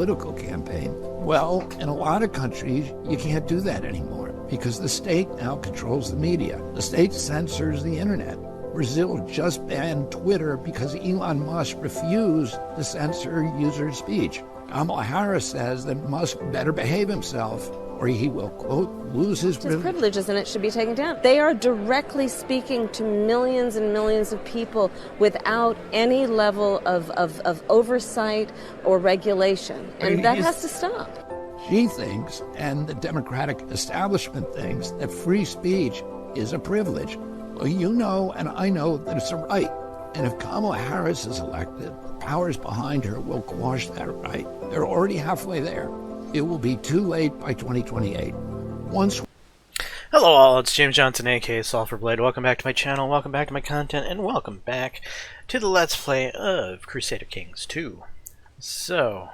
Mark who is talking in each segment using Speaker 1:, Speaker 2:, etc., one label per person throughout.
Speaker 1: political campaign. Well, in a lot of countries, you can't do that anymore because the state now controls the media. The state censors the internet. Brazil just banned Twitter because Elon Musk refused to censor user speech. Kamala Harris says that Musk better behave himself or he will, quote, lose his
Speaker 2: privileges, and it should be taken down. They are directly speaking to millions and millions of people without any level of oversight or regulation, and that has to stop.
Speaker 1: She thinks, and the Democratic establishment thinks, that free speech is a privilege. Well, you know and I know that it's a right. And if Kamala Harris is elected, the powers behind her will quash that right. They're already halfway there. It will be too late by 2028.
Speaker 3: Hello all, it's James Johnson, aka Sulfurblade. Welcome back to my channel, welcome back to my content, and welcome back to the Let's Play of Crusader Kings 2. So,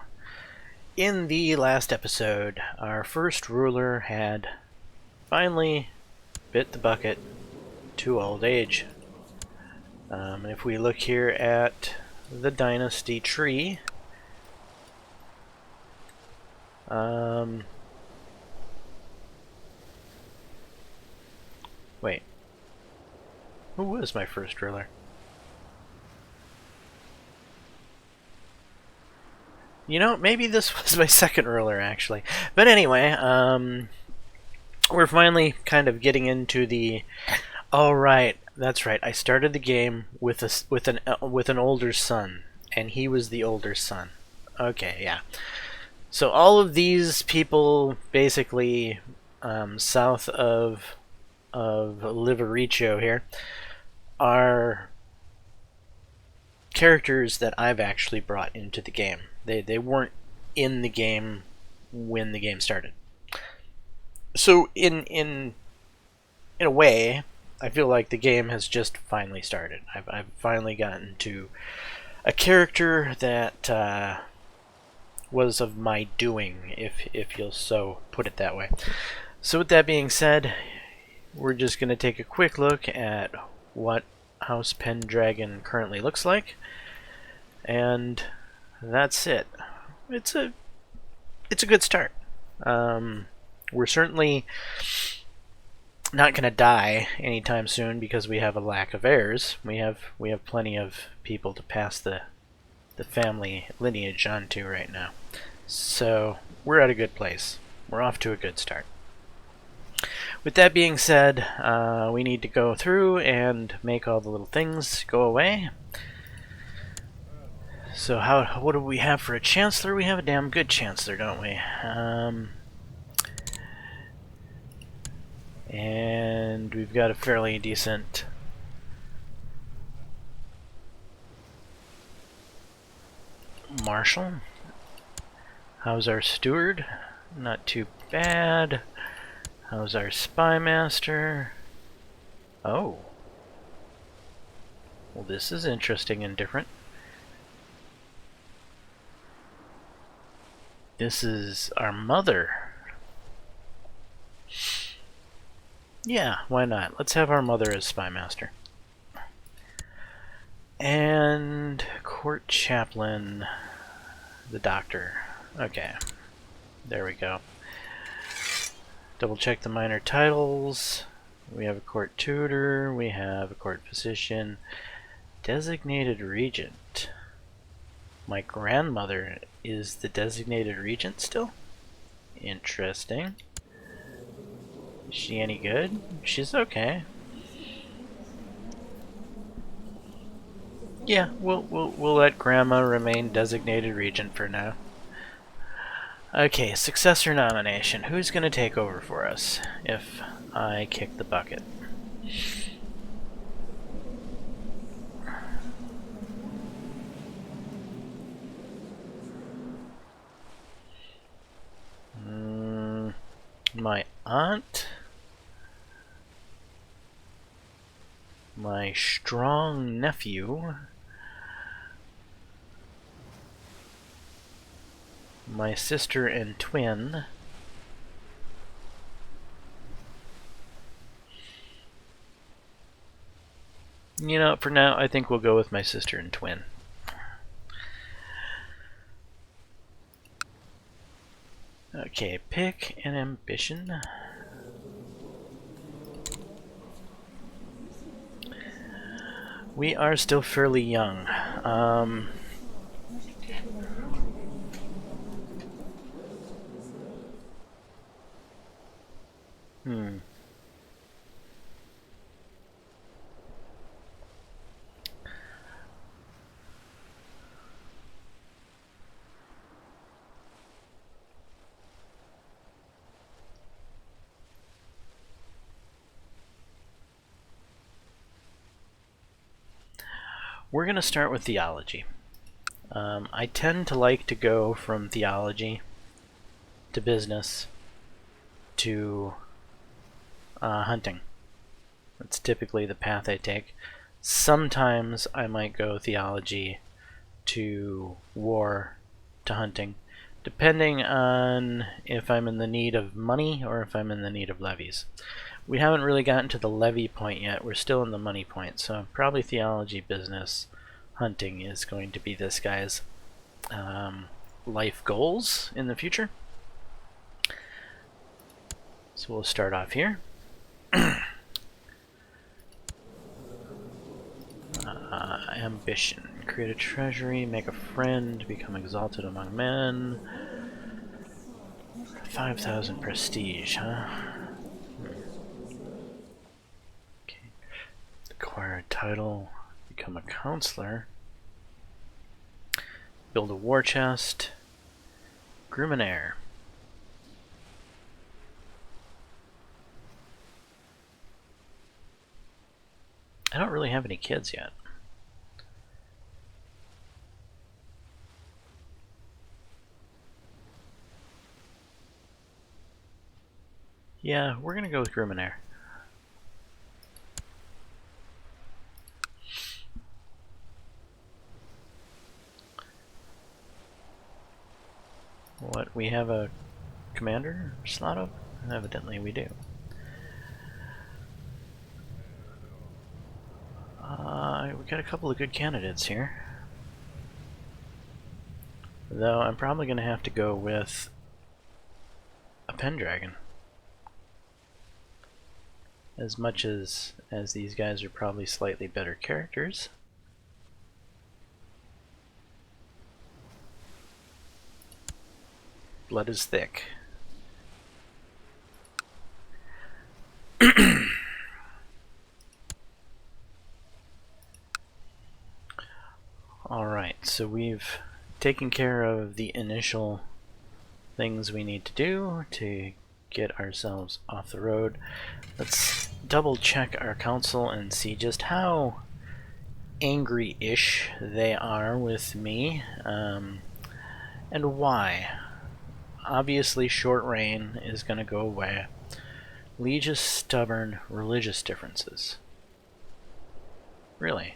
Speaker 3: in the last episode, our first ruler had finally bit the bucket to old age. If we look here at the dynasty tree, wait, who was my first ruler? You know, maybe this was my second ruler, actually. But anyway, we're finally kind of getting into the... Oh, right, that's right. I started the game with an older son, and he was the older son. Okay, yeah. So all of these people, basically, south of Livericio here, are characters that I've actually brought into the game. They weren't in the game when the game started. So in a way, I feel like the game has just finally started. I've finally gotten to a character that was of my doing, if you'll so put it that way. So with that being said, we're just going to take a quick look at what House Pendragon currently looks like, and that's it. It's a good start. We're certainly not going to die anytime soon because we have a lack of heirs. We have plenty of people to pass the family lineage onto right now. So we're at a good place. We're off to a good start. With that being said, we need to go through and make all the little things go away. So what do we have for a chancellor? We have a damn good chancellor, don't we? And we've got a fairly decent marshal. How's our steward? Not too bad. How's our spy master? Oh. Well, this is interesting and different. This is our mother. Yeah, why not? Let's have our mother as spy master. And court chaplain, the doctor. Okay, there we go. Double check the minor titles. We have a court tutor, we have a court physician, designated regent. My grandmother is the designated regent still? Interesting. Is she any good? She's okay. Yeah, we'll let Grandma remain designated regent for now. Okay, successor nomination. Who's gonna take over for us if I kick the bucket? My aunt? My strong nephew? My sister and twin? You know, for now, I think we'll go with my sister and twin. Okay, pick an ambition. We are still fairly young. We're going to start with theology. I tend to like to go from theology to business to hunting. That's typically the path I take. Sometimes I might go theology to war to hunting, depending on if I'm in the need of money or if I'm in the need of levies. We haven't really gotten to the levy point yet. We're still in the money point, so probably theology, business, hunting is going to be this guy's life goals in the future. So we'll start off here. Ambition. Create a treasury, make a friend, become exalted among men. 5,000 prestige, huh? Okay. Acquire a title, become a counselor. Build a war chest. Groom an heir. I don't really have any kids yet. Yeah, we're gonna go with groom and heir. What, we have a commander slot up? Evidently we do. We got a couple of good candidates here. Though I'm probably going to have to go with a Pendragon. As much as these guys are probably slightly better characters. Blood is thick. Alright, so we've taken care of the initial things we need to do to get ourselves off the road. Let's double check our council and see just how angry-ish they are with me, and why. Obviously short reign is going to go away. Liege is stubborn, religious differences. Really?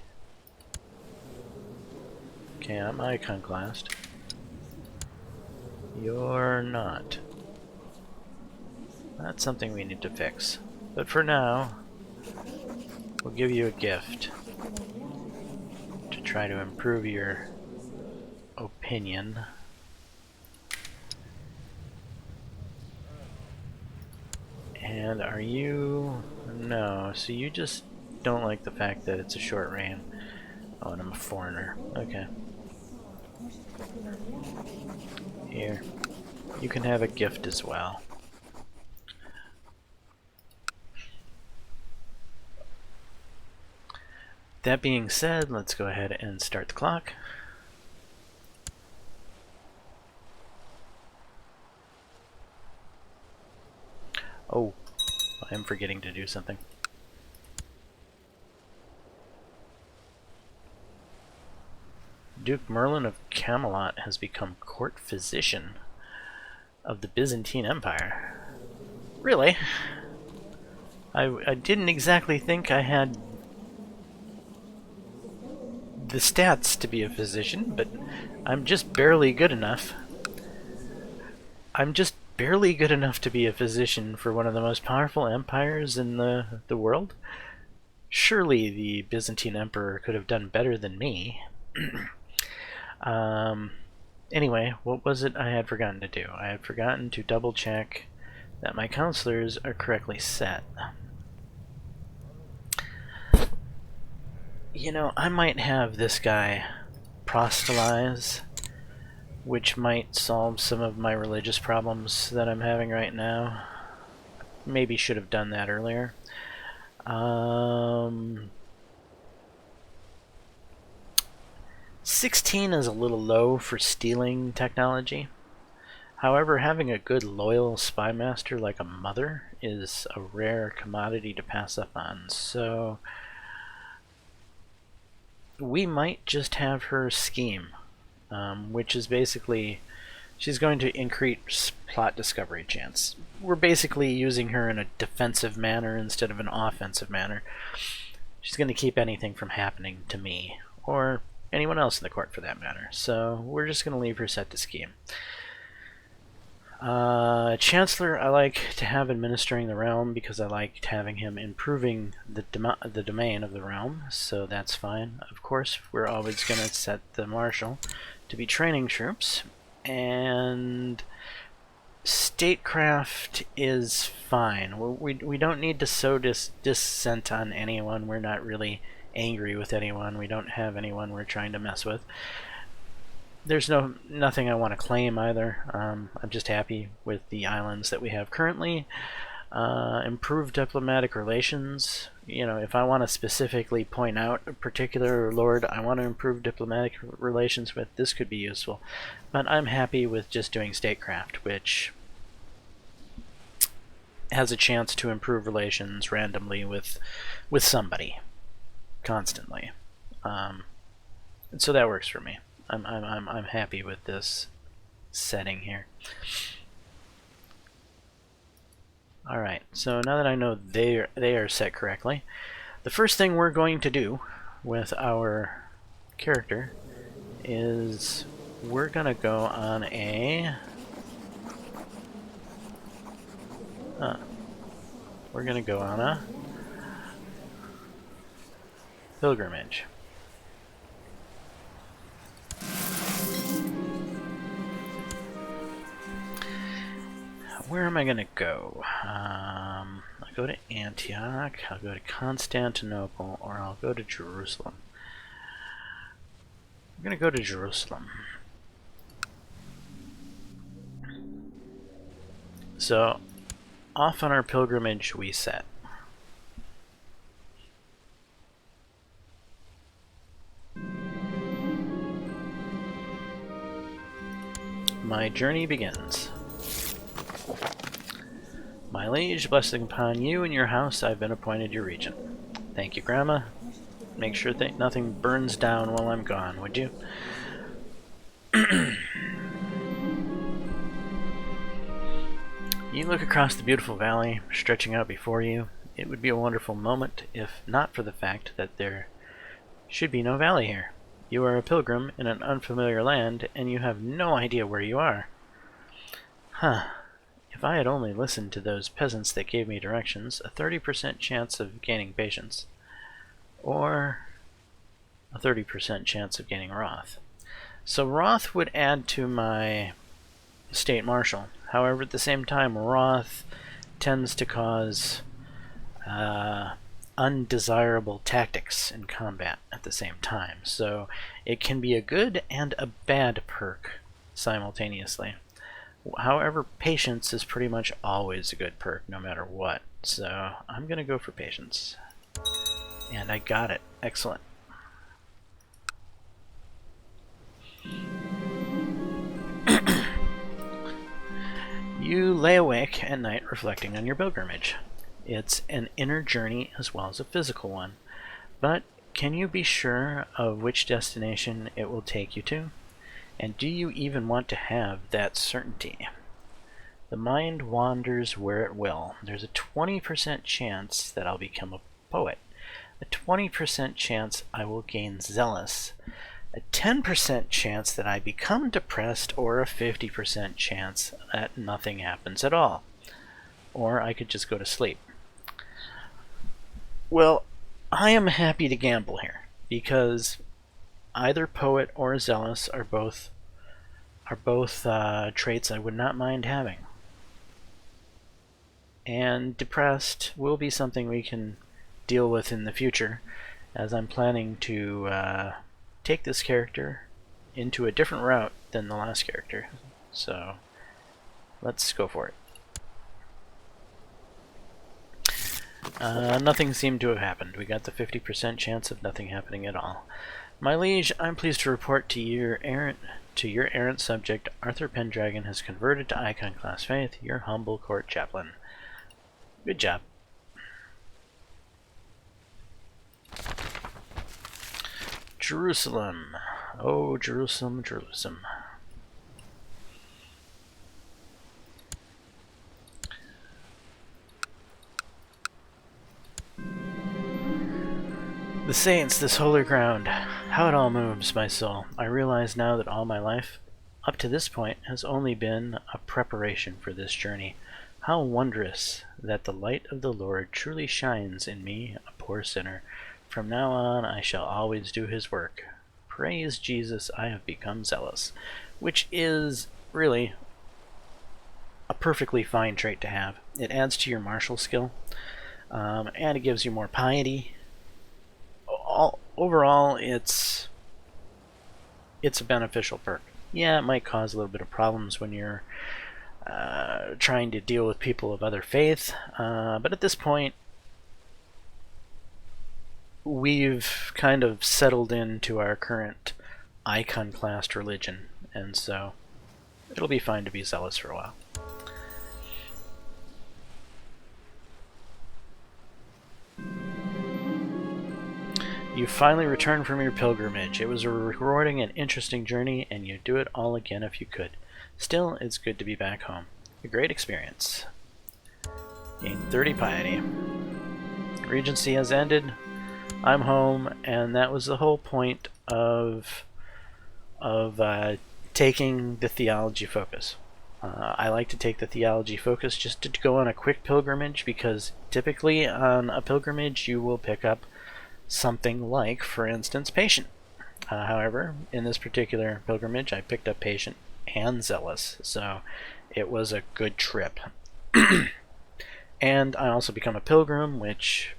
Speaker 3: Okay, I'm iconoclast. You're not. That's something we need to fix. But for now, we'll give you a gift to try to improve your opinion. And are you... No, so you just don't like the fact that it's a short reign. Oh, and I'm a foreigner. Okay. Here. You can have a gift as well. That being said, let's go ahead and start the clock. Oh, I am forgetting to do something. Duke Merlin of Camelot has become court physician of the Byzantine Empire. Really? I didn't exactly think I had the stats to be a physician, but I'm just barely good enough. I'm just barely good enough to be a physician for one of the most powerful empires in the world. Surely the Byzantine Emperor could have done better than me. Anyway, what was it I had forgotten to do? I had forgotten to double check that my counselors are correctly set. You know, I might have this guy proselytize, which might solve some of my religious problems that I'm having right now. Maybe should have done that earlier. 16 is a little low for stealing technology. However, having a good loyal spy master like a mother is a rare commodity to pass up on, so we might just have her scheme, which is basically she's going to increase plot discovery chance. We're basically using her in a defensive manner instead of an offensive manner. She's going to keep anything from happening to me, or anyone else in the court for that matter, so we're just going to leave her set to scheme. Chancellor, I like to have administering the realm because I liked having him improving the domain of the realm, so that's fine. Of course, we're always going to set the Marshal to be training troops, and statecraft is fine. We don't need to sow dissent on anyone. We're not really angry with anyone. We don't have anyone we're trying to mess with. There's nothing I want to claim either. I'm just happy with the islands that we have currently. Improved diplomatic relations. You know, if I want to specifically point out a particular lord I want to improve diplomatic relations with, this could be useful. But I'm happy with just doing statecraft, which has a chance to improve relations randomly with somebody constantly. So that works for me. I'm happy with this setting here. Alright, so now that I know they are set correctly, the first thing we're going to do with our character is we're gonna go on a pilgrimage. Where am I going to go? I'll go to Antioch, I'll go to Constantinople, or I'll go to Jerusalem. I'm going to go to Jerusalem. So, off on our pilgrimage we set. My journey begins. My liege, blessing upon you and your house, I've been appointed your regent. Thank you, Grandma. Make sure that nothing burns down while I'm gone, would you? You look across the beautiful valley stretching out before you. It would be a wonderful moment if not for the fact that there should be no valley here. You are a pilgrim in an unfamiliar land, and you have no idea where you are. Huh. If I had only listened to those peasants that gave me directions, a 30% chance of gaining patience, or a 30% chance of gaining wrath. So wrath would add to my state marshal. However, at the same time, wrath tends to cause undesirable tactics in combat at the same time. So it can be a good and a bad perk simultaneously. However, patience is pretty much always a good perk, no matter what. So I'm going to go for patience. And I got it. Excellent. You lay awake at night reflecting on your pilgrimage. It's an inner journey as well as a physical one. But can you be sure of which destination it will take you to? And do you even want to have that certainty? The mind wanders where it will. There's a 20% chance that I'll become a poet. A 20% chance I will gain zealous. A 10% chance that I become depressed, or a 50% chance that nothing happens at all. Or I could just go to sleep. Well, I am happy to gamble here, because either poet or zealous are both are both traits I would not mind having. And depressed will be something we can deal with in the future, as I'm planning to take this character into a different route than the last character. So let's go for it. Nothing seemed to have happened. We got the 50% chance of nothing happening at all. My liege, I'm pleased to report to your errant subject, Arthur Pendragon has converted to Icon class faith, your humble court chaplain. Good job. Jerusalem. Oh, Jerusalem, Jerusalem. The saints, this holy ground, how it all moves, my soul. I realize now that all my life, up to this point, has only been a preparation for this journey. How wondrous that the light of the Lord truly shines in me, a poor sinner. From now on I shall always do his work. Praise Jesus, I have become zealous. Which is, really, a perfectly fine trait to have. It adds to your martial skill, and it gives you more piety. Overall, it's a beneficial perk. Yeah, it might cause a little bit of problems when you're trying to deal with people of other faith, but at this point, we've kind of settled into our current icon-classed religion, and so it'll be fine to be zealous for a while. You finally returned from your pilgrimage. It was a rewarding and interesting journey, and you'd do it all again if you could. Still, it's good to be back home. A great experience. Gained 30 piety. Regency has ended. I'm home, and that was the whole point of taking the theology focus. I like to take the theology focus just to go on a quick pilgrimage, because typically on a pilgrimage you will pick up something like, for instance, patient. However, in this particular pilgrimage, I picked up patient and zealous, so it was a good trip. And I also become a pilgrim, which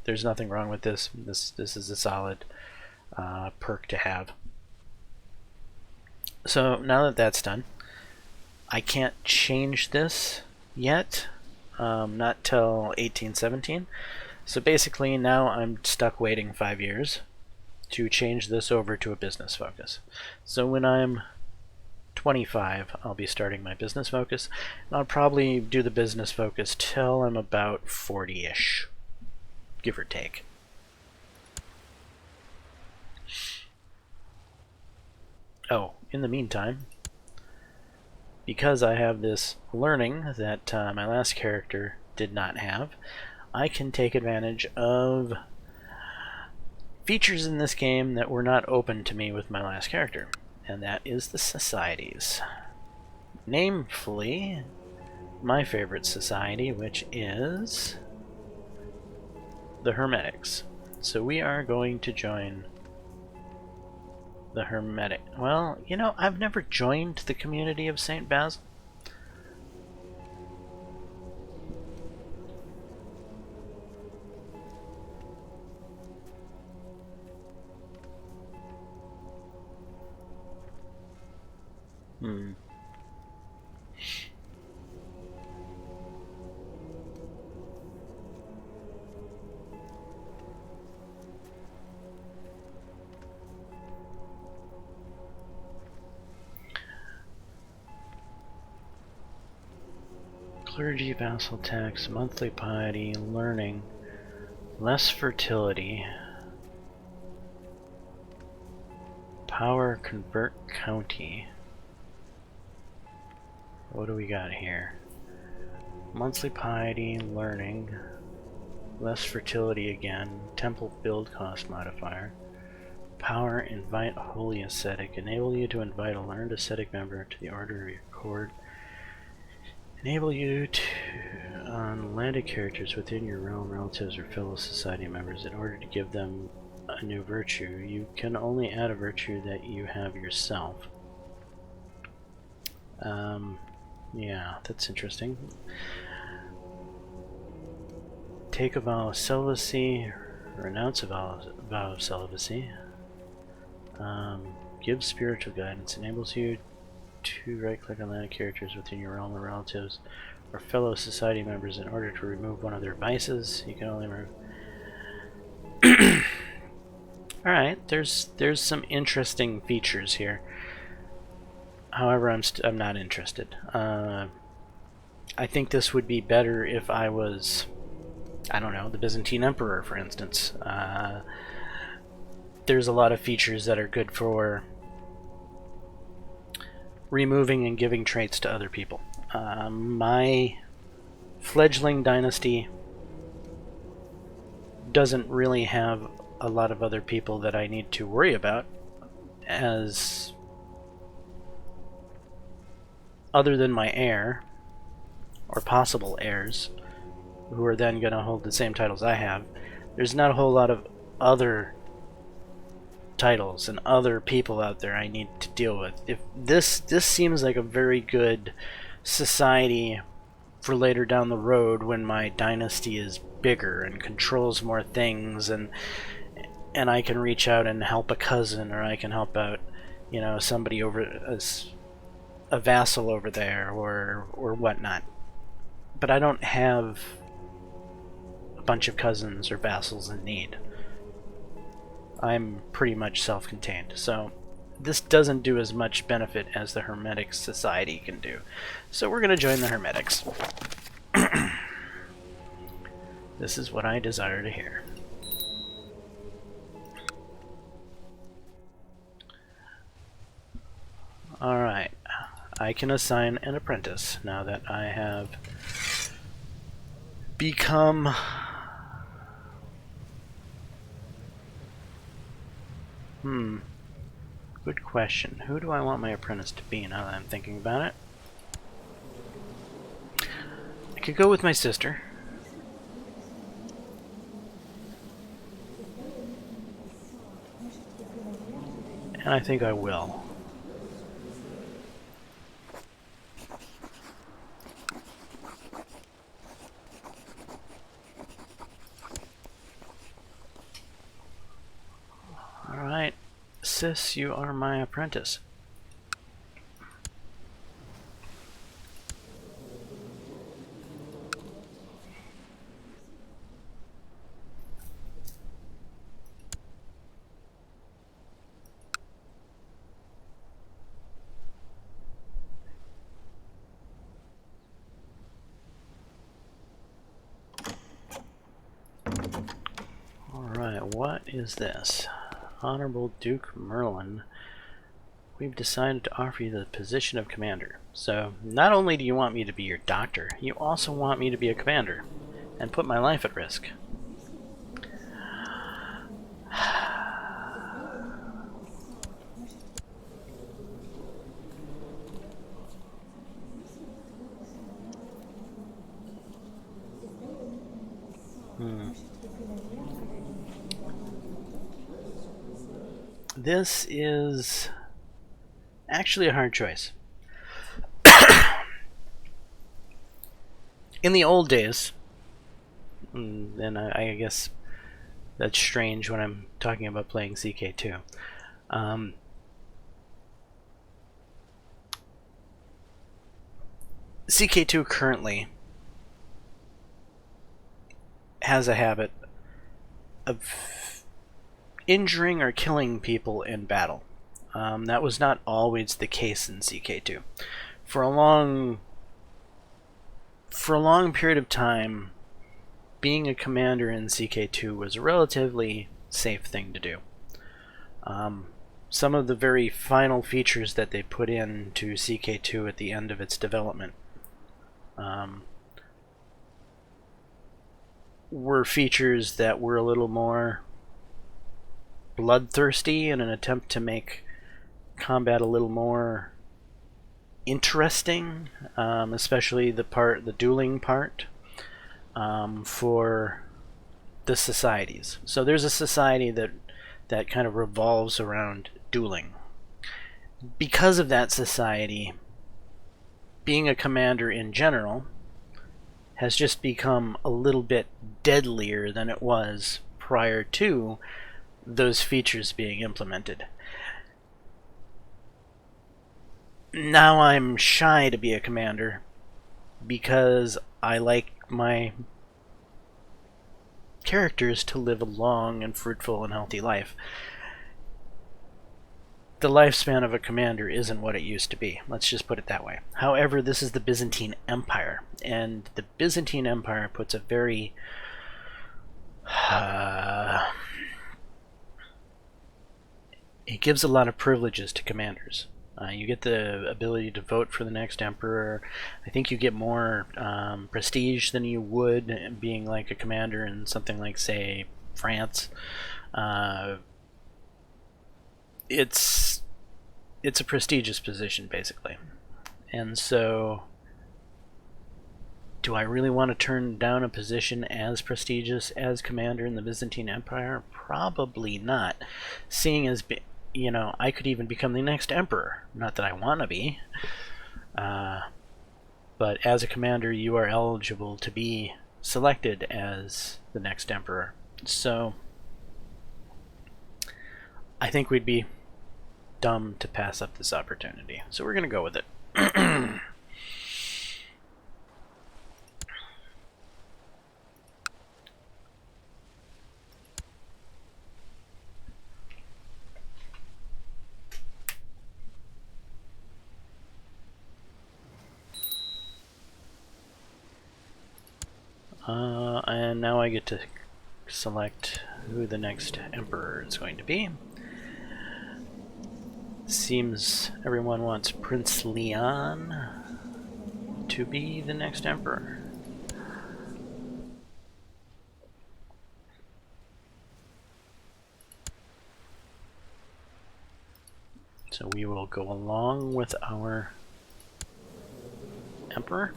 Speaker 3: there's nothing wrong with this. This is a solid perk to have. So now that that's done, I can't change this yet, not till 1817. So basically now I'm stuck waiting 5 years to change this over to a business focus. So when I'm 25, I'll be starting my business focus, and I'll probably do the business focus till I'm about 40-ish, give or take. Oh, in the meantime, because I have this learning that my last character did not have, I can take advantage of features in this game that were not open to me with my last character, and that is the societies. Namely, my favorite society, which is the Hermetics. So we are going to join the Hermetic. Well, you know, I've never joined the community of St. Basil. Clergy, vassal tax, monthly piety, learning, less fertility, power, convert county. What do we got here? Monthly piety, learning, less fertility again, temple build cost modifier, power, invite holy ascetic, enable you to invite a learned ascetic member to the order of your court, enable you to landed characters within your realm, relatives, or fellow society members in order to give them a new virtue. You can only add a virtue that you have yourself. Yeah, that's interesting. Take a vow of celibacy, renounce a vow of celibacy. Give spiritual guidance, enables you to right-click on land characters within your realm or relatives or fellow society members in order to remove one of their vices. You can only remove. All right, there's some interesting features here. However, I'm not interested. I think this would be better if I was, I don't know, the Byzantine Emperor, for instance. There's a lot of features that are good for removing and giving traits to other people. My fledgling dynasty doesn't really have a lot of other people that I need to worry about as other than my heir or possible heirs who are then going to hold the same titles I have. There's not a whole lot of other titles and other people out there I need to deal with. If this seems like a very good society for later down the road when my dynasty is bigger and controls more things, and I can reach out and help a cousin, or I can help out, you know, somebody over a vassal over there or whatnot. But I don't have a bunch of cousins or vassals in need. I'm pretty much self-contained, so this doesn't do as much benefit as the Hermetic Society can do. So we're going to join the Hermetics. This is what I desire to hear. Alright, I can assign an apprentice now that I have become good question. Who do I want my apprentice to be now that I'm thinking about it? I could go with my sister. And I think I will. Alright, sis, you are my apprentice. Alright, what is this? Honorable Duke Merlin, we've decided to offer you the position of commander. So, not only do you want me to be your doctor, you also want me to be a commander and put my life at risk. This is actually a hard choice. In the old days, and I guess that's strange when I'm talking about playing CK2. CK2 currently has a habit of injuring or killing people in battle. That was not always the case in CK2. For a long period of time, being a commander in CK2 was a relatively safe thing to do. Some of the very final features that they put into CK2 at the end of its development were features that were a little more bloodthirsty in an attempt to make combat a little more interesting, especially the dueling part for the societies. So there's a society that kind of revolves around dueling. Because of that society, being a commander in general has just become a little bit deadlier than it was prior to those features being implemented. Now I'm shy to be a commander because I like my characters to live a long and fruitful and healthy life. The lifespan of a commander isn't what it used to be. Let's just put it that way. However, this is the Byzantine Empire, and the Byzantine Empire puts a very it gives a lot of privileges to commanders. You get the ability to vote for the next emperor. I think you get more prestige than you would being like a commander in something like, say, France. It's a prestigious position, basically. And so, do I really want to turn down a position as prestigious as commander in the Byzantine Empire? Probably not. Seeing as, I could even become the next emperor. Not that I want to be. But as a commander, you are eligible to be selected as the next emperor. So, I think we'd be dumb to pass up this opportunity. So we're going to go with it. And now I get to select who the next emperor is going to be. Seems everyone wants Prince Leon to be the next emperor. So we will go along with our emperor.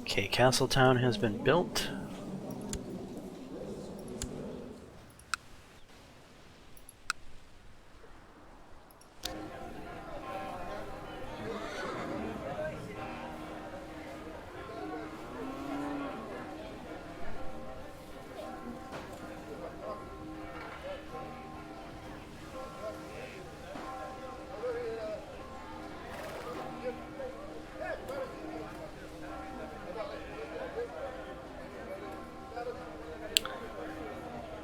Speaker 3: Okay, Castletown has been built.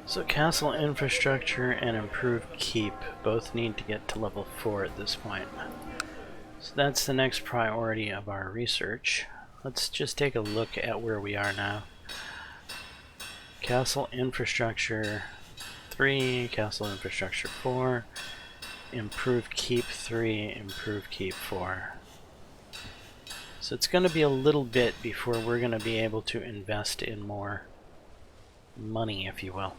Speaker 3: So castle infrastructure and improved keep both need to get to level 4 at this point. So that's the next priority of our research. Let's just take a look at where we are now. Castle infrastructure 3, castle infrastructure 4, improved keep 3, improved keep 4. So it's going to be a little bit before we're going to be able to invest in more money, if you will.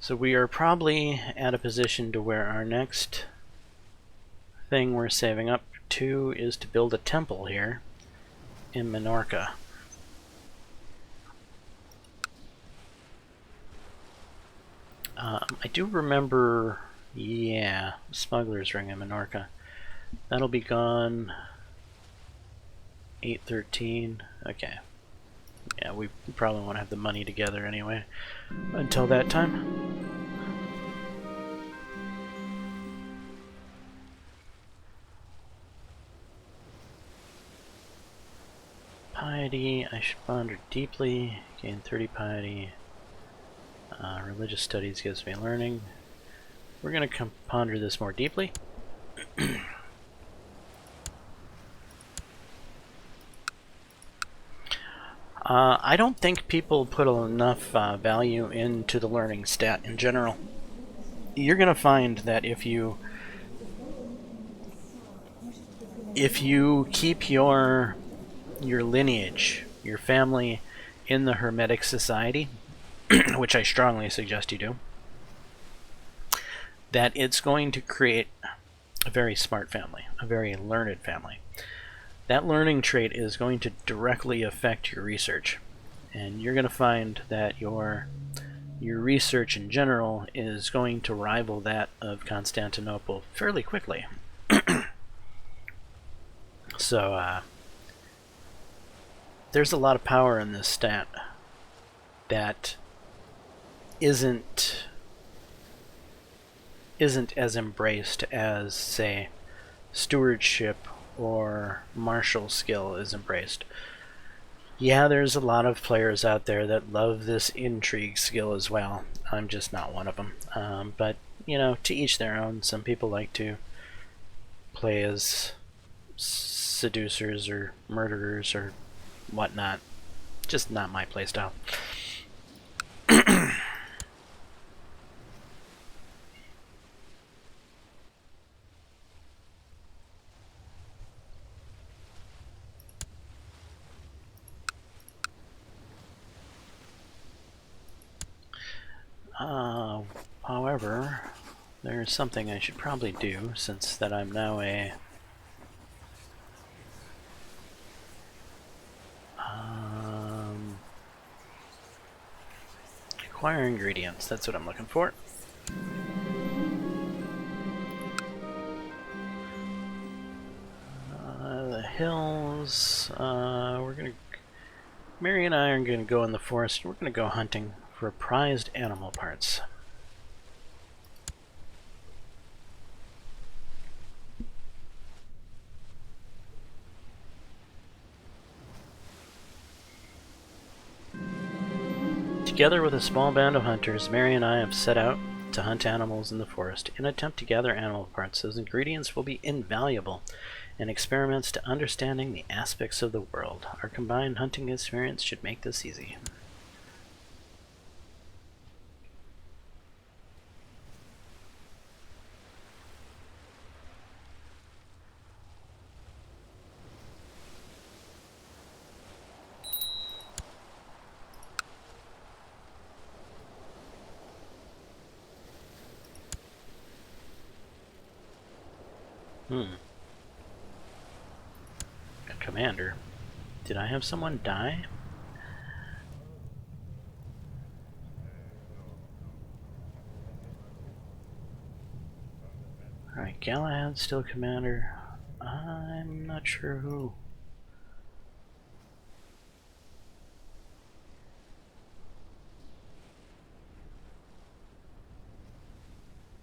Speaker 3: So we are probably at a position to where our next thing we're saving up to is to build a temple here in Minorca. I do remember, yeah, Smuggler's Ring in Minorca. That'll be gone 8/13. Okay. Yeah, we probably won't have the money together anyway until that time. Piety, I should ponder deeply, gain 30 piety. Religious studies gives me learning. We're going to ponder this more deeply. I don't think people put enough value into the learning stat in general. You're going to find that if you keep your lineage, your family in the Hermetic Society, which I strongly suggest you do, that it's going to create a very smart family, a very learned family. that learning trait is going to directly affect your research. And you're going to find that your research in general is going to rival that of Constantinople fairly quickly. So there's a lot of power in this stat that isn't as embraced as, say, stewardship or martial skill is embraced. Yeah, there's a lot of players out there that love this intrigue skill as well. I'm just not one of them. But, you know, to each their own. Some people like to play as seducers or murderers or whatnot. Just not my playstyle. However, there's something I should probably do, since that I'm now a acquire ingredients. That's what I'm looking for. The hills. Mary and I are gonna go in the forest. We're gonna go hunting for prized animal parts. Together with a small band of hunters, Mary and I have set out to hunt animals in the forest in an attempt to gather animal parts. Those ingredients will be invaluable in experiments to understanding the aspects of the world. Our combined hunting experience should make this easy. A commander. Did I have someone die? Alright, Galahad's still commander. I'm not sure who.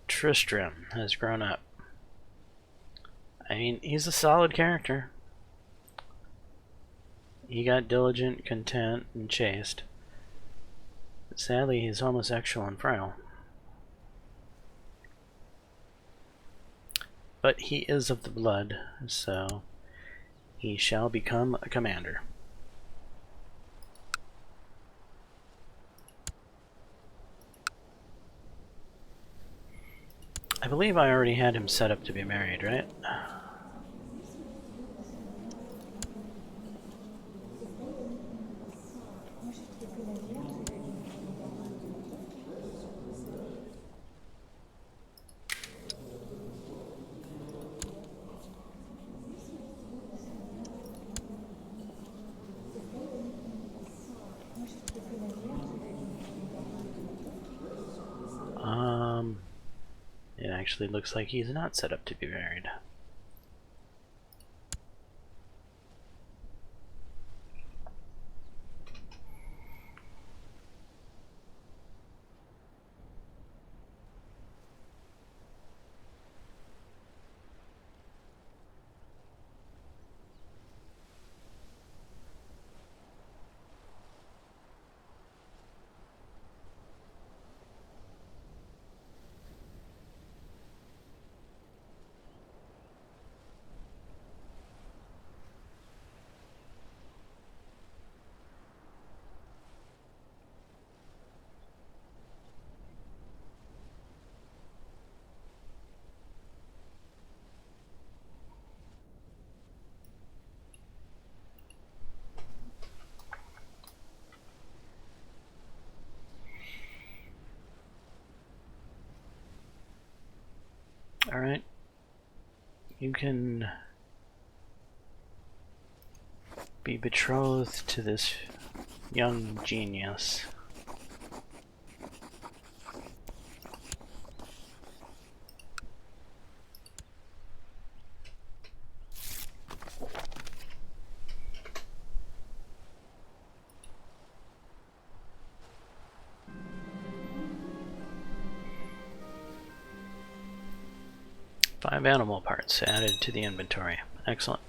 Speaker 3: Tristram has grown up. I mean, he's a solid character. He got diligent, content, and chaste. But sadly, he's homosexual and frail. But he is of the blood, so he shall become a commander. I believe I already had him set up to be married, right? It actually looks like he's not set up to be married. Alright. You can be betrothed to this young genius. Five animal parts added to the inventory. Excellent.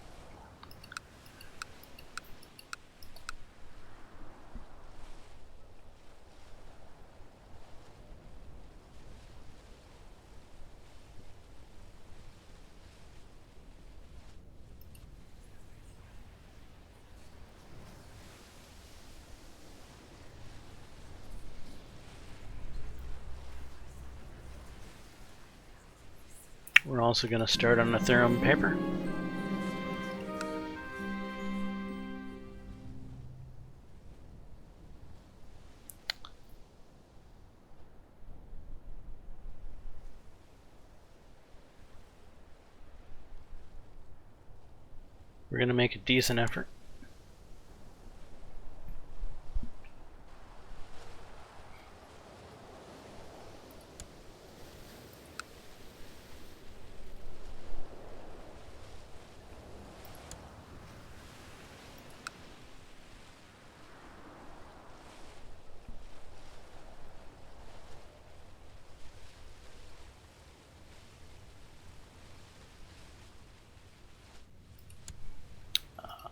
Speaker 3: We're also going to start on the Ethereum paper. We're going to make a decent effort.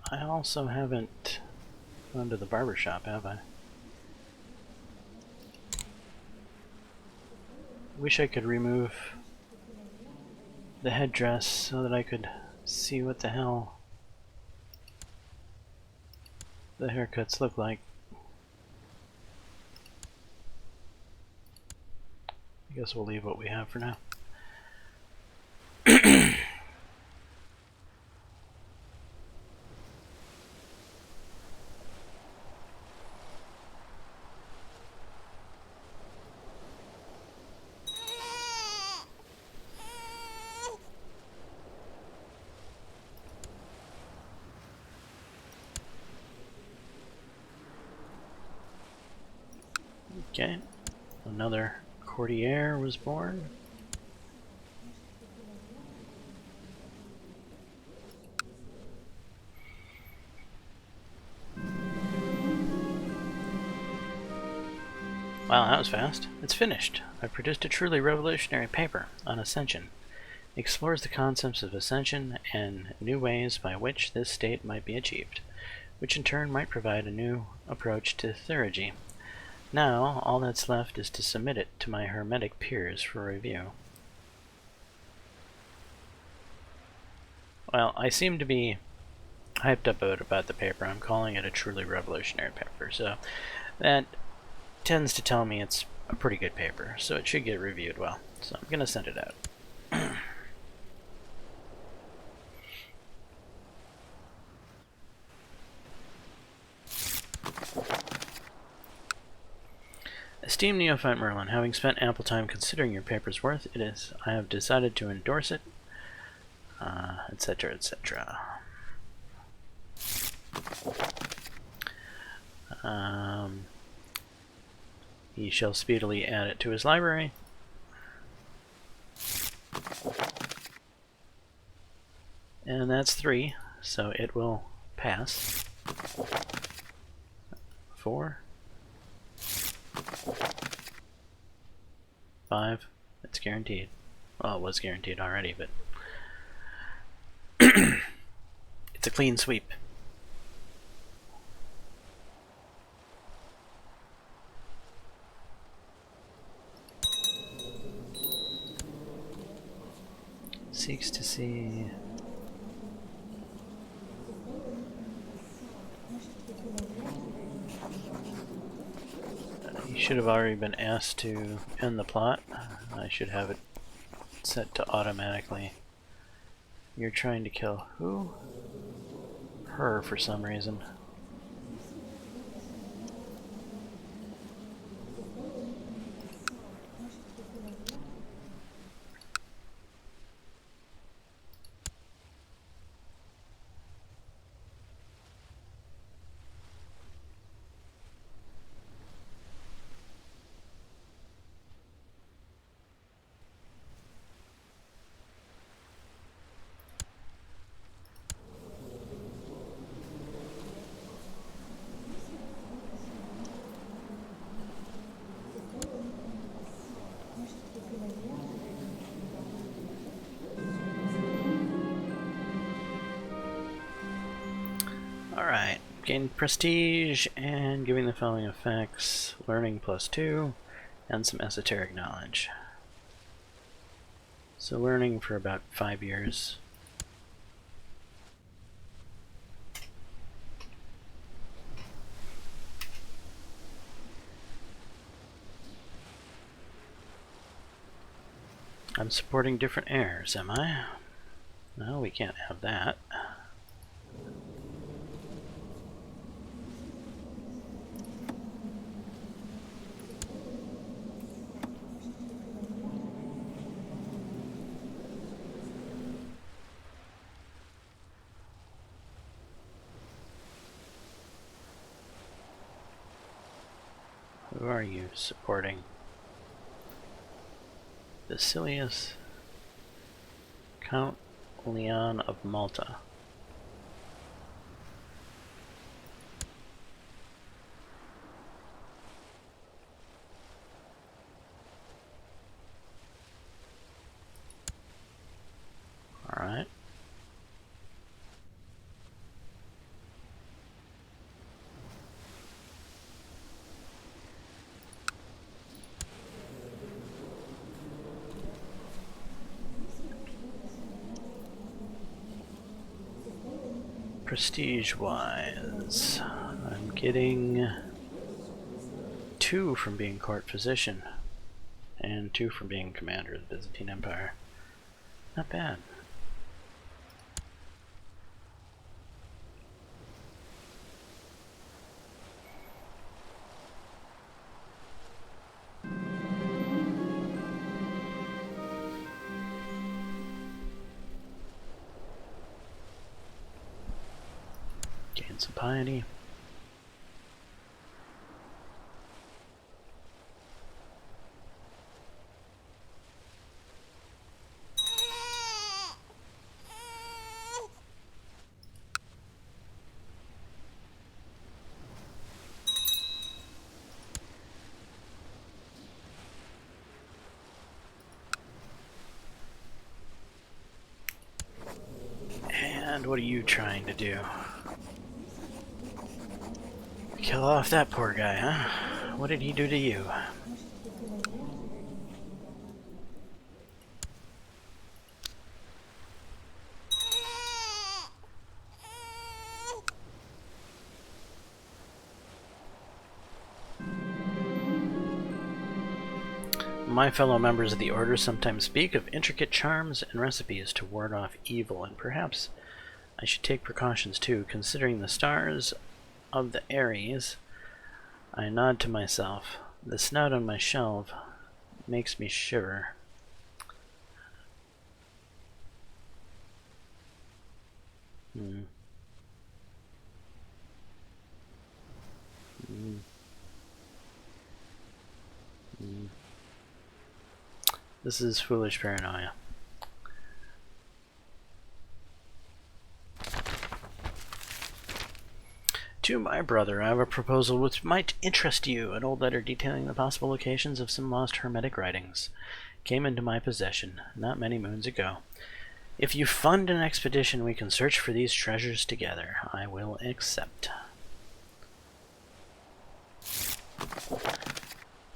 Speaker 3: I also haven't gone to the barber shop, have I? Wish I could remove the headdress so that I could see what the hell the haircuts look like. I guess we'll leave what we have for now. Okay, another courtier was born. Wow, that was fast. It's finished. I produced a truly revolutionary paper on ascension. It explores the concepts of ascension and new ways by which this state might be achieved, which in turn might provide a new approach to theurgy. Now, all that's left is to submit it to my hermetic peers for review. Well, I seem to be hyped up about the paper. I'm calling it a truly revolutionary paper, so that tends to tell me it's a pretty good paper, so it should get reviewed well. So I'm going to send it out. Esteemed Neophyte Merlin, having spent ample time considering your paper's worth, I have decided to endorse it, etc., etc. He shall speedily add it to his library. And that's 3, so it will pass. 4. 5. It's guaranteed. Well, it was guaranteed already, but it's a clean sweep. Seeks to see. You should have already been asked to end the plot. I should have it set to automatically. You're trying to kill who? Her for some reason. Alright, gain prestige and giving the following effects: learning +2 and some esoteric knowledge. So learning for about 5 years. I'm supporting different heirs, am I? No, we can't have that. Who are you supporting? Basilius, Count Leon of Malta. Alright. Prestige-wise, I'm getting 2 from being court physician, and 2 from being commander of the Byzantine Empire. Not bad. Gain some piety. And what are you trying to do? Kill off that poor guy, huh? What did he do to you? My fellow members of the Order sometimes speak of intricate charms and recipes to ward off evil, and perhaps I should take precautions too, considering the stars of the Aries. I nod to myself. The snout on my shelf makes me shiver. This is foolish paranoia. To my brother, I have a proposal which might interest you. An old letter detailing the possible locations of some lost hermetic writings came into my possession not many moons ago. If you fund an expedition, we can search for these treasures together. I will accept.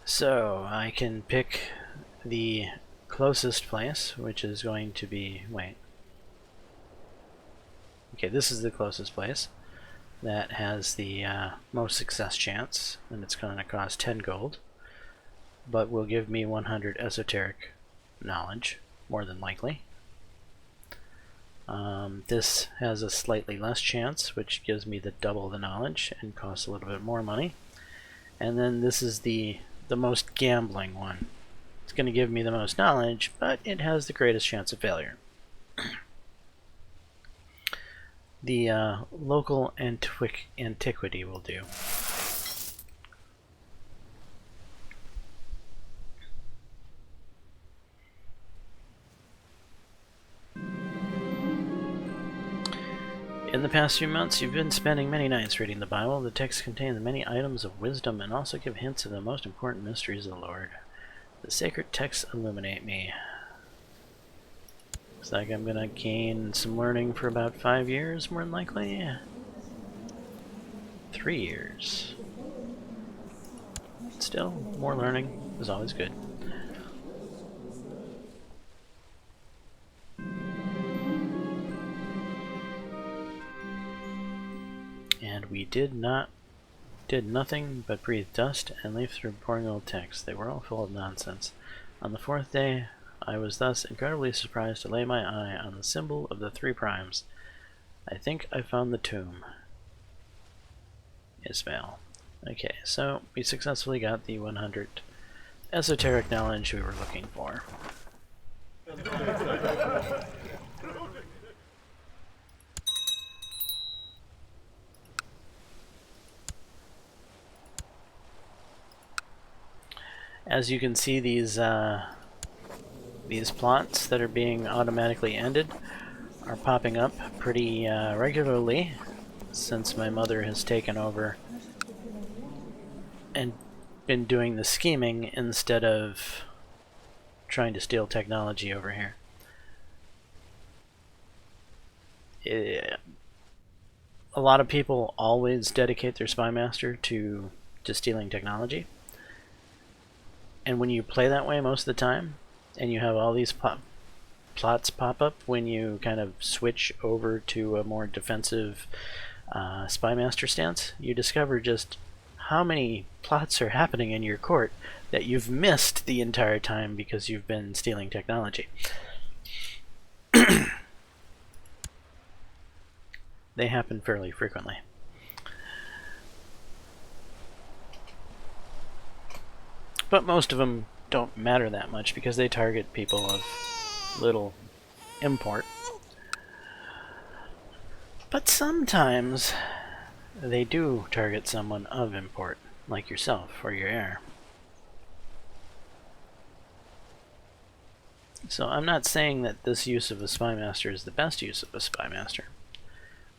Speaker 3: So, I can pick the closest place, which is going to be... wait. Okay, this is the closest place that has the most success chance, and it's going to cost 10 gold, but will give me 100 esoteric knowledge, more than likely. This has a slightly less chance, which gives me the double the knowledge and costs a little bit more money. And then this is the most gambling one. It's going to give me the most knowledge, but it has the greatest chance of failure. The local antiquity will do. In the past few months, you've been spending many nights reading the Bible. The texts contain the many items of wisdom and also give hints of the most important mysteries of the Lord. The sacred texts illuminate me. Looks like I'm gonna gain some learning for about 5 years, more than likely. 3 years. Still, more learning is always good. And we did nothing but breathe dust and leaf through boring old texts. They were all full of nonsense. On the 4th day, I was thus incredibly surprised to lay my eye on the symbol of the 3 primes. I think I found the tomb. Ismail. Okay, so we successfully got the 100 esoteric knowledge we were looking for. As you can see, these plots that are being automatically ended are popping up pretty regularly since my mother has taken over and been doing the scheming instead of trying to steal technology over here. A lot of people always dedicate their spy master to stealing technology. And when you play that way most of the time, and you have all these plots pop up when you kind of switch over to a more defensive spy master stance, you discover just how many plots are happening in your court that you've missed the entire time because you've been stealing technology. They happen fairly frequently. But most of them don't matter that much because they target people of little import. But sometimes they do target someone of import, like yourself or your heir. So I'm not saying that this use of a spy master is the best use of a spy master.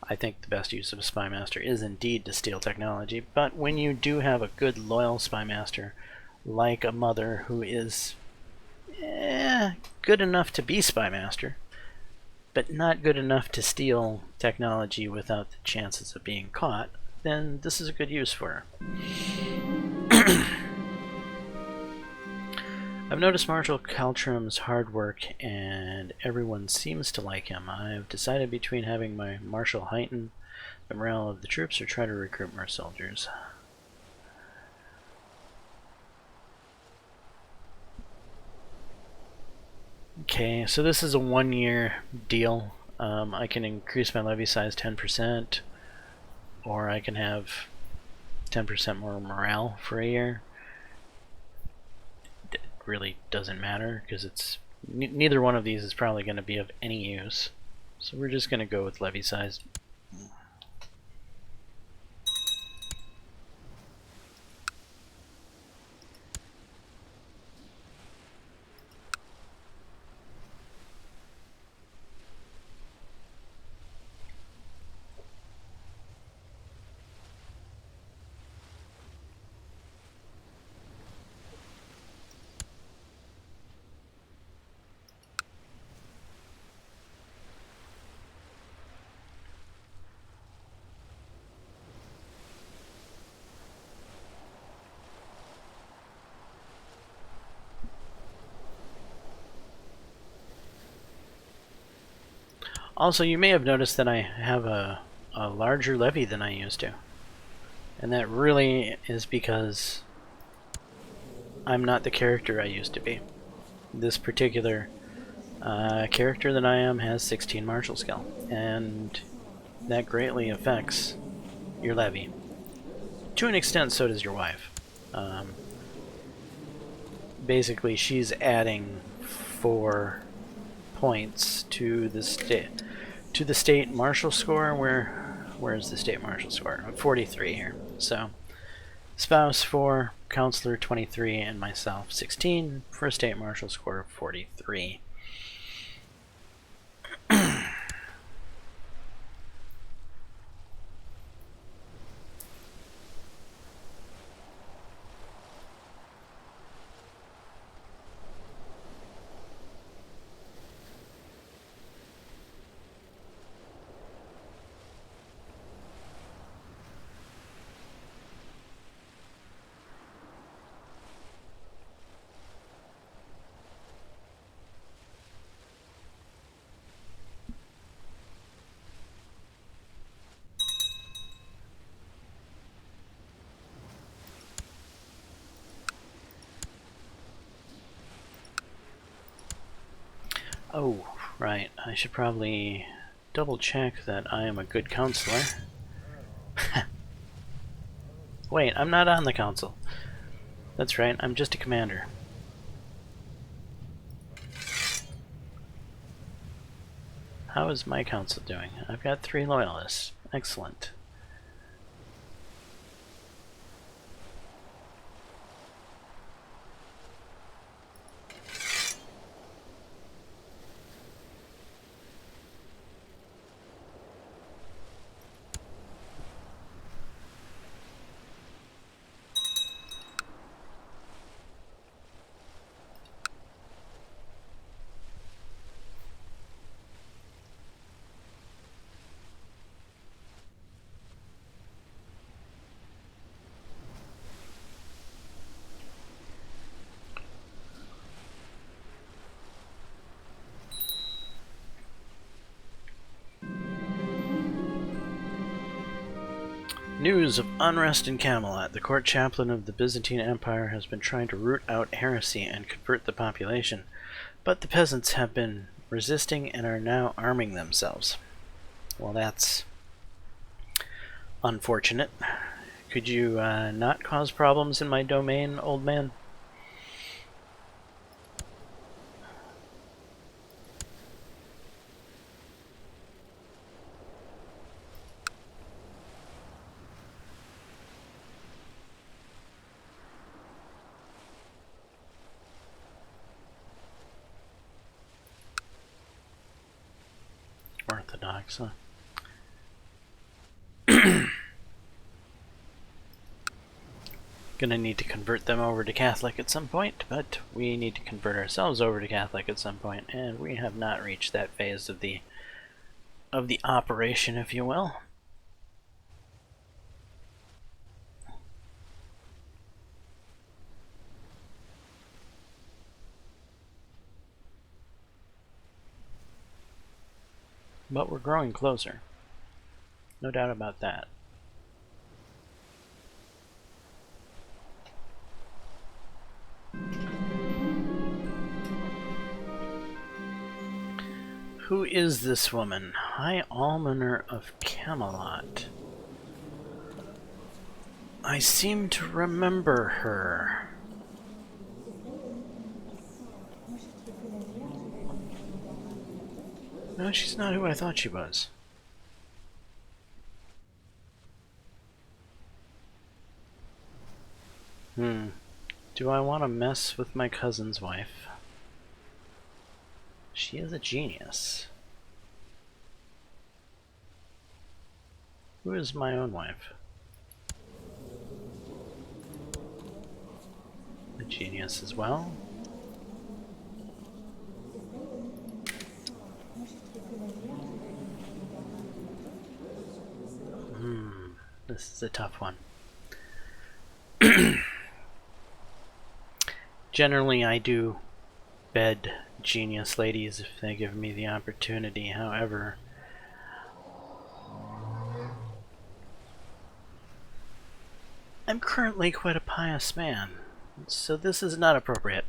Speaker 3: I think the best use of a spy master is indeed to steal technology, but when you do have a good loyal spy master, like a mother who is good enough to be spy master, but not good enough to steal technology without the chances of being caught, then this is a good use for her. I've noticed Marshal Caltrim's hard work, and everyone seems to like him. I've decided between having my Marshal heighten the morale of the troops or try to recruit more soldiers. Okay, so this is a 1-year deal. I can increase my levy size 10%, or I can have 10% more morale for a year. It really doesn't matter because it's neither one of these is probably going to be of any use. So we're just going to go with levy size. Also, you may have noticed that I have a larger levy than I used to. And that really is because I'm not the character I used to be. This particular character that I am has 16 martial skill, and that greatly affects your levy. To an extent, so does your wife. Basically, she's adding 4 points to the state martial score. Where's the state martial score? 43 here. So spouse 4, counselor 23, and myself 16 for a state martial score of 43. Oh, right. I should probably double check that I am a good counselor. Wait, I'm not on the council. That's right, I'm just a commander. How is my council doing? I've got 3 loyalists. Excellent. News of unrest in Camelot. The court chaplain of the Byzantine Empire has been trying to root out heresy and convert the population, but the peasants have been resisting and are now arming themselves. Well, that's unfortunate. Could you not cause problems in my domain, old man? Orthodox, huh? Gonna need to convert them over to Catholic at some point, but we need to convert ourselves over to Catholic at some point, and we have not reached that phase of the operation, if you will. But we're growing closer. No doubt about that. Who is this woman? High Almoner of Camelot. I seem to remember her. No, she's not who I thought she was. Do I want to mess with my cousin's wife? She is a genius. Who is my own wife? A genius as well. This is a tough one. Generally, I do bed genius ladies if they give me the opportunity. However, I'm currently quite a pious man, so this is not appropriate.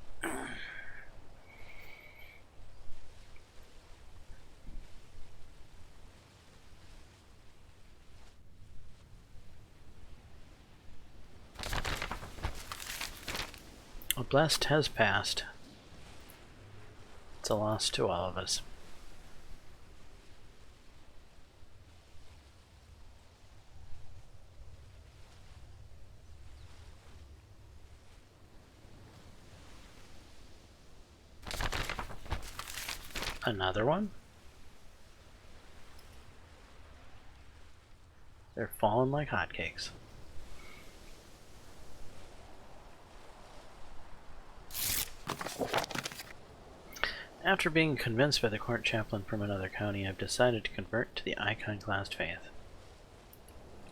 Speaker 3: A blast has passed. It's a loss to all of us. Another one? They're falling like hotcakes. After being convinced by the court chaplain from another county, I've decided to convert to the iconoclast faith.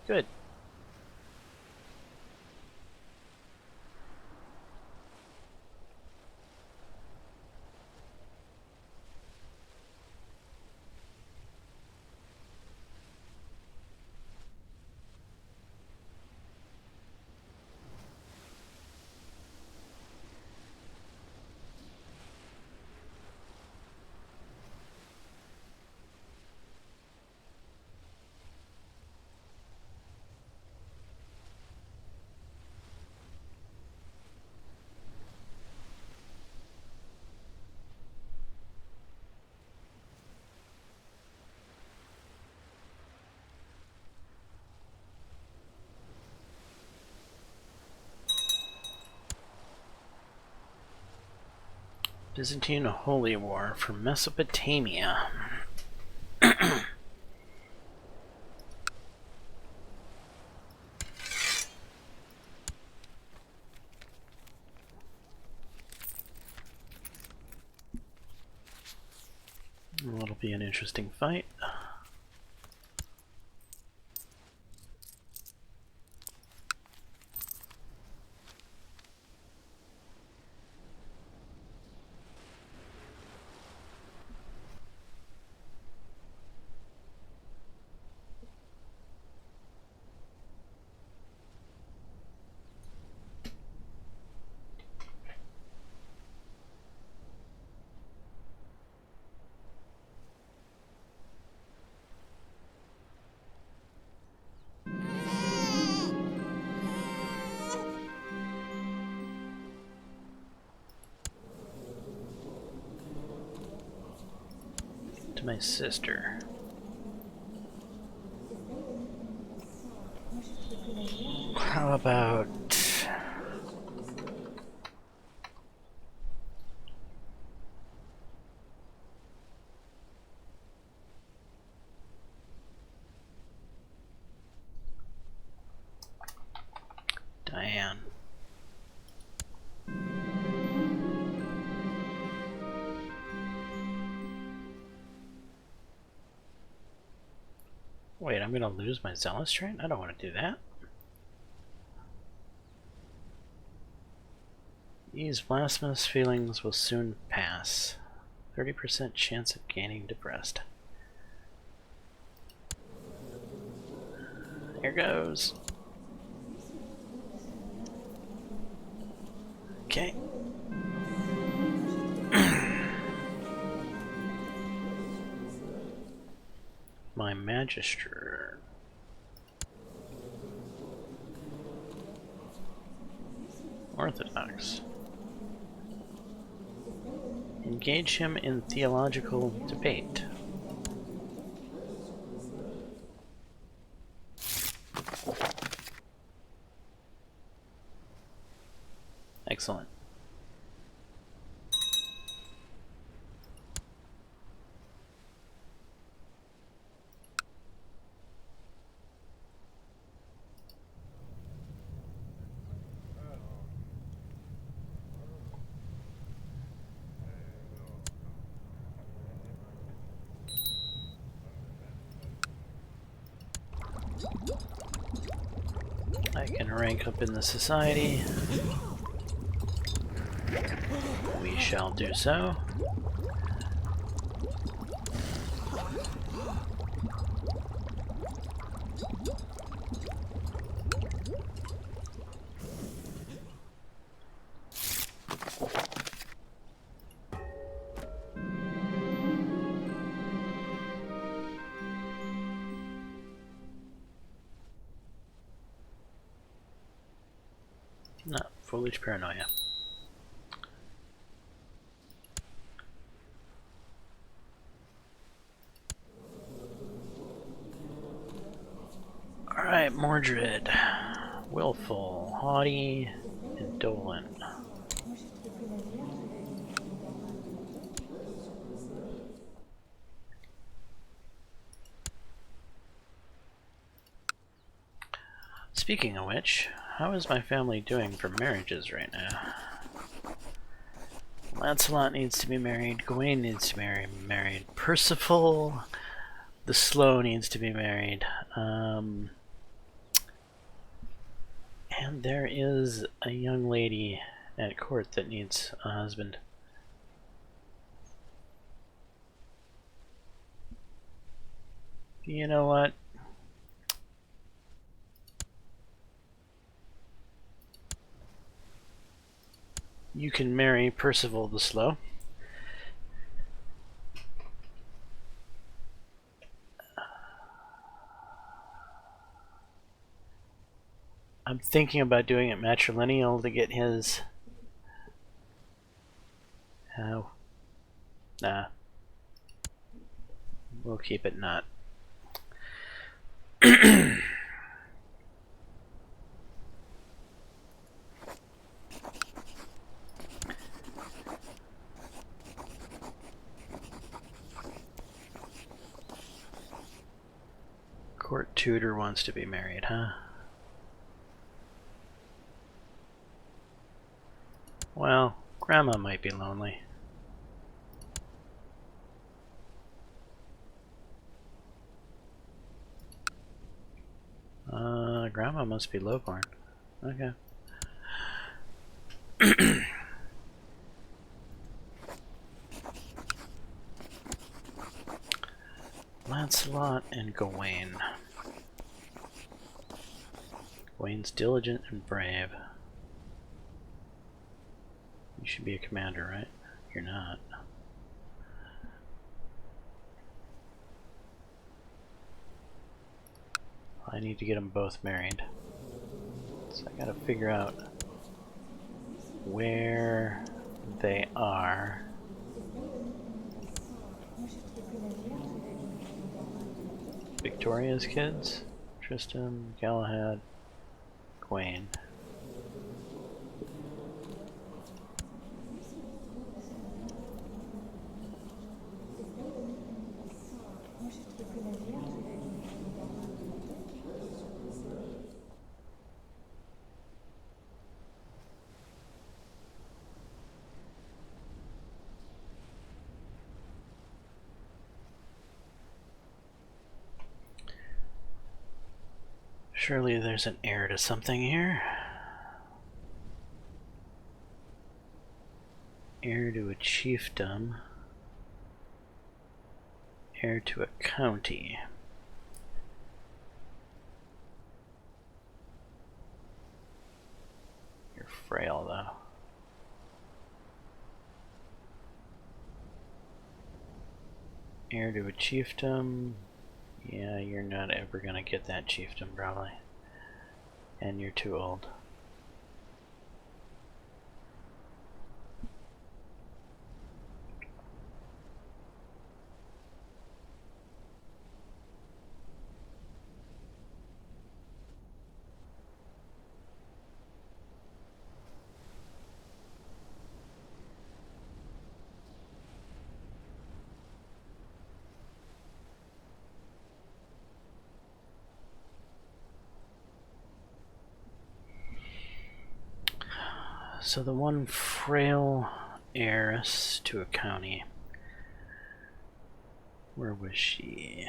Speaker 3: Good. Byzantine Holy War for Mesopotamia. That'll be an interesting fight. To my sister. How about Diane? Wait, I'm gonna lose my zealous trait? I don't want to do that. These blasphemous feelings will soon pass. 30% chance of gaining depressed. Here goes. Okay. My magister. Orthodox. Engage him in theological debate. Excellent. I can rank up in the society. We shall do so. Not foolish paranoia. Alright, Mordred. Willful, haughty, indolent. Speaking of which, how is my family doing for marriages right now? Lancelot needs to be married, Gawain needs to be married, Percival the Slow needs to be married, and there is a young lady at court that needs a husband. You know what? You can marry Percival the Slow. I'm thinking about doing it matrilineal to get his... Oh. Nah. We'll keep it not. Court tutor wants to be married, huh? Well, Grandma might be lonely. Grandma must be lowborn. Okay. Lancelot and Gawain. Gawain's diligent and brave. You should be a commander, right? You're not. I need to get them both married. So I gotta figure out where they are. Victoria's kids? Tristan, Galahad, Gawain. Surely there's an heir to something here. Heir to a chiefdom. Heir to a county. You're frail, though. Heir to a chiefdom. Yeah, you're not ever gonna get that chiefdom, probably. And you're too old. So the one frail heiress to a county. Where was she?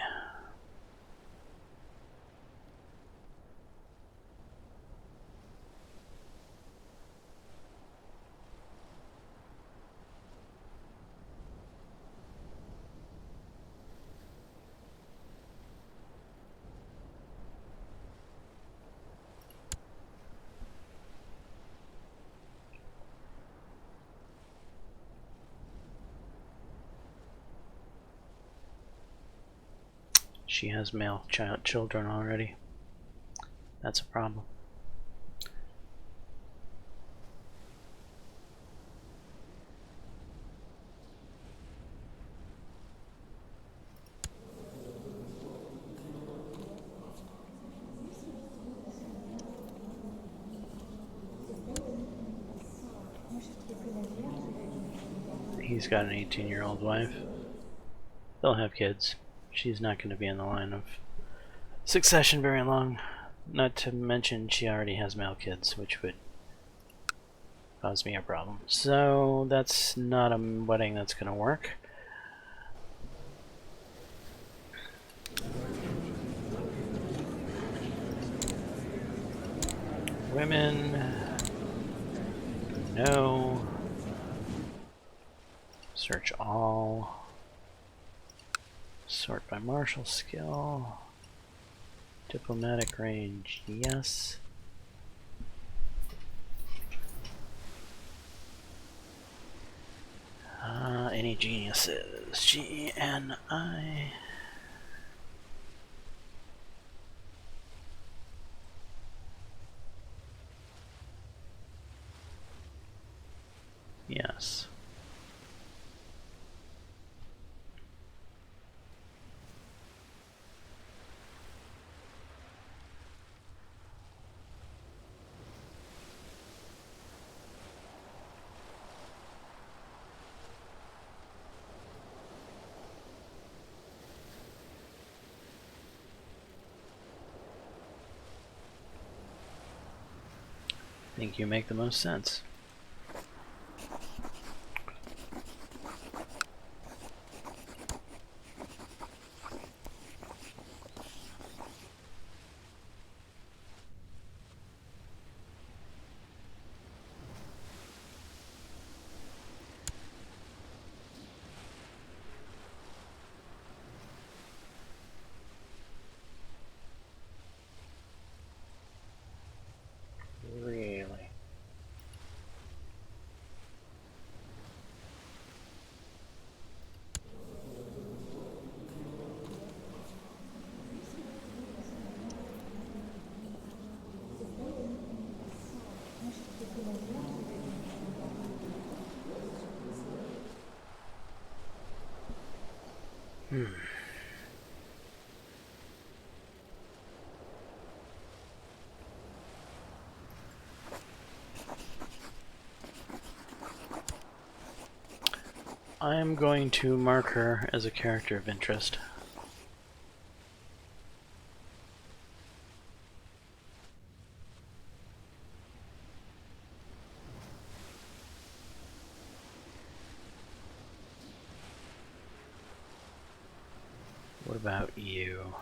Speaker 3: She has male children already. That's a problem. He's got an 18-year-old wife. They'll have kids. She's not going to be in the line of succession very long. Not to mention she already has male kids, which would cause me a problem. So that's not a wedding that's going to work. Women. No. Search all. Sort by martial skill. Diplomatic range, yes. Any geniuses? G-N-I. Yes.
Speaker 4: think you make the most sense.
Speaker 3: Really?
Speaker 4: I'm going to mark her as a character of interest. What about you?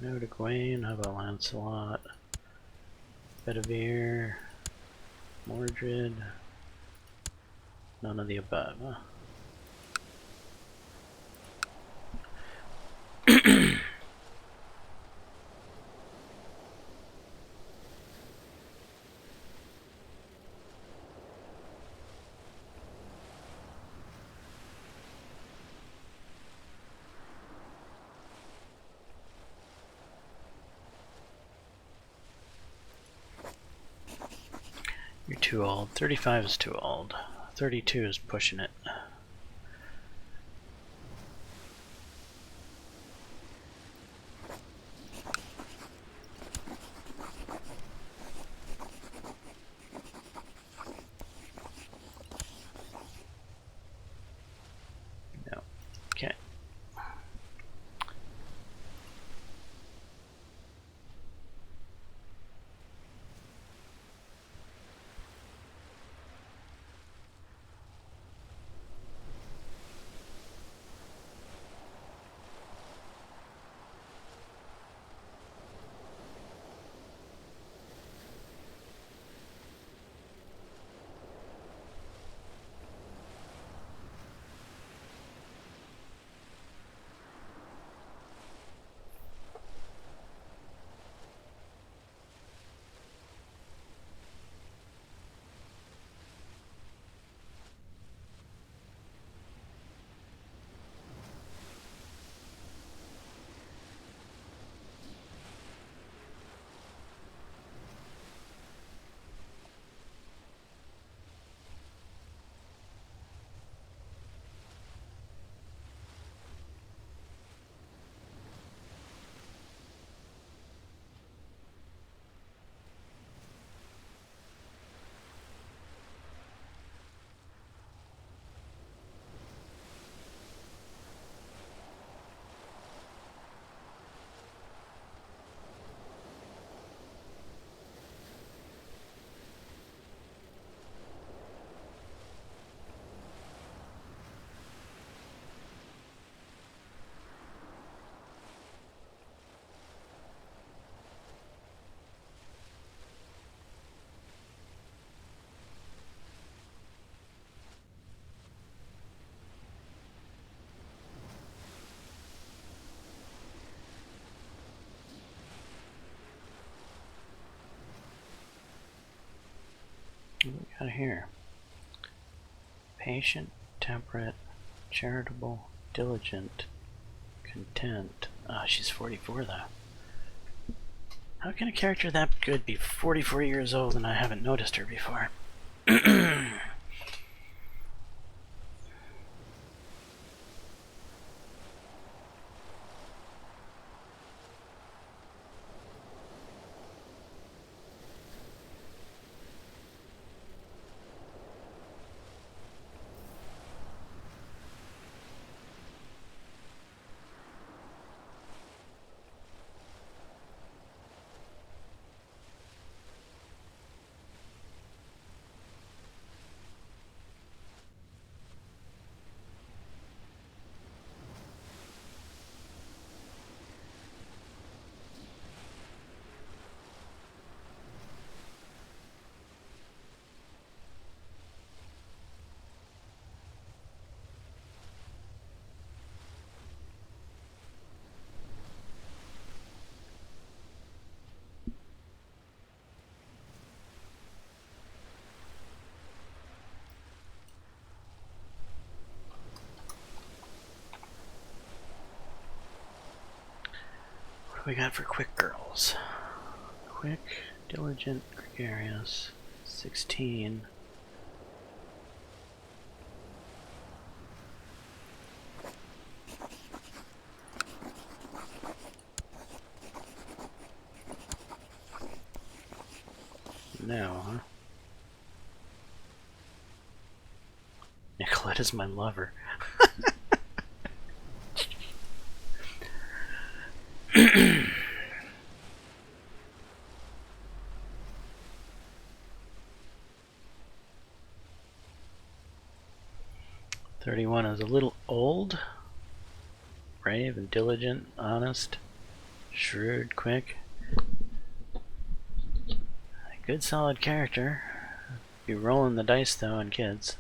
Speaker 4: No to Gawain, how about Lancelot? Bedivere, Mordred, none of the above. Huh? You're too old. 35 is too old. 32 is pushing it. No. Okay. What do we got here? Patient, temperate, charitable, diligent, content. Oh, she's 44 though. How can a character that good be 44 years old and I haven't noticed her before? What we got for quick girls? Quick, diligent, gregarious, 16. No, huh? Nicoletta's my lover. 31 is a little old. Brave and diligent, honest, shrewd, quick. A good solid character. Be rolling the dice though on kids.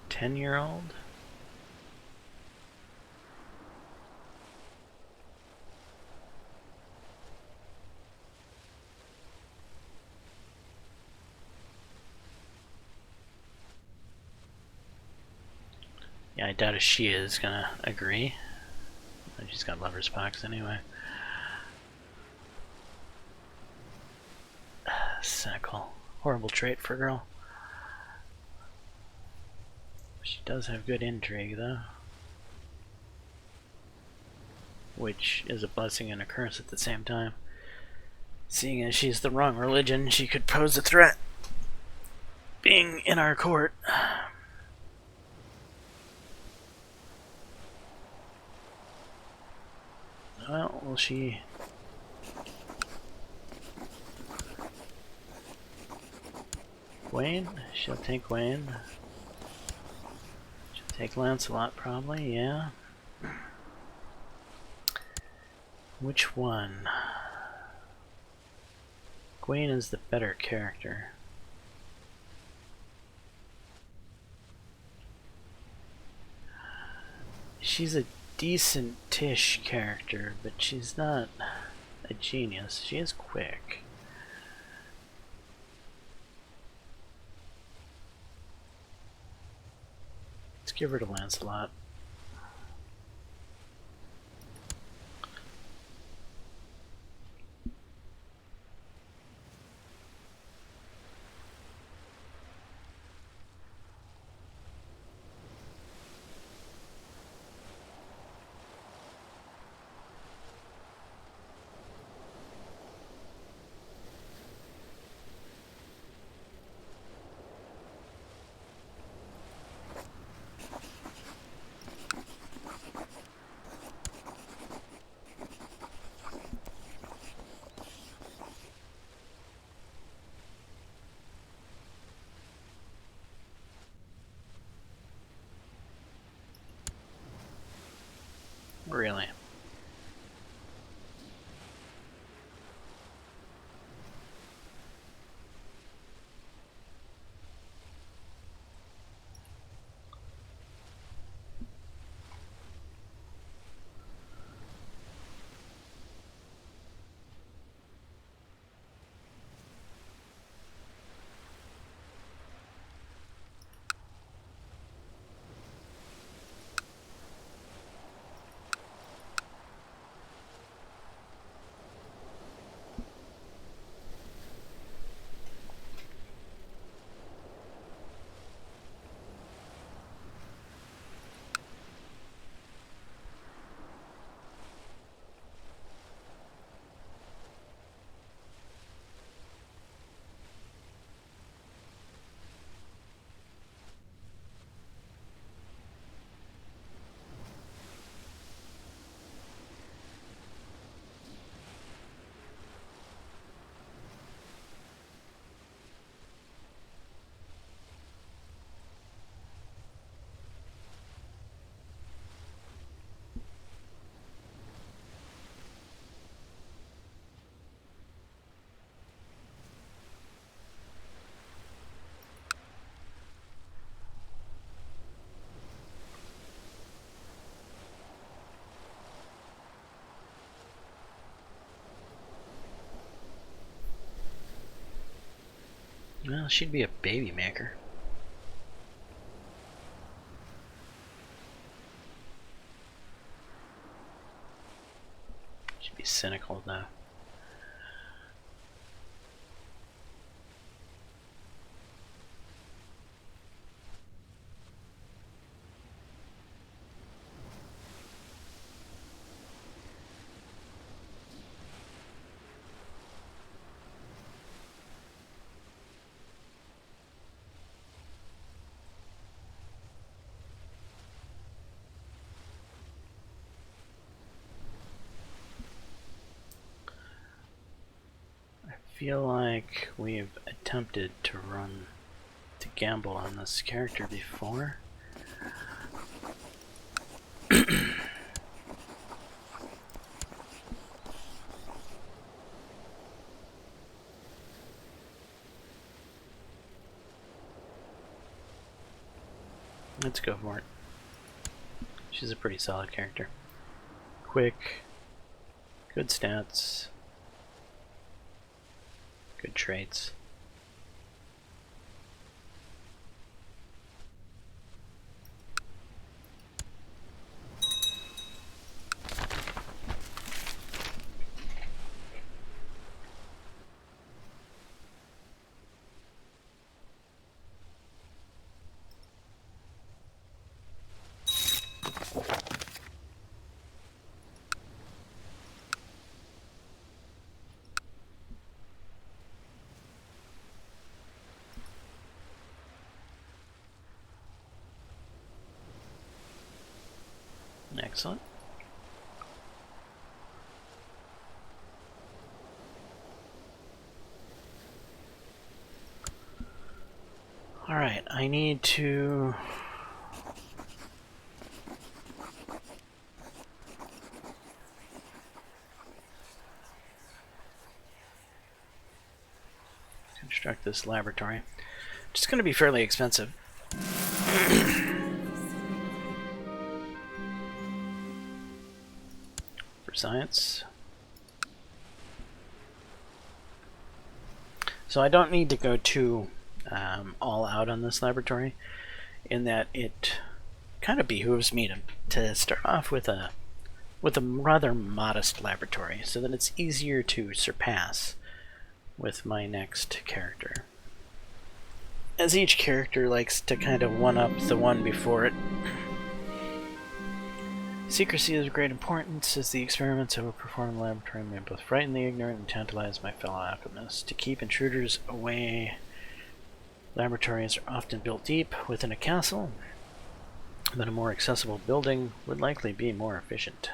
Speaker 4: Ten-year-old? Yeah, I doubt if she is gonna agree. She's got lover's box anyway. Cynical. Horrible trait for a girl. She does have good intrigue, though. Which is a blessing and a curse at the same time. Seeing as she's the wrong religion, she could pose a threat. Being in our court. Well, will she... Wayne? She'll take Wayne. She'll take Lancelot, probably, yeah. Which one? Gwaine is the better character. She's a decent-ish character, but she's not a genius. She is quick. Let's give her to Lancelot. Really? Well, she'd be a baby maker. She'd be cynical though. I feel like we've attempted to gamble on this character before. Let's go for it. She's a pretty solid character. Quick, good stats, good traits. Excellent. All right, I need to construct this laboratory. It's going to be fairly expensive. For science. So I don't need to go too all out on this laboratory, in that it kind of behooves me to start off with a rather modest laboratory, so that it's easier to surpass with my next character. As each character likes to kind of one-up the one before it. Secrecy is of great importance, as the experiments I will perform in the laboratory may both frighten the ignorant and tantalize my fellow alchemists. To keep intruders away, laboratories are often built deep within a castle, but a more accessible building would likely be more efficient.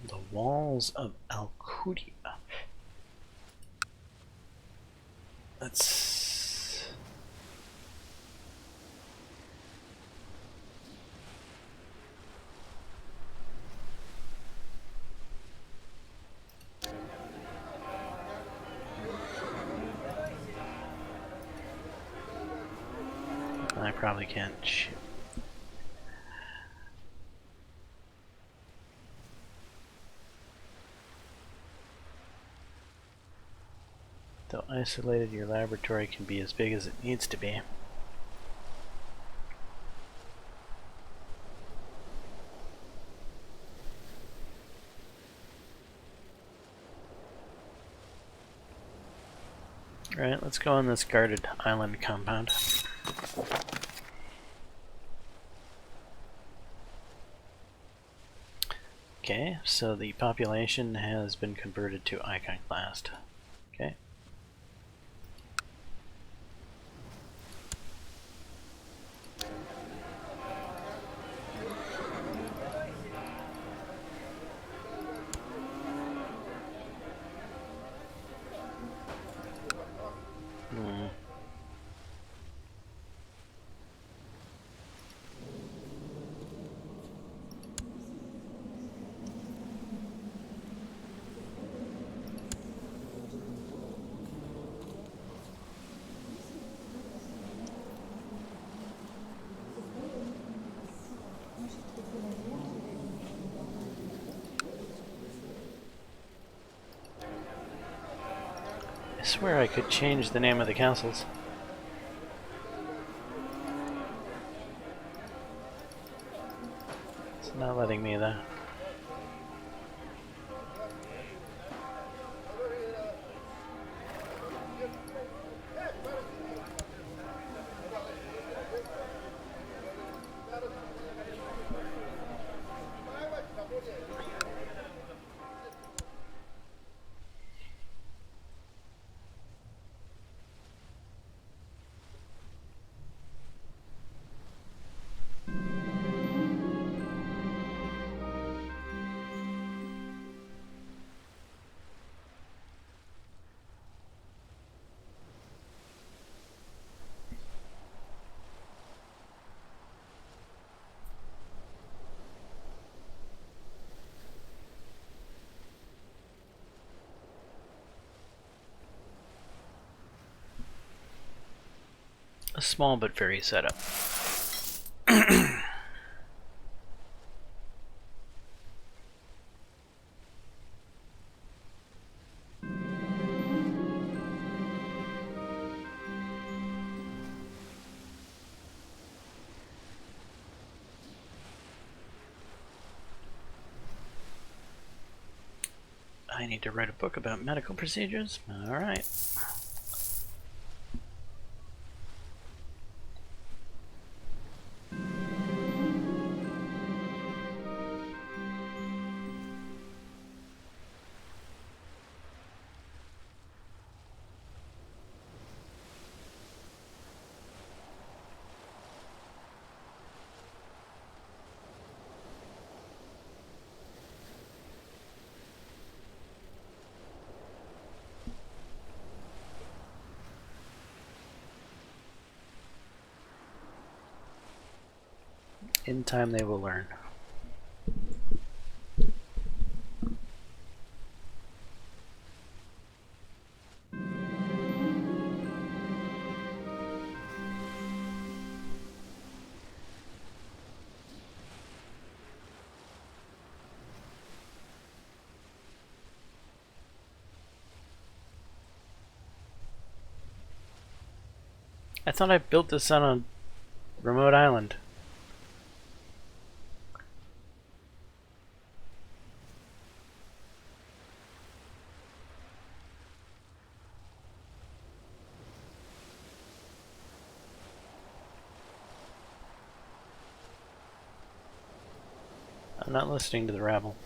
Speaker 4: The walls of Alcudia. Let's... I probably can't shoot. Though isolated, your laboratory can be as big as it needs to be. Alright, let's go on this guarded island compound. Okay, so the population has been converted to iconoclast. Okay. swear I could change the name of the castles. It's not letting me though. A small but very setup. I need to write a book about medical procedures. All right. In time they will learn. I thought I built this on a remote island. I'm not listening to the rabble.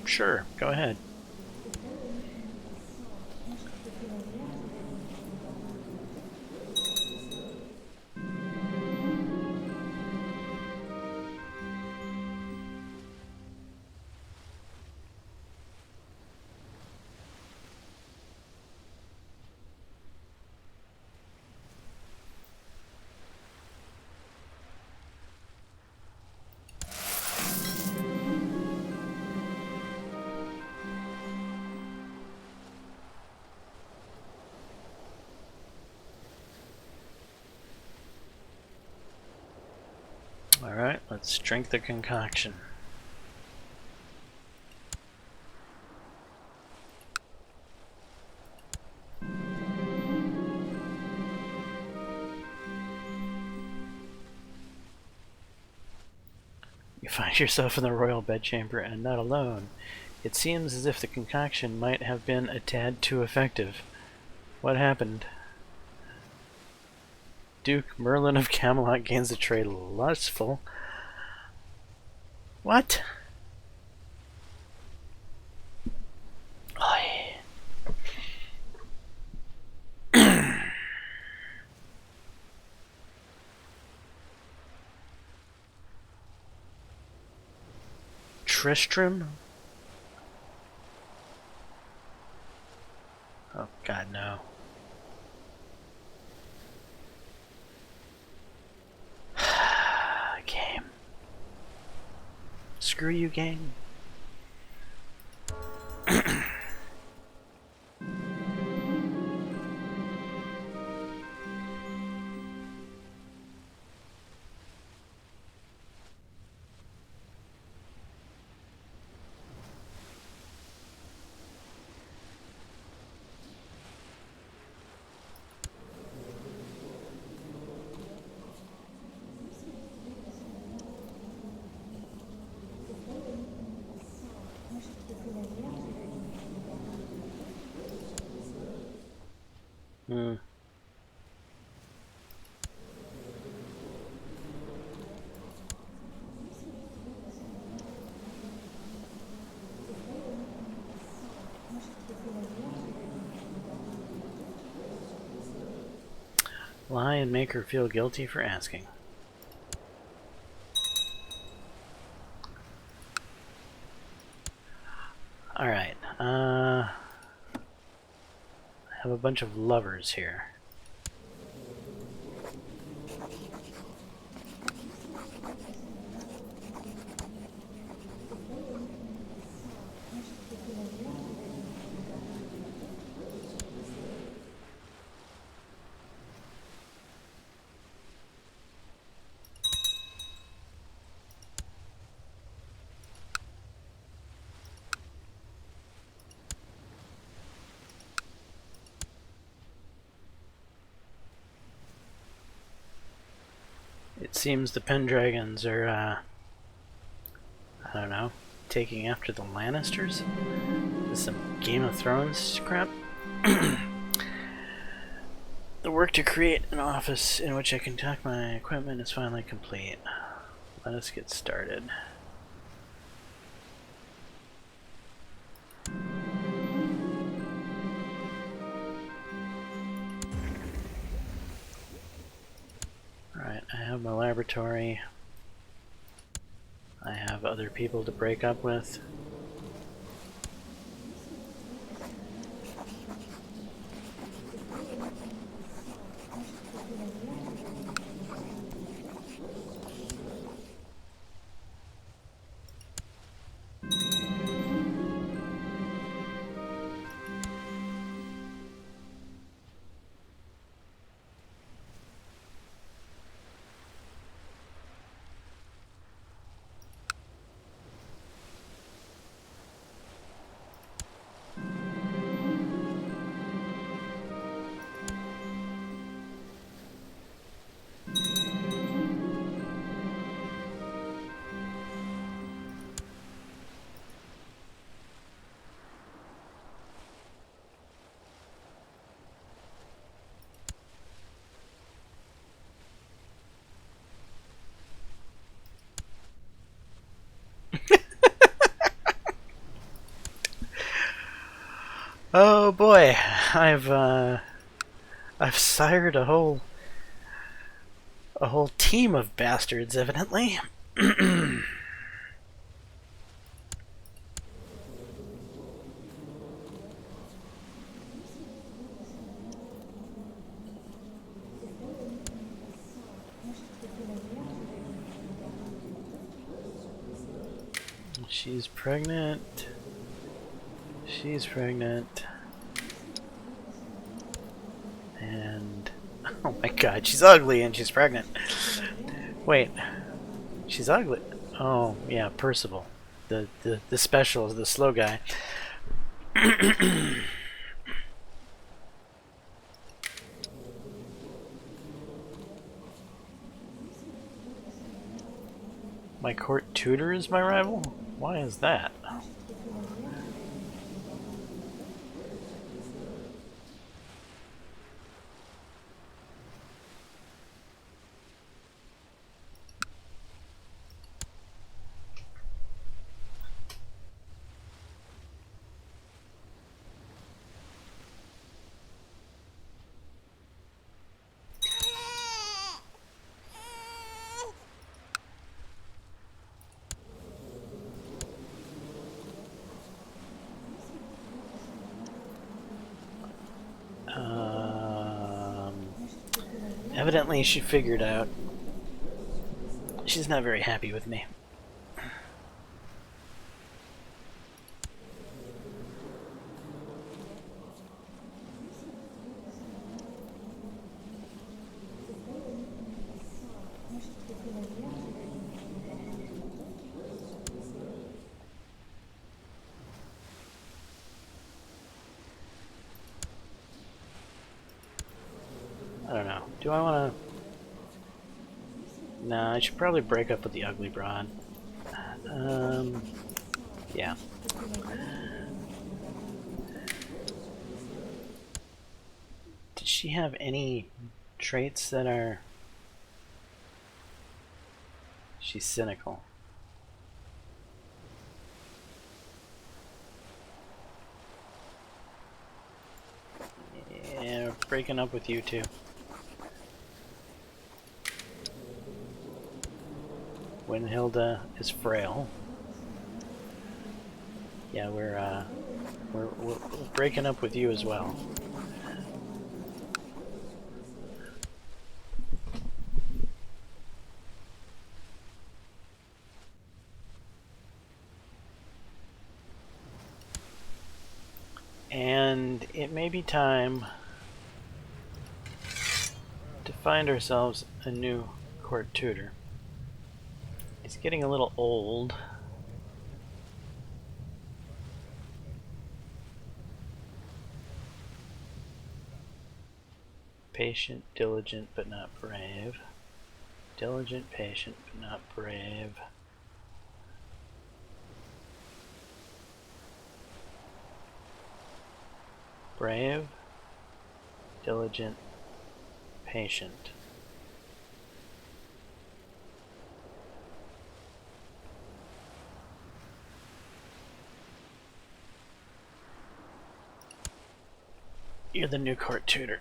Speaker 4: Sure, go ahead. Alright, let's drink the concoction. You find yourself in the royal bedchamber and not alone. It seems as if the concoction might have been a tad too effective. What happened? Duke Merlin of Camelot gains a trade lustful. What? Oy. Tristram? Oh god, no. Game. Screw you, gang. Hmm. Lie and make her feel guilty for asking. Alright, I have a bunch of lovers here. It seems the Pendragons are, I don't know, taking after the Lannisters? With some Game of Thrones crap? The work to create an office in which I can tuck my equipment is finally complete. Let us get started. Alright, I have my laboratory. I have other people to break up with. Oh boy, I've sired a whole team of bastards, evidently. She's pregnant. She's pregnant. And oh my god, she's ugly and she's pregnant. Wait. She's ugly. Oh, yeah, Percival. The special, the slow guy. My court tutor is my rival? Why is that? Evidently she figured out she's not very happy with me. Do I want to... Nah, I should probably break up with the ugly broad. Yeah. Does she have any traits that are... She's cynical. Yeah, breaking up with you too. When Hilda is frail. Yeah, we're breaking up with you as well. And it may be time to find ourselves a new court tutor. He's getting a little old. Patient, diligent, but not brave. Diligent, patient, but not brave. Brave, diligent, patient. You're the new court tutor.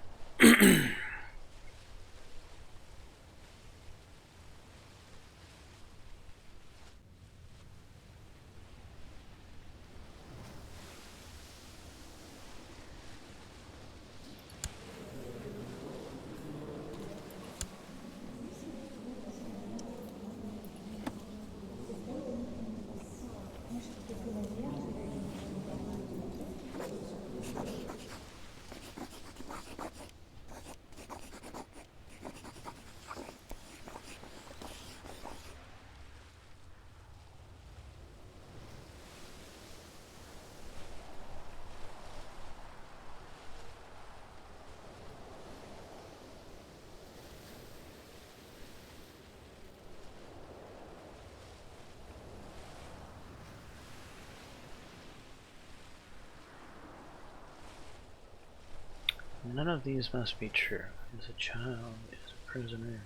Speaker 4: None of these must be true. Is a child, is a prisoner.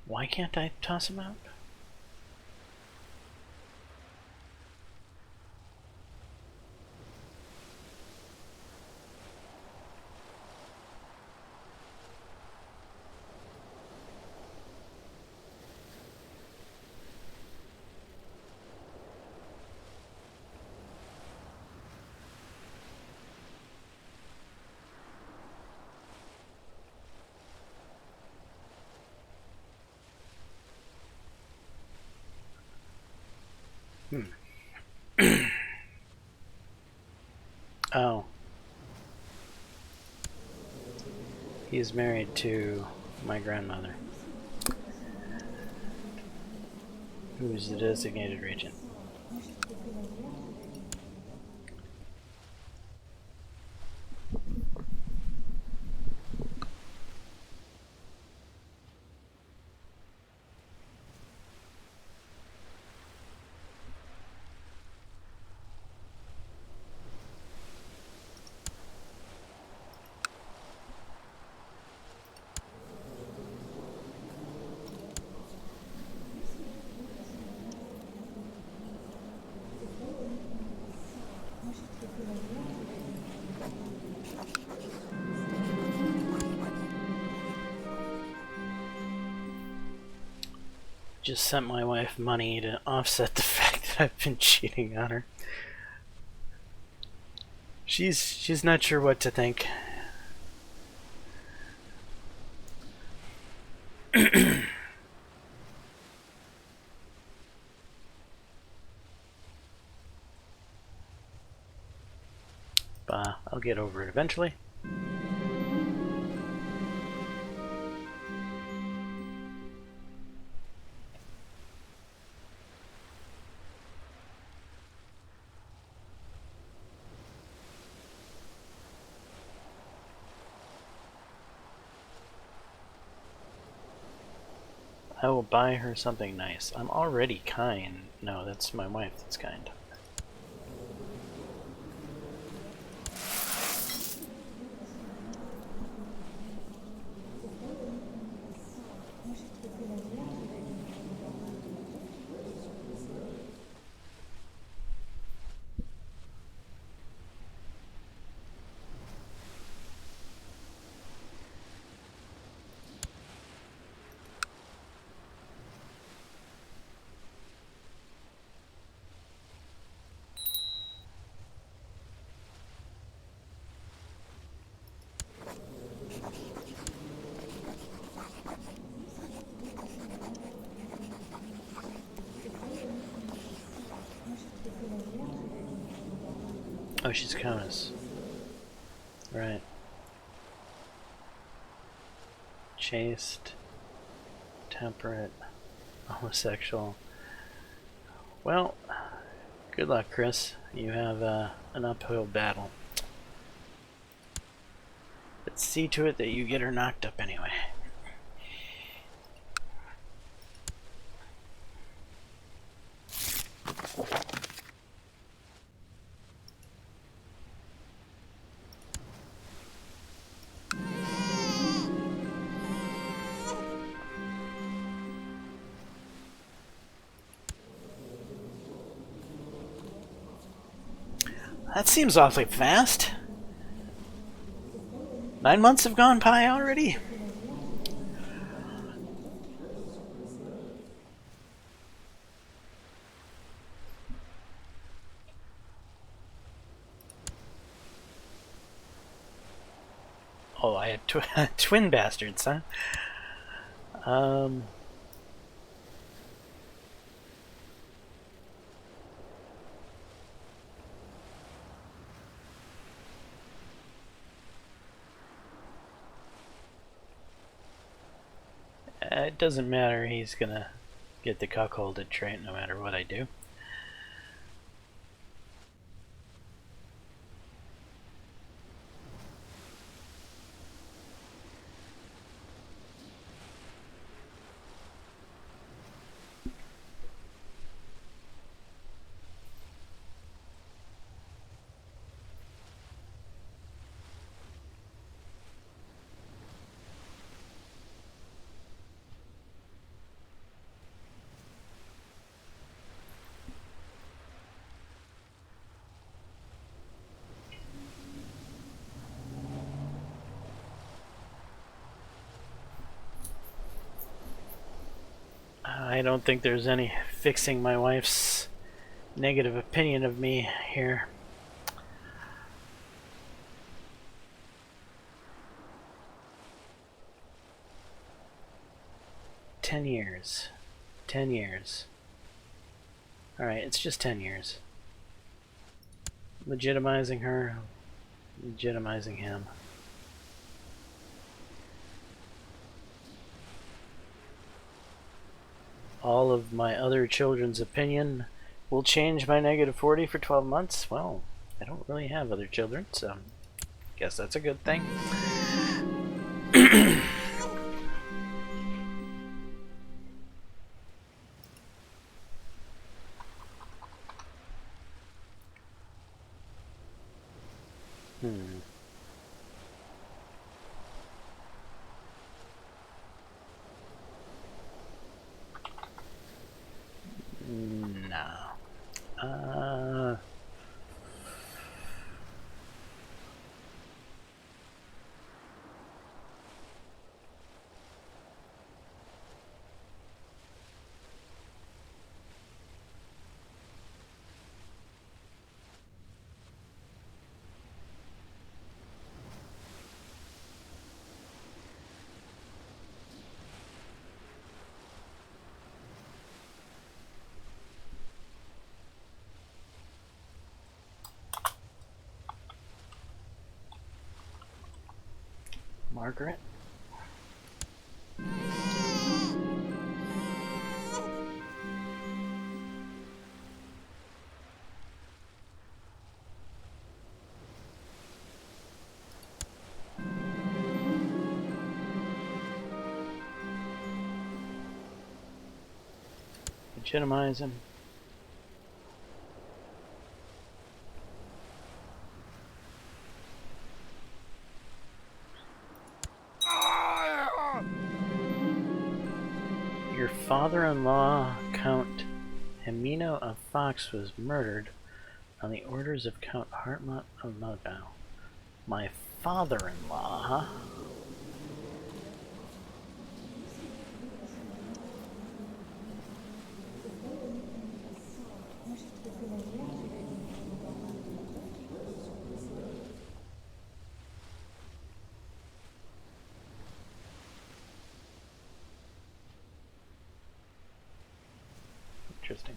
Speaker 4: Why can't I toss him out? Oh. He is married to my grandmother, who is the designated regent. Just sent my wife money to offset the fact that I've been cheating on her. She's not sure what to think. I'll get over it eventually. I will buy her something nice. I'm already kind. No, that's my wife that's kind. Oh, she's Conus. Right. Chaste, temperate, homosexual. Well, good luck, Chris. You have an uphill battle. But see to it that you get her knocked up anyway. That seems awfully fast. 9 months have gone by already? Oh, I had twin bastards, huh? It doesn't matter, he's gonna get the cuckolded trait no matter what I do. I don't think there's any fixing my wife's negative opinion of me here. "10 years. 10 years. Alright, it's just 10 years. Legitimizing her, legitimizing him. All of my other children's opinion will change my -40 for 12 months. Well, I don't really have other children, so guess that's a good thing. No. Margaret. Legitimize him. Your father-in-law, Count Himino of Fox, was murdered on the orders of Count Hartmut of Melgau. My father-in-law, huh? Interesting.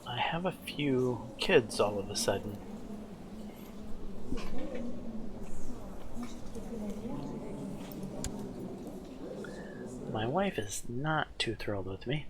Speaker 4: I have a few kids all of a sudden. My wife is not too thrilled with me.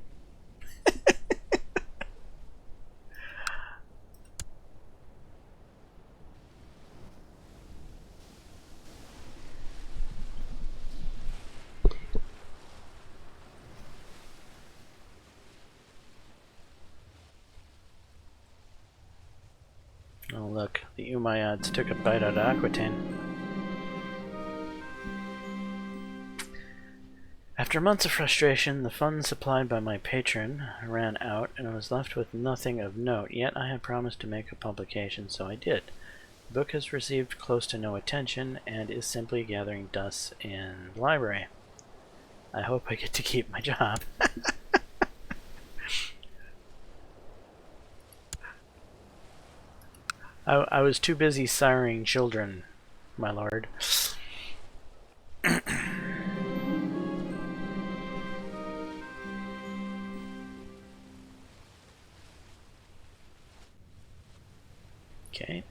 Speaker 4: Oh look, the Umayyads took a bite out of Aquitaine. After months of frustration, the funds supplied by my patron ran out, and I was left with nothing of note, yet I had promised to make a publication, so I did. The book has received close to no attention, and is simply gathering dust in the library. I hope I get to keep my job. I was too busy siring children, my lord. Okay.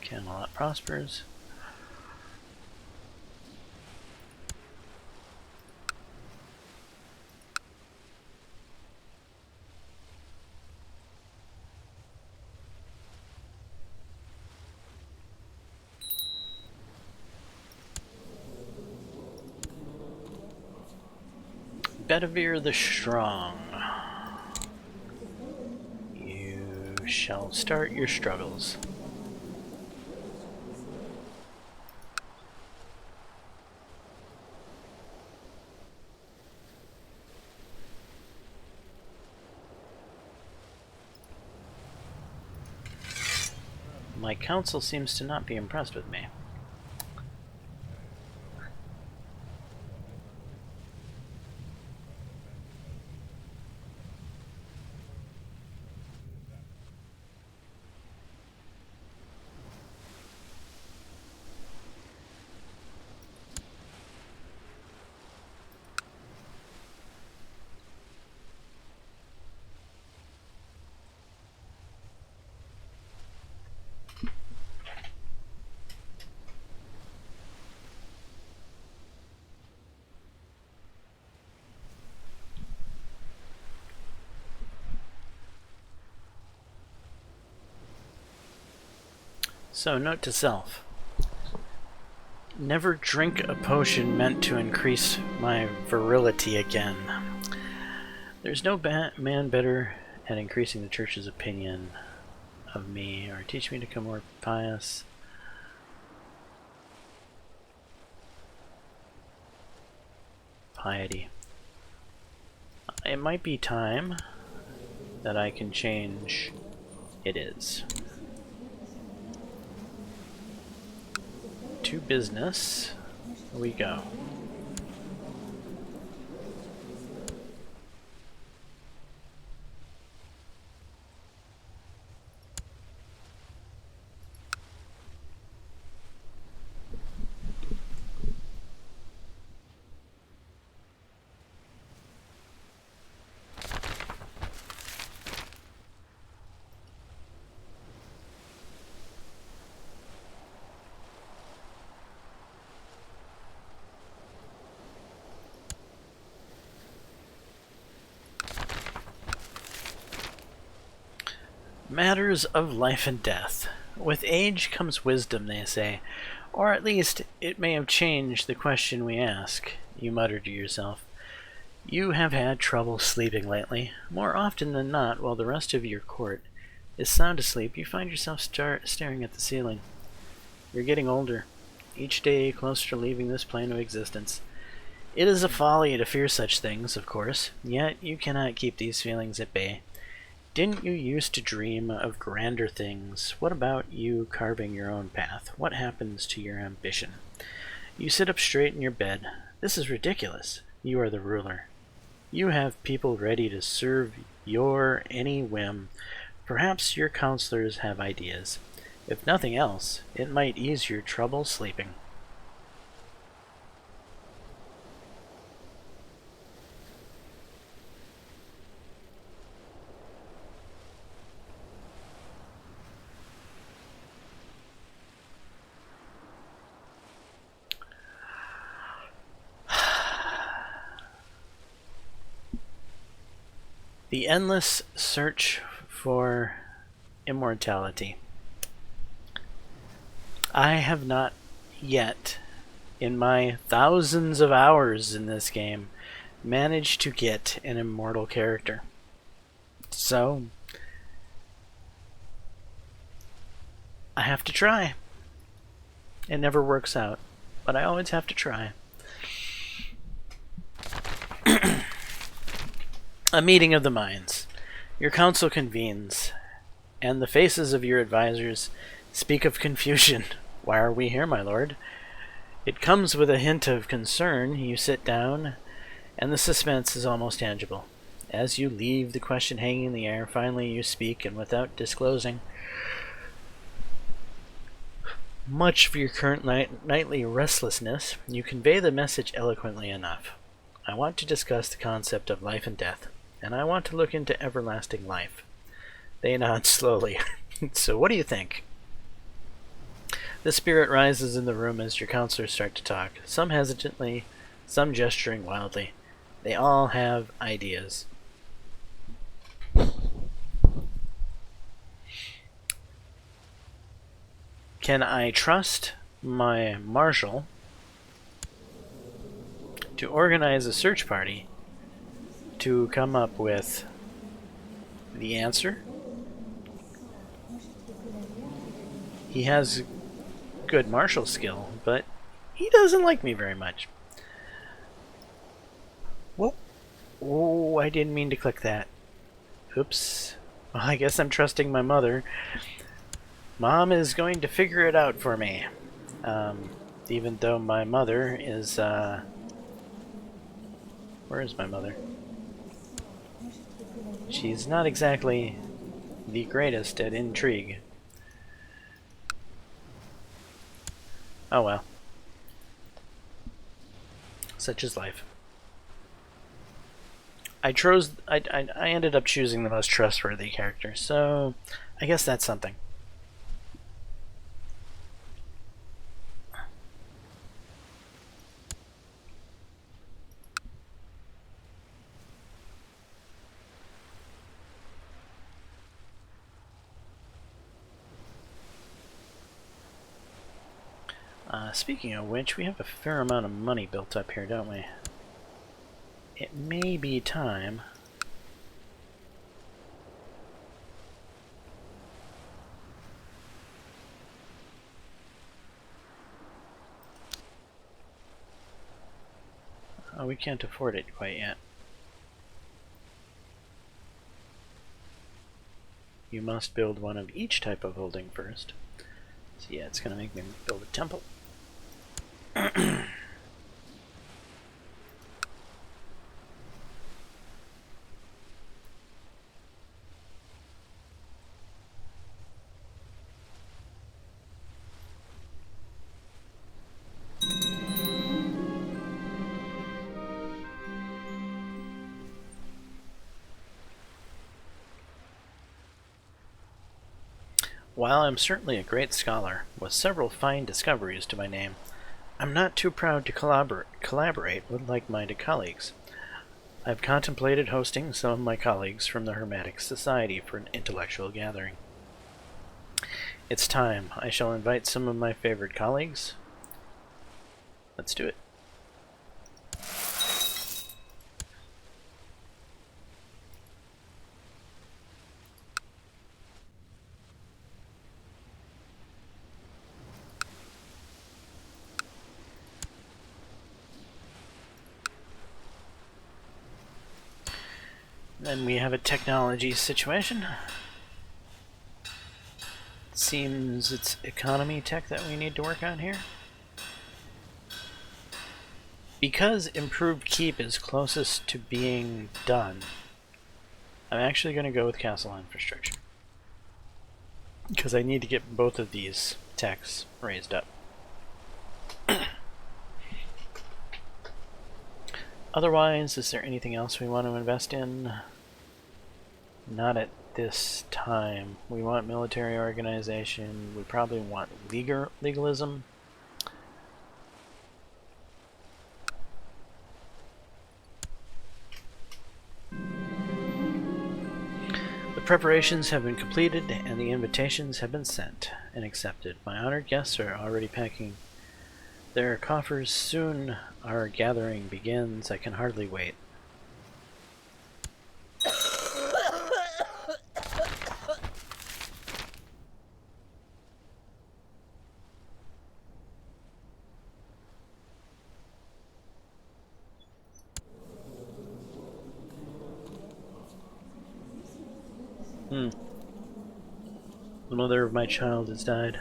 Speaker 4: Camelot prospers. Bedivere the Strong. You shall start your struggles. My council seems to not be impressed with me. So, note to self. Never drink a potion meant to increase my virility again. There's no man better at increasing the church's opinion of me, or teach me to become more pious. Piety. It might be time that I can change. It is. To business we go. Matters of life and death. With age comes wisdom, they say. Or at least, it may have changed the question we ask, you mutter to yourself. You have had trouble sleeping lately. More often than not, while the rest of your court is sound asleep, you find yourself staring at the ceiling. You're getting older, each day closer to leaving this plane of existence. It is a folly to fear such things, of course, yet you cannot keep these feelings at bay. Didn't you used to dream of grander things? What about you carving your own path? What happens to your ambition? You sit up straight in your bed. This is ridiculous. You are the ruler. You have people ready to serve your any whim. Perhaps your counselors have ideas. If nothing else, it might ease your trouble sleeping. The endless search for immortality. I have not yet, in my thousands of hours in this game, managed to get an immortal character. So, I have to try. It never works out, but I always have to try. A meeting of the minds. Your council convenes, and the faces of your advisors speak of confusion. Why are we here, my lord? It comes with a hint of concern. You sit down, and the suspense is almost tangible. As you leave the question hanging in the air, finally you speak, and without disclosing much of your current nightly restlessness, you convey the message eloquently enough. I want to discuss the concept of life and death, and I want to look into everlasting life. They nod slowly. So what do you think? The spirit rises in the room as your counselors start to talk, some hesitantly, some gesturing wildly. They all have ideas. Can I trust my marshal to organize a search party to come up with the answer? He has good martial skill, but he doesn't like me very much. Whoa. Oh, I didn't mean to click that. Oops. Well, I guess I'm trusting my mother. Mom is going to figure it out for me. Even though my mother is, where is my mother? She's not exactly the greatest at intrigue. Oh well. Such is life. I ended up choosing the most trustworthy character, so I guess that's something. Speaking of which, we have a fair amount of money built up here, don't we? It may be time. Oh, we can't afford it quite yet. You must build one of each type of holding first. So yeah, it's going to make me build a temple. While I'm certainly a great scholar, with several fine discoveries to my name, I'm not too proud to collaborate with like-minded colleagues.
Speaker 3: I've contemplated hosting some of my colleagues from the Hermetic Society for an intellectual gathering. It's time. I shall invite some of my favorite colleagues. Let's do it. Then we have a technology situation. Seems it's economy tech that we need to work on here. Because improved keep is closest to being done, I'm actually going to go with castle infrastructure. Because I need to get both of these techs raised up. Otherwise, is there anything else we want to invest in? Not at this time. We want military organization. We probably want legalism. The preparations have been completed and the invitations have been sent and accepted. My honored guests are already packing their coffers. Soon our gathering begins. I can hardly wait. The mother of my child has died.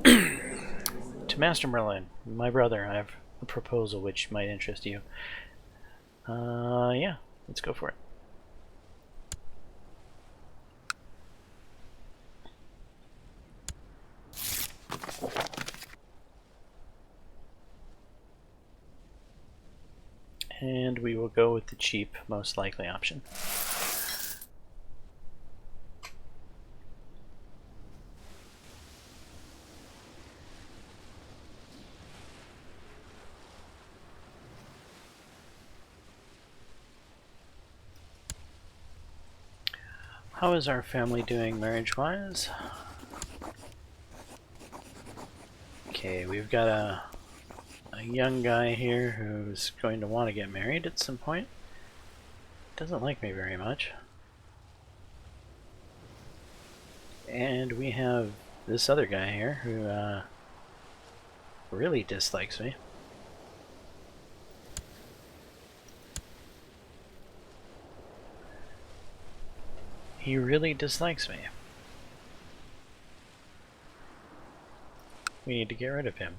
Speaker 3: To Master Merlin, my brother, I have a proposal which might interest you. Yeah, let's go for it. And we will go with the cheap, most likely option. How is our family doing marriage-wise? Okay, we've got a young guy here who's going to want to get married at some point. Doesn't like me very much. And we have this other guy here who really dislikes me. He really dislikes me. We need to get rid of him.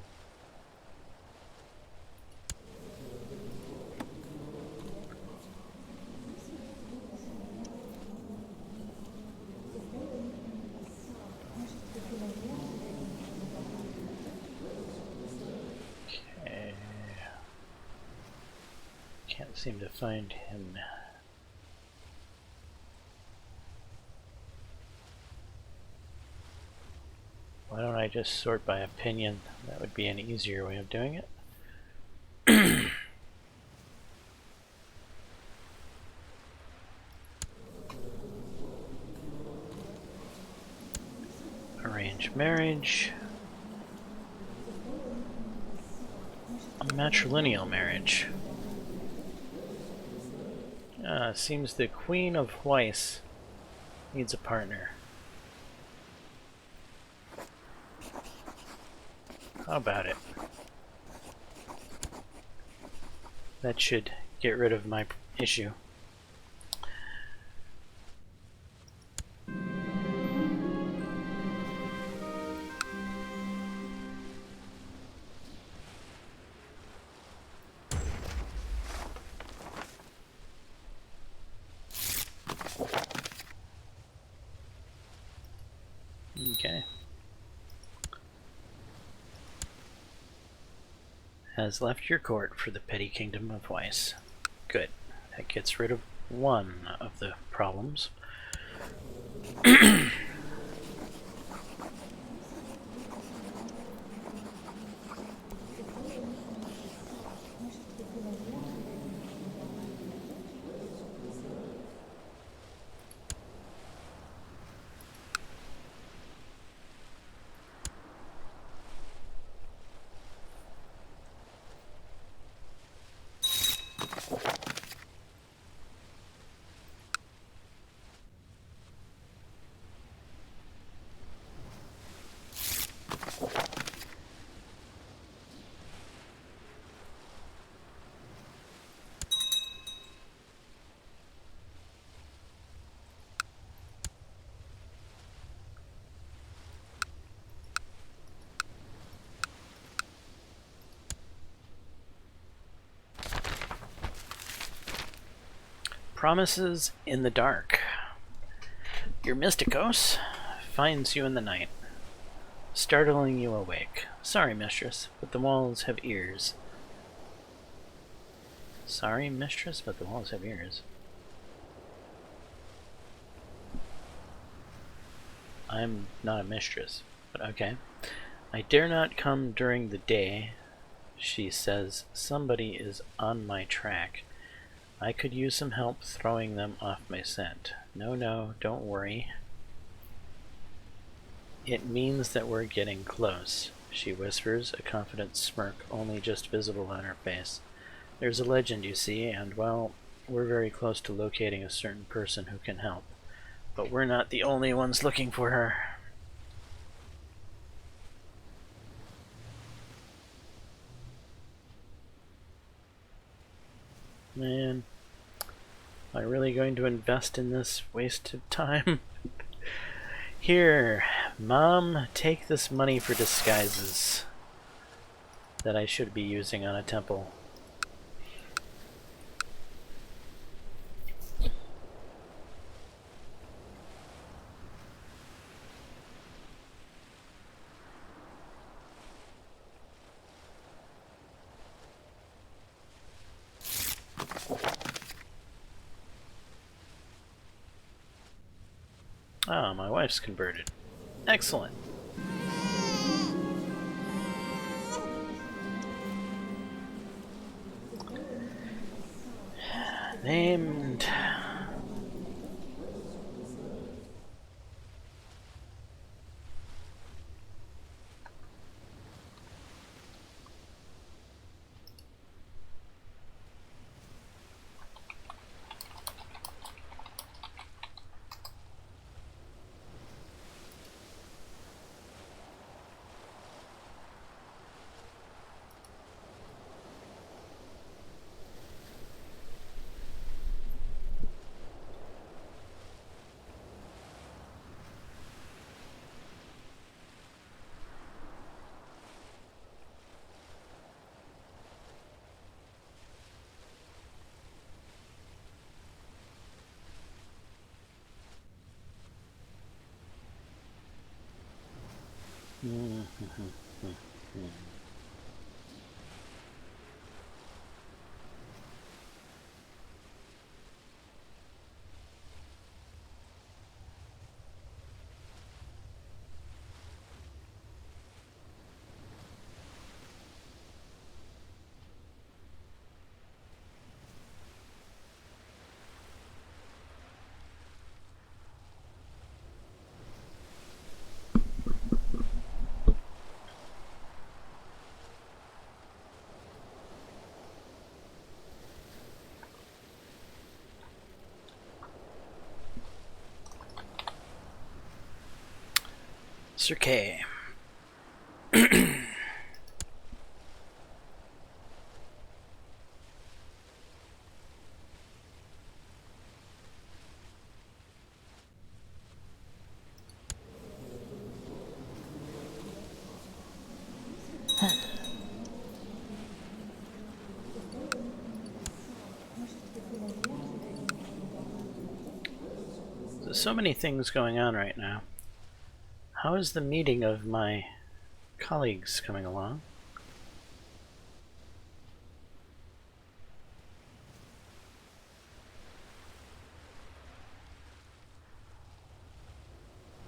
Speaker 3: Okay. Can't seem to find him. Why don't I just sort by opinion? That would be an easier way of doing it. Arrange marriage. A matrilineal marriage. Seems the Queen of Weiss needs a partner. How about it? That should get rid of my issue. Okay. Has left your court for the petty kingdom of Weiss. Good. That gets rid of one of the problems.
Speaker 4: Promises in the dark. Your mysticos finds you in the night, startling you awake. Sorry, mistress, but the walls have ears. Sorry, mistress, but the walls have ears. I'm not a mistress, but okay. I dare not come during the day. She says somebody is on my track. I could use some help throwing them off my scent. No, don't worry. It means that we're getting close, she whispers, a confident smirk only just visible on her face. There's a legend, you see, and, well, we're very close to locating a certain person who can help. But we're not the only ones looking for her. Man, am I really going to invest in this waste of time? Here, Mom, take this money for disguises that I should be using on a temple. Ah, my wife's converted. Excellent. Named... CK. There's so many things going on right now. How is the meeting of my colleagues coming along?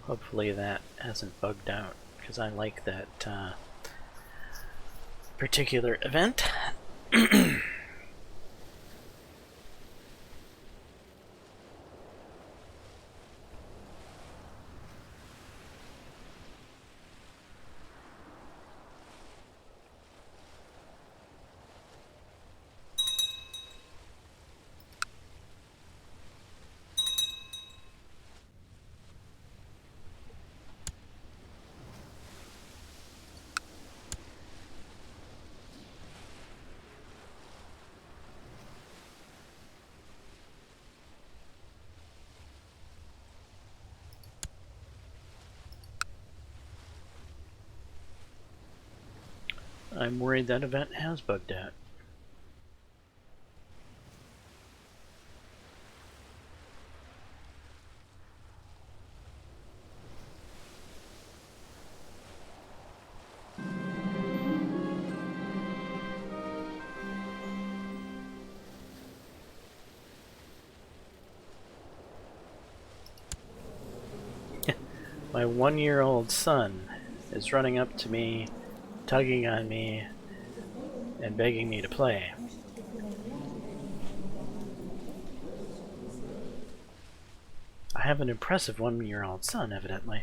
Speaker 4: Hopefully that hasn't bugged out, because I like that particular event. I'm worried that event has bugged out. My 1-year-old son is running up to me, tugging on me, and begging me to play. I have an impressive 1-year-old son, evidently.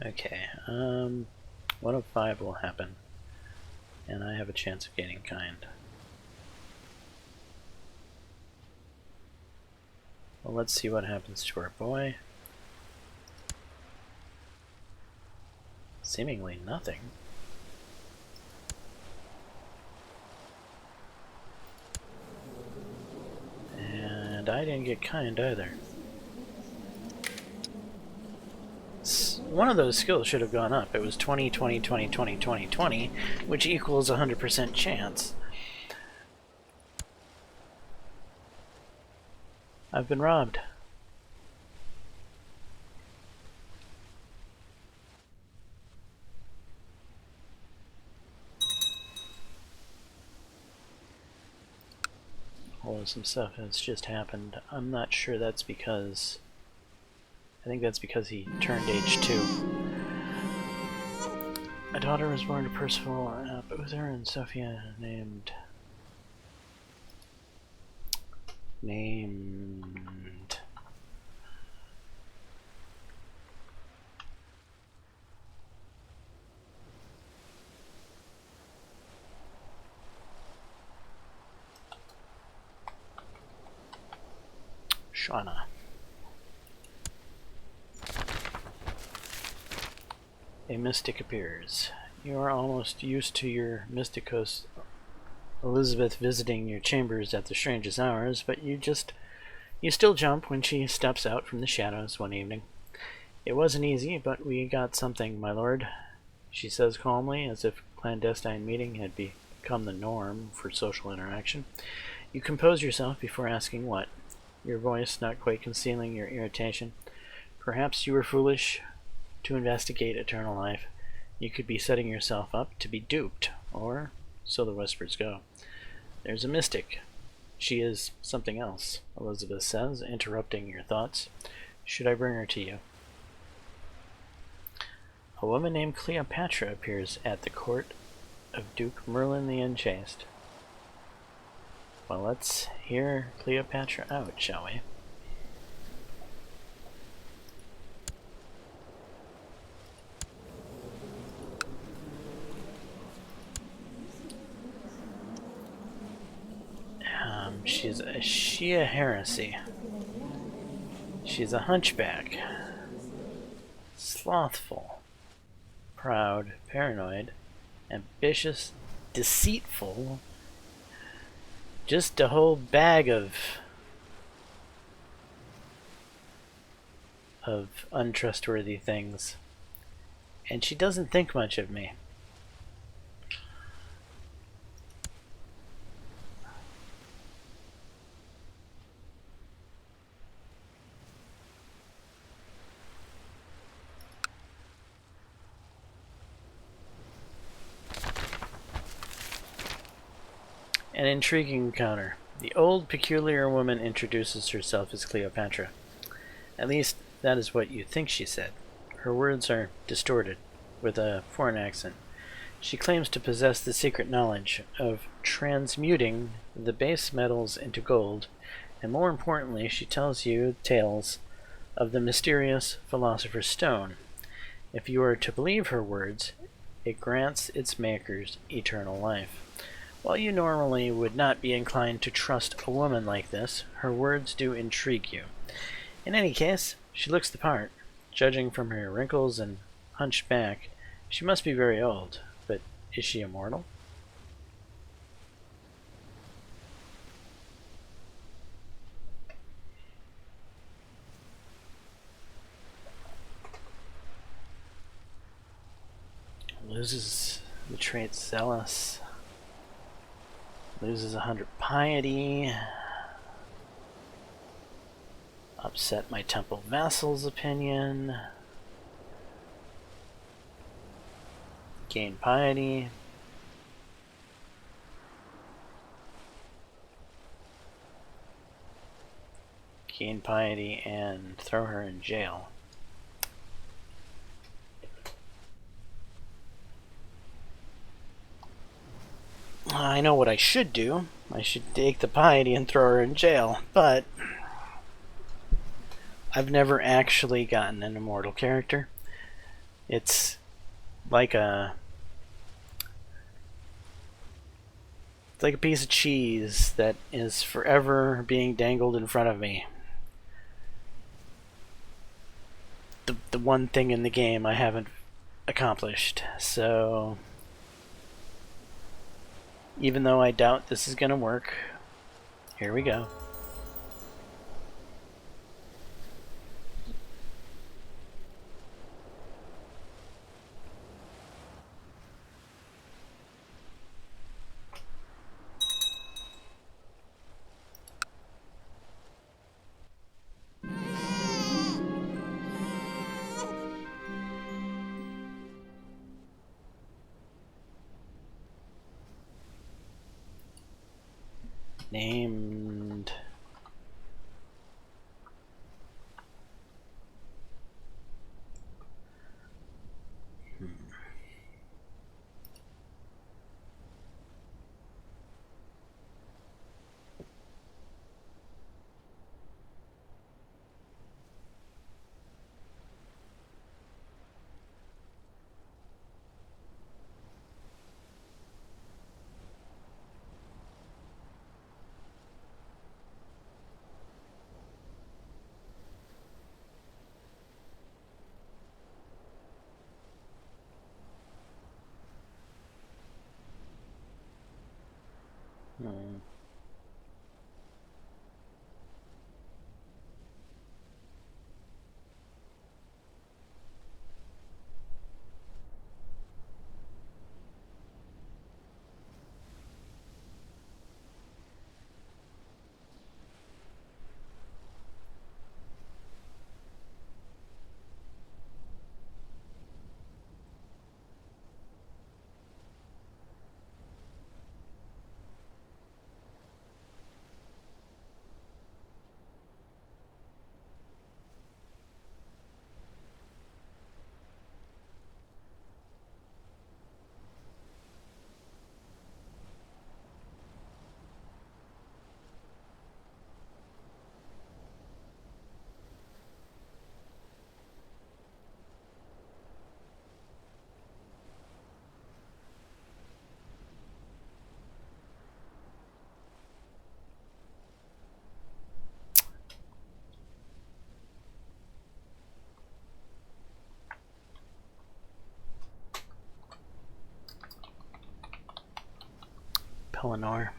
Speaker 4: Okay, 1 of 5 will happen, and I have a chance of gaining kind. Well, let's see what happens to our boy. Seemingly nothing. And I didn't get kind either. One of those skills should have gone up. It was 20, 20, 20, 20, 20, 20, which equals 100% chance. I've been robbed. Well, some stuff has just happened. I'm not sure that's because... I think that's because he turned age 2. A daughter was born to Percival, Uther, and Sophia named... Shauna. A mystic appears. You are almost used to your mysticos Elizabeth visiting your chambers at the strangest hours, but you still jump when she steps out from the shadows one evening. It wasn't easy, but we got something, my lord, she says calmly, as if clandestine meeting had become the norm for social interaction. You compose yourself before asking what, your voice not quite concealing your irritation. Perhaps you were foolish to investigate eternal life. You could be setting yourself up to be duped, or so the whispers go. There's a mystic. She is something else, Elizabeth says, interrupting your thoughts. Should I bring her to you? A woman named Cleopatra appears at the court of Duke Merlin the Unchaste. Well, let's hear Cleopatra out, shall we? She's a Shia heresy. She's a hunchback. Slothful. Proud, paranoid, ambitious, deceitful. Just a whole bag of untrustworthy things. And she doesn't think much of me. An intriguing encounter. The old, peculiar woman introduces herself as Cleopatra. At least, that is what you think she said. Her words are distorted, with a foreign accent. She claims to possess the secret knowledge of transmuting the base metals into gold, and more importantly, she tells you tales of the mysterious Philosopher's Stone. If you are to believe her words, it grants its makers eternal life. While you normally would not be inclined to trust a woman like this, her words do intrigue you. In any case, she looks the part. Judging from her wrinkles and hunched back, she must be very old. But is she immortal? Loses the trait zealous. Loses 100 piety. Upset my temple vassal's opinion. Gain piety. Gain piety and throw her in jail. I know what I should do. I should take the piety and throw her in jail, but I've never actually gotten an immortal character. It's like a piece of cheese that is forever being dangled in front of me. The one thing in the game I haven't accomplished. So even though I doubt this is going to work, here we go. Named Pelennor.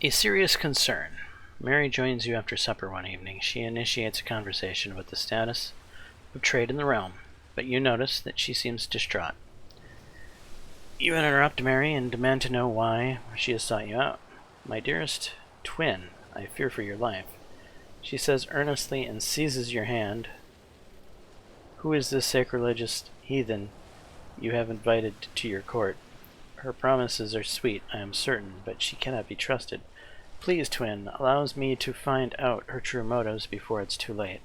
Speaker 4: A serious concern. Mary joins you after supper one evening. She initiates a conversation about the status of trade in the realm, but you notice that she seems distraught. You interrupt Mary and demand to know why she has sought you out. My dearest twin, I fear for your life. She says earnestly and seizes your hand. Who is this sacrilegious heathen you have invited to your court? Her promises are sweet, I am certain, but she cannot be trusted. Please, twin, allows me to find out her true motives before it's too late.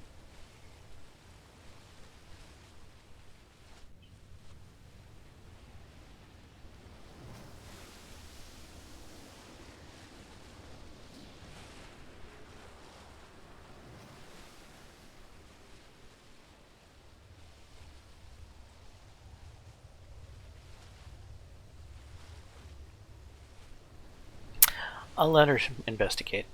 Speaker 4: I'll let her investigate.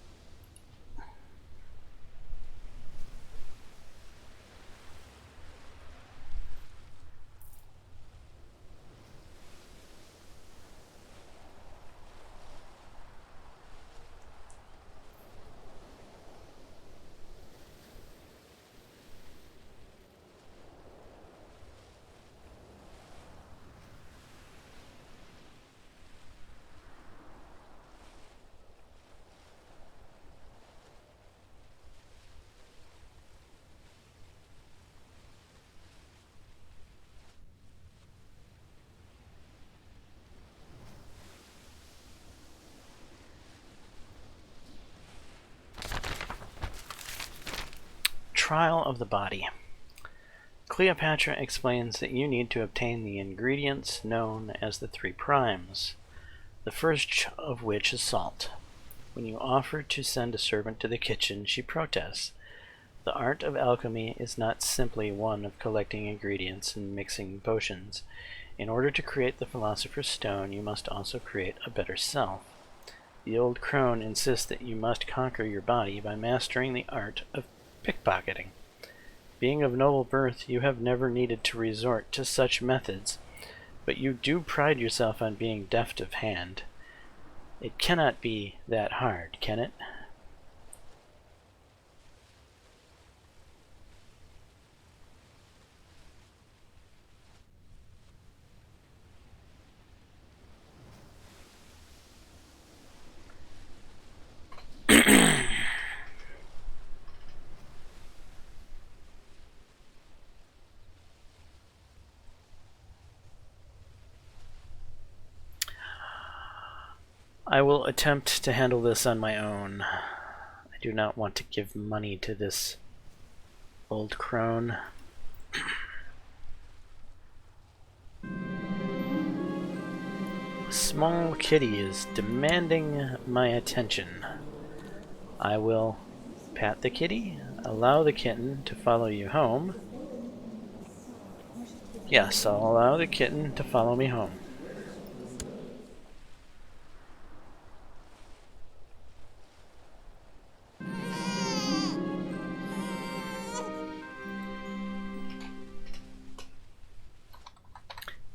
Speaker 4: trial of the body. Cleopatra explains that you need to obtain the ingredients known as the 3 primes, the first of which is salt. When you offer to send a servant to the kitchen, she protests. The art of alchemy is not simply one of collecting ingredients and mixing potions. In order to create the Philosopher's Stone, you must also create a better self. The old crone insists that you must conquer your body by mastering the art of pickpocketing. Being of noble birth, you have never needed to resort to such methods, but you do pride yourself on being deft of hand. It cannot be that hard, can it? I will attempt to handle this on my own. I do not want to give money to this old crone. A small kitty is demanding my attention. I will pat the kitty, allow the kitten to follow you home. Yes, I'll allow the kitten to follow me home.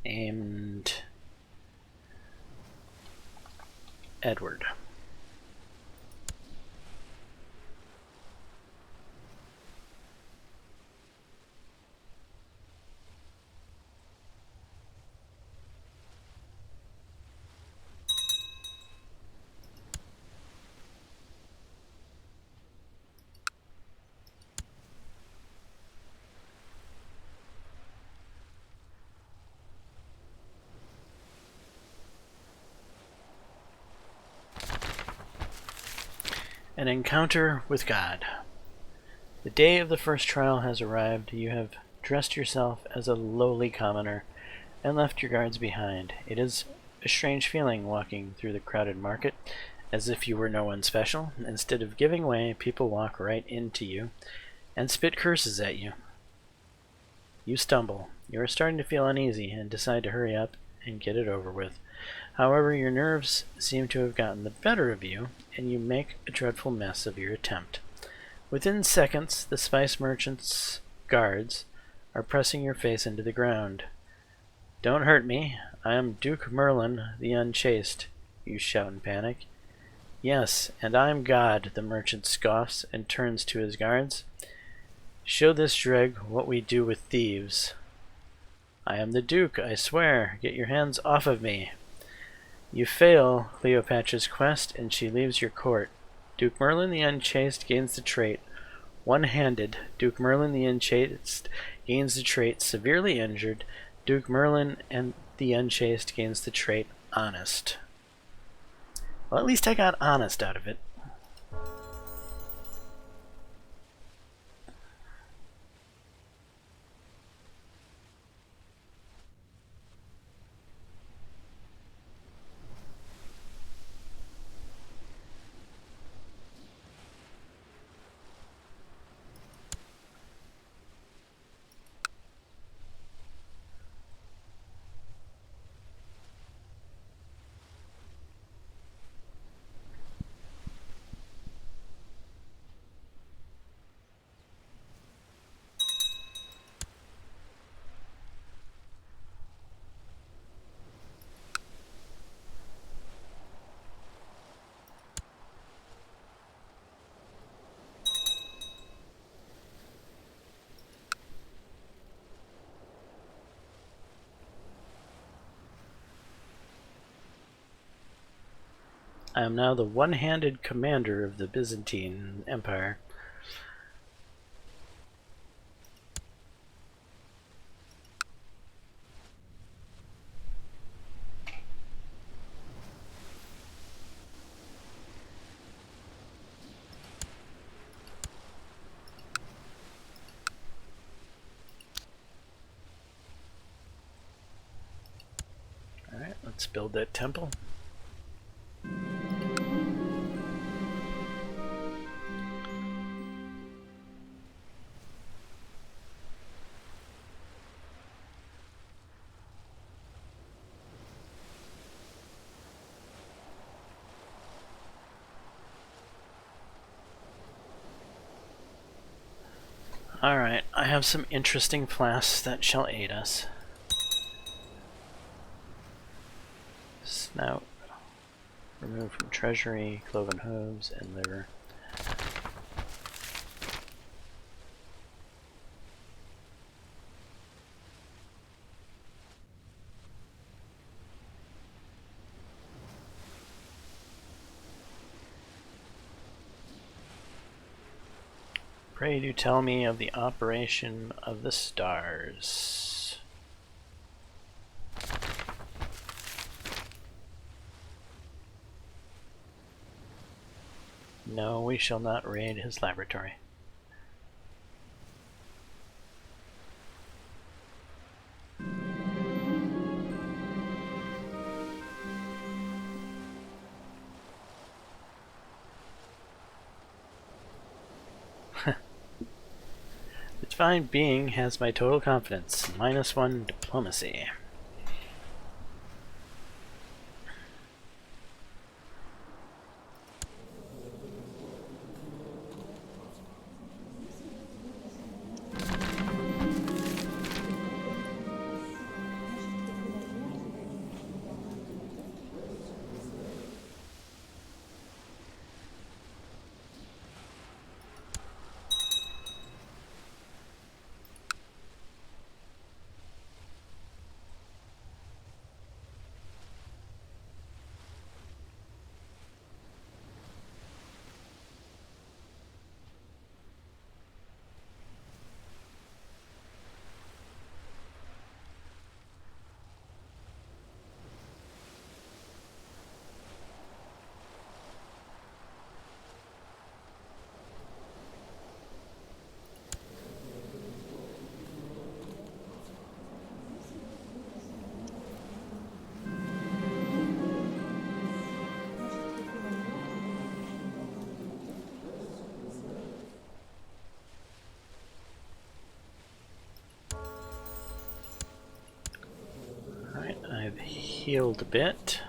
Speaker 4: Named Edward. An encounter with God. The day of the first trial has arrived. You have dressed yourself as a lowly commoner and left your guards behind. It is a strange feeling walking through the crowded market as if you were no one special. Instead of giving way, people walk right into you and spit curses at you. You stumble. You are starting to feel uneasy and decide to hurry up and get it over with. However, your nerves seem to have gotten the better of you, and you make a dreadful mess of your attempt. Within seconds, the spice merchant's guards are pressing your face into the ground. "Don't hurt me. I am Duke Merlin the Unchaste," you shout in panic. "Yes, and I'm God," the merchant scoffs and turns to his guards. "Show this dreg what we do with thieves." "I am the Duke, I swear. Get your hands off of me." You fail Cleopatra's quest, and she leaves your court. Duke Merlin the Unchaste gains the trait one-handed. Duke Merlin the Unchaste gains the trait severely injured. Duke Merlin and the Unchaste gains the trait honest. Well, at least I got honest out of it. I am now the one-handed commander of the Byzantine Empire.
Speaker 3: build that temple. Alright, I have some interesting flasks that shall aid us. Snout. Remove from treasury, cloven hooves, and liver. Pray do tell me of the operation of the stars. No, we shall not raid his laboratory. The divine being has my total confidence. -1 diplomacy. Alright, I've healed a bit.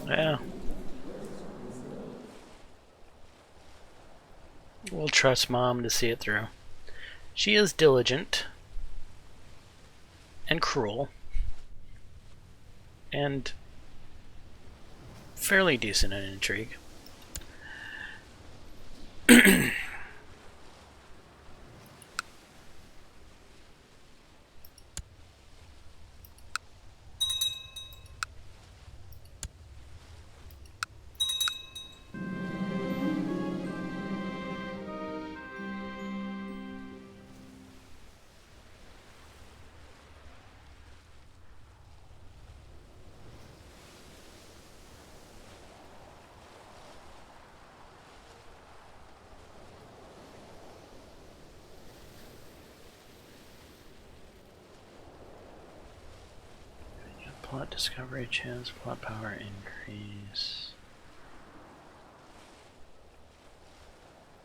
Speaker 3: Yeah. We'll trust Mom to see it through. She is diligent and cruel and fairly decent at intrigue. Plot discovery chance, plot power increase.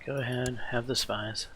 Speaker 3: Go ahead, have the spies.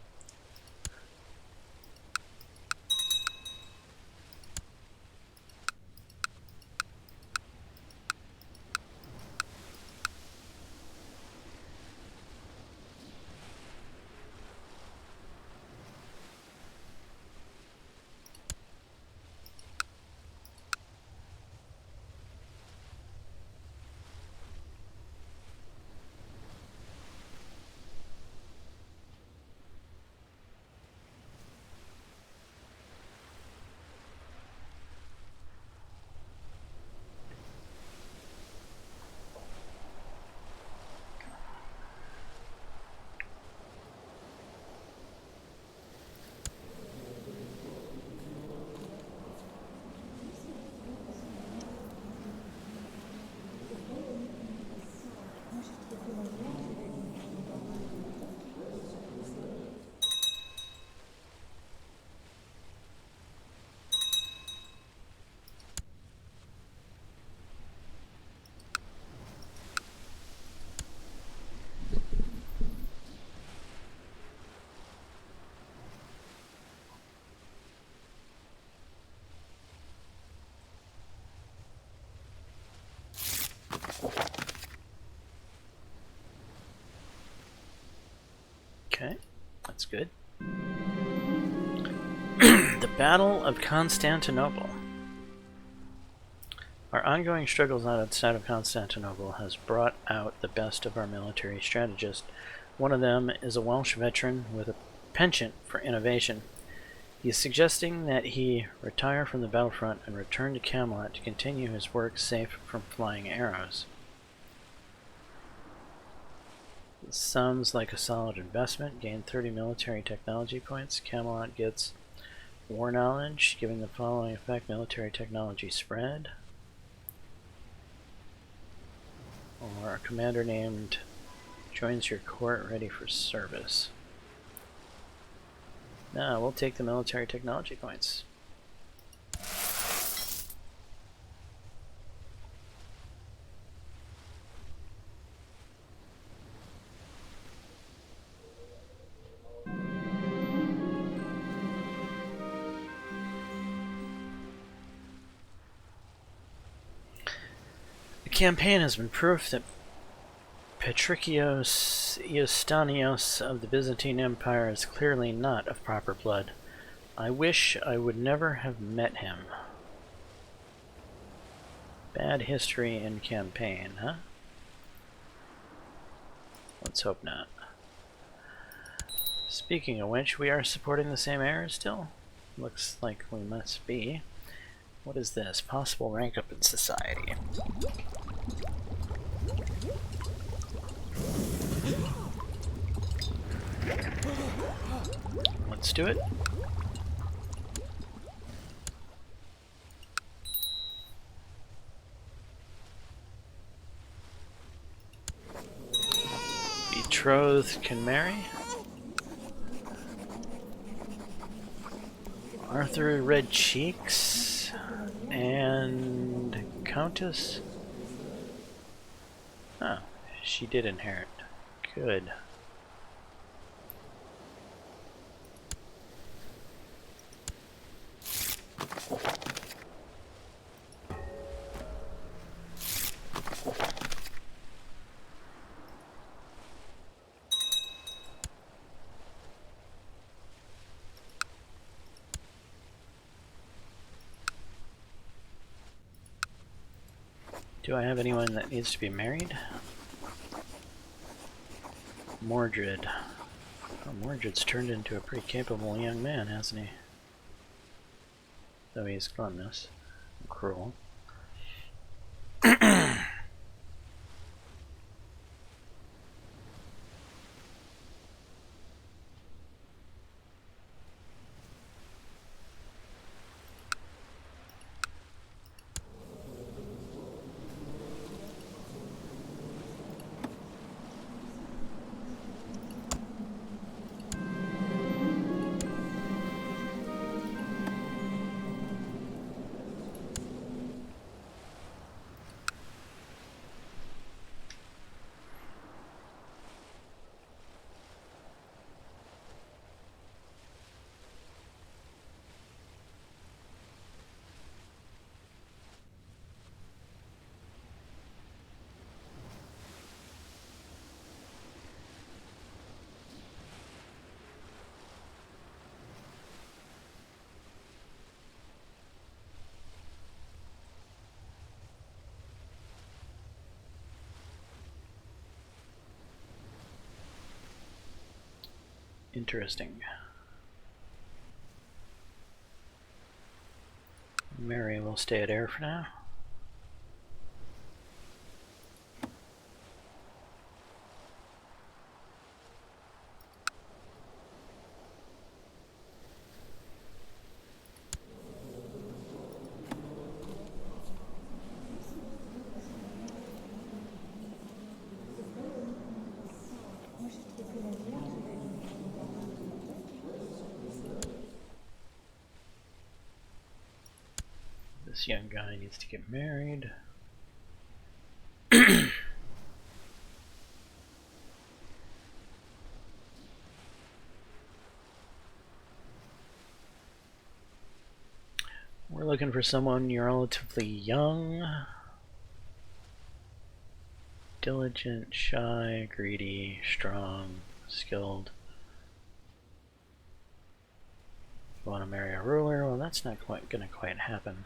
Speaker 4: Okay, that's good. The Battle of Constantinople. Our ongoing struggles outside of Constantinople has brought out the best of our military strategists. One of them is a Welsh veteran with a penchant for innovation. He is suggesting that he retire from the battlefront and return to Camelot to continue his work safe from flying arrows. This sounds like a solid investment. Gain 30 military technology points. Camelot gets war knowledge, giving the following effect: military technology spread. Or a commander named joins your court ready for service. Nah, we'll take the military technology points. The campaign has been proof that Patricios Eustanios of the Byzantine Empire is clearly not of proper blood. I wish I would never have met him. Bad history in campaign, huh? Let's hope not. Speaking of which, we are supporting the same era still? Looks like we must be. What is this? Possible rank up in society. Let's do it. Betrothed can marry. Arthur Red Cheeks and Countess. Oh, she did inherit. Good. Do I have anyone that needs to be married? Mordred. Oh, Mordred's turned into a pretty capable young man, hasn't he? Though he's gluttonous and cruel. Interesting. Mary will stay at Air for now. This young guy needs to get married. We're looking for someone relatively young, diligent, shy, greedy, strong, skilled. Want to marry a ruler? Well, that's not quite gonna quite happen.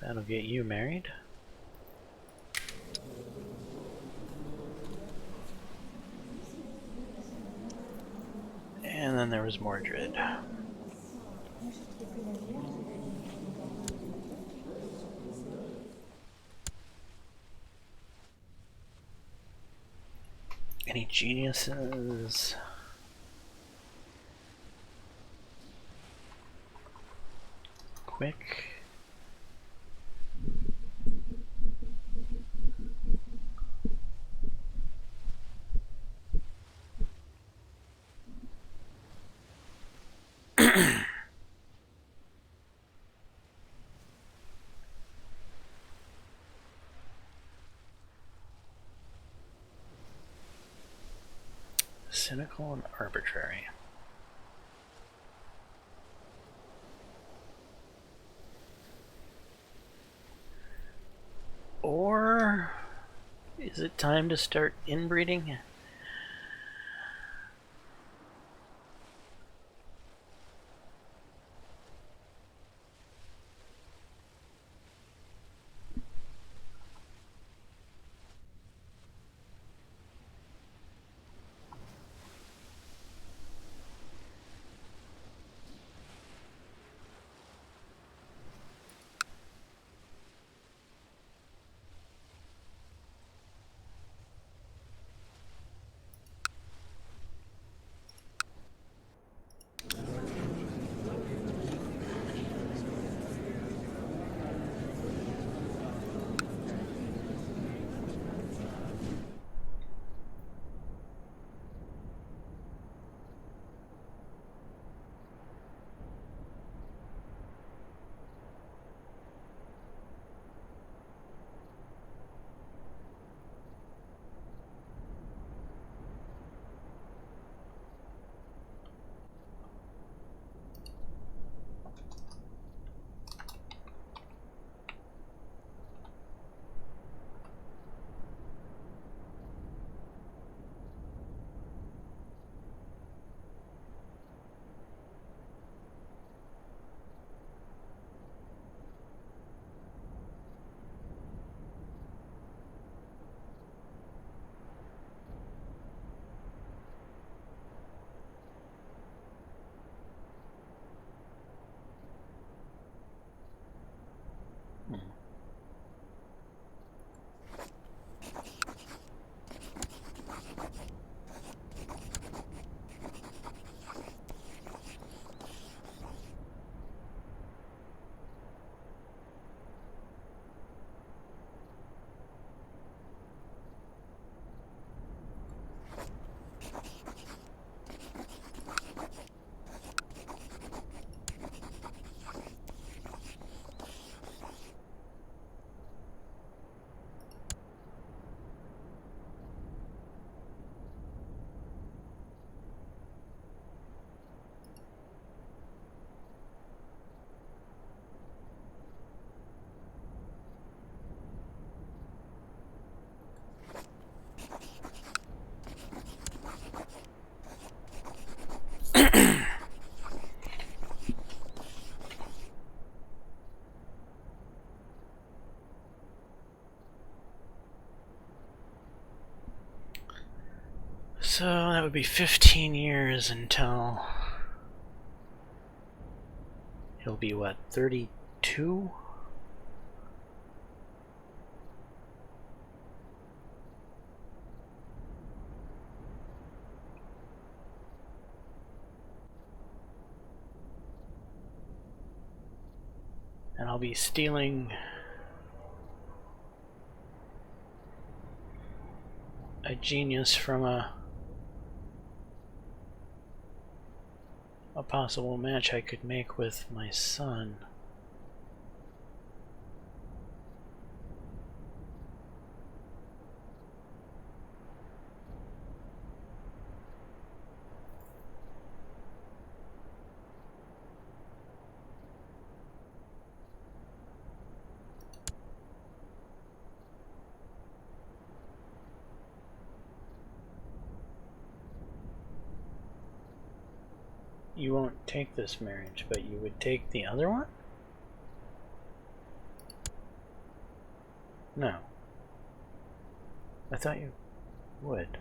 Speaker 4: That'll get you married. And then there was Mordred. Any geniuses? Quick. Cynical and arbitrary. Or is it time to start inbreeding? So that would be 15 years until he'll be what, 32? And I'll be stealing a genius from a possible match I could make with my son. you won't take this marriage, but you would take the other one? No. I thought you would.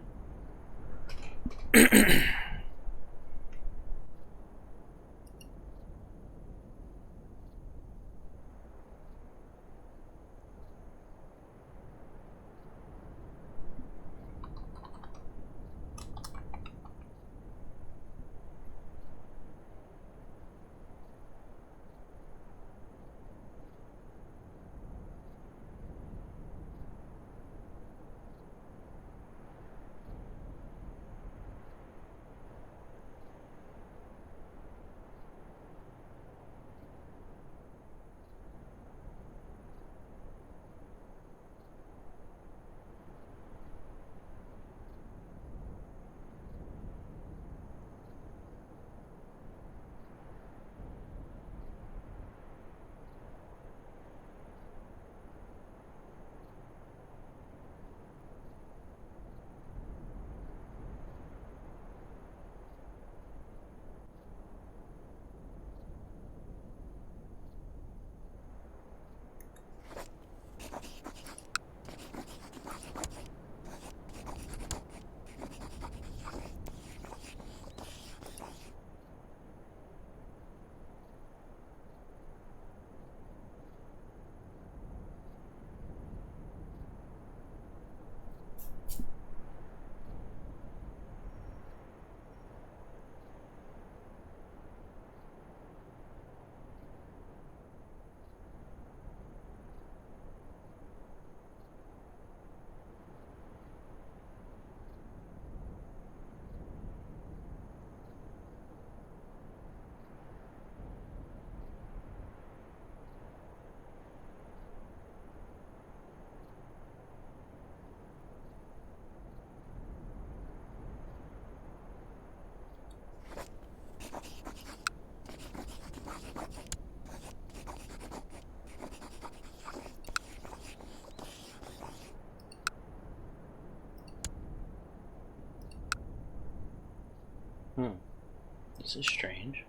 Speaker 4: This is strange.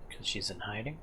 Speaker 4: Because she's in hiding?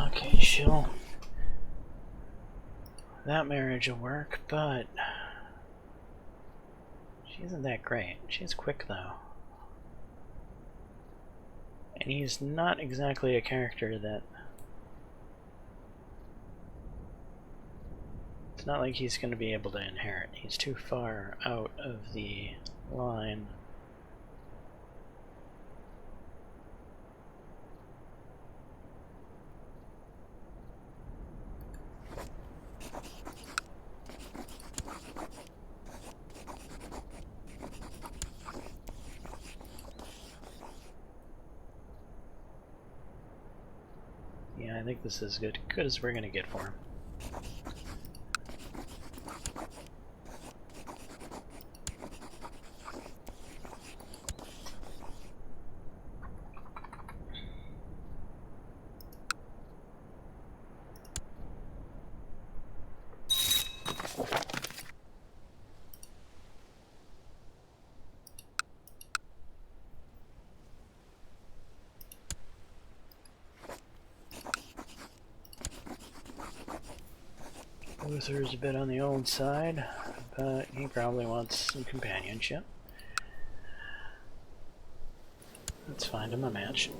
Speaker 4: Okay, she'll... That marriage will work, but... She isn't that great. She's quick, though. And he's not exactly a character that... It's not like he's going to be able to inherit. He's too far out of the line. Yeah, I think this is good as we're gonna get for him. Luther's a bit on the old side, but he probably wants some companionship. Let's find him a match.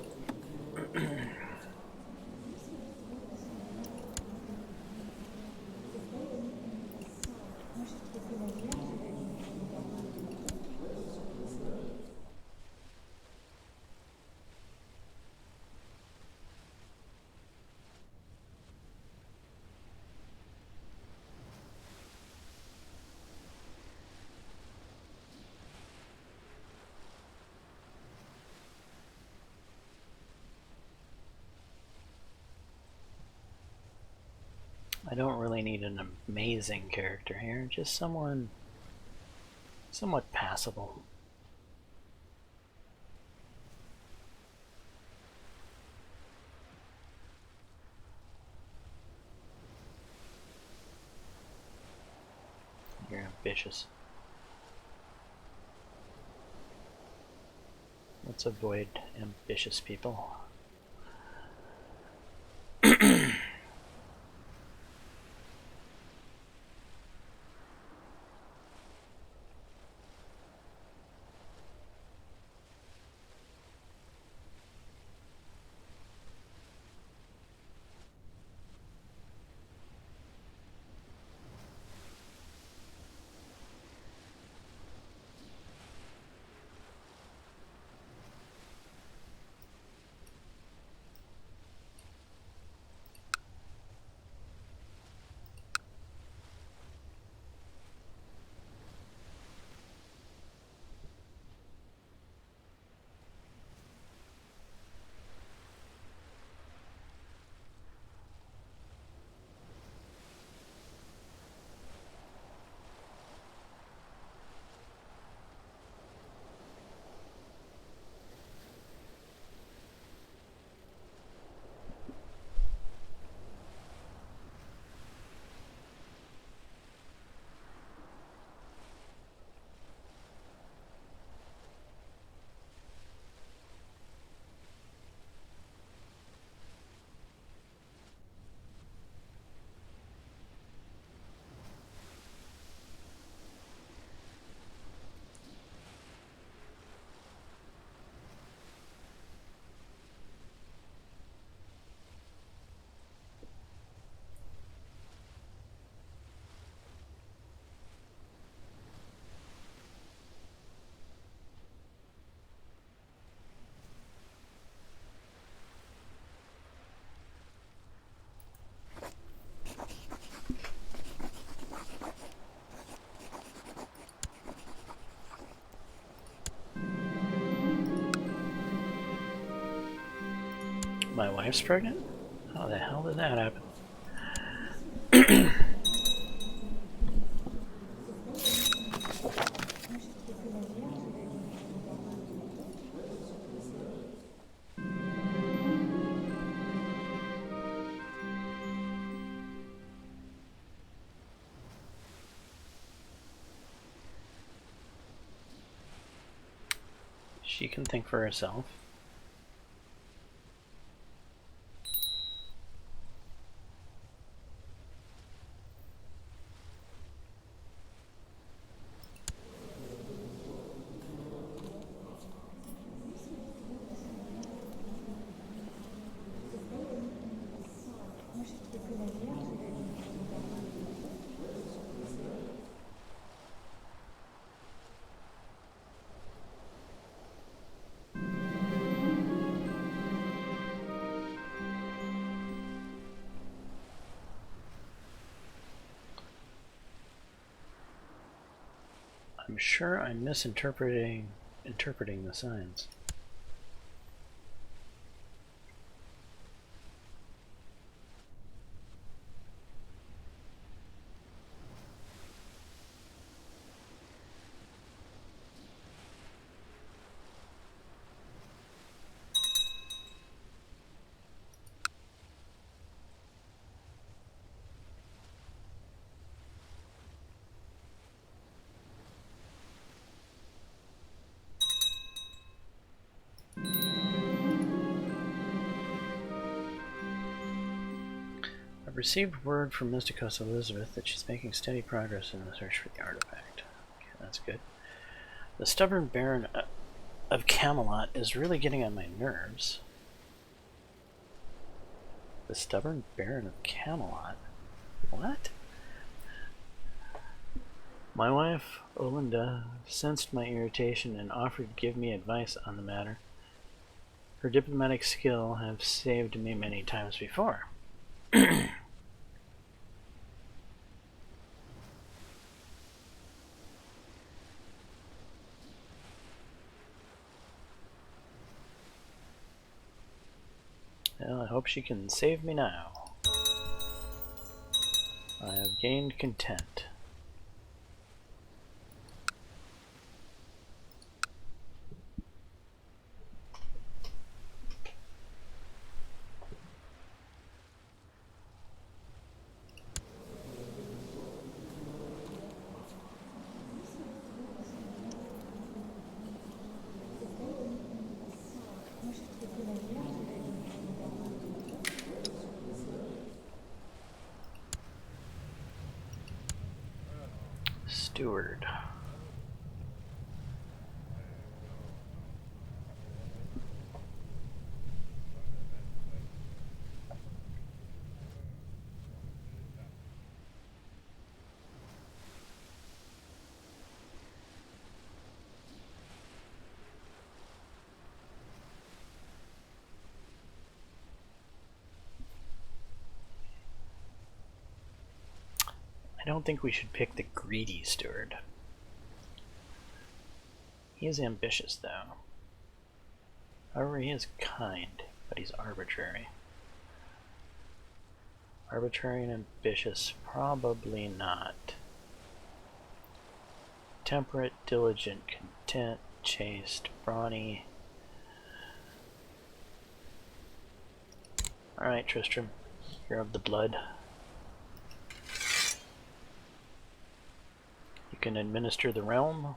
Speaker 4: I don't really need an amazing character here, just someone somewhat passable. You're ambitious. Let's avoid ambitious people. My wife's pregnant? How the hell did that happen? She can think for herself. I'm sure I'm interpreting the signs. Received word from Mysticos Elizabeth that she's making steady progress in the search for the artifact. Okay, that's good. The stubborn Baron of Camelot is really getting on my nerves. The stubborn Baron of Camelot? What? My wife, Olinda, sensed my irritation and offered to give me advice on the matter. Her diplomatic skill have saved me many times before. Well, I hope she can save me now. I have gained content. Steward. I don't think we should pick the greedy steward. He is ambitious, though. However, he is kind, but he's arbitrary. Arbitrary and ambitious, probably not. Temperate, diligent, content, chaste, brawny. Alright, Tristram, you're of the blood. You can administer the realm.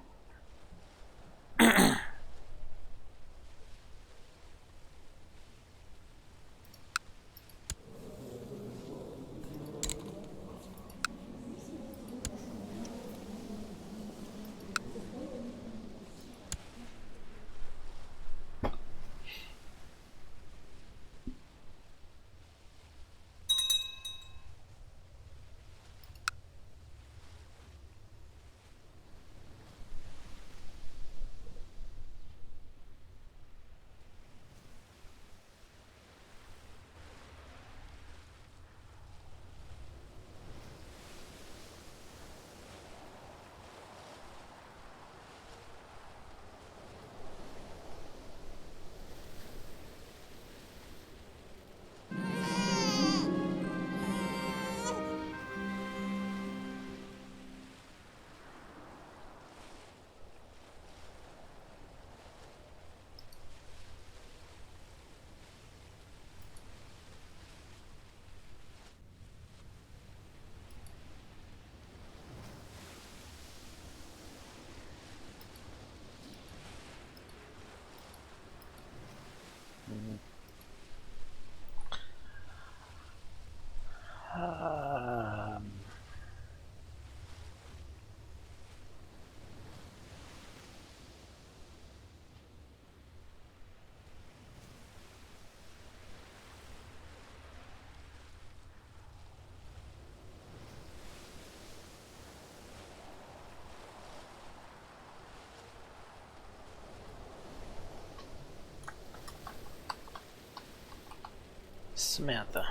Speaker 4: Samantha.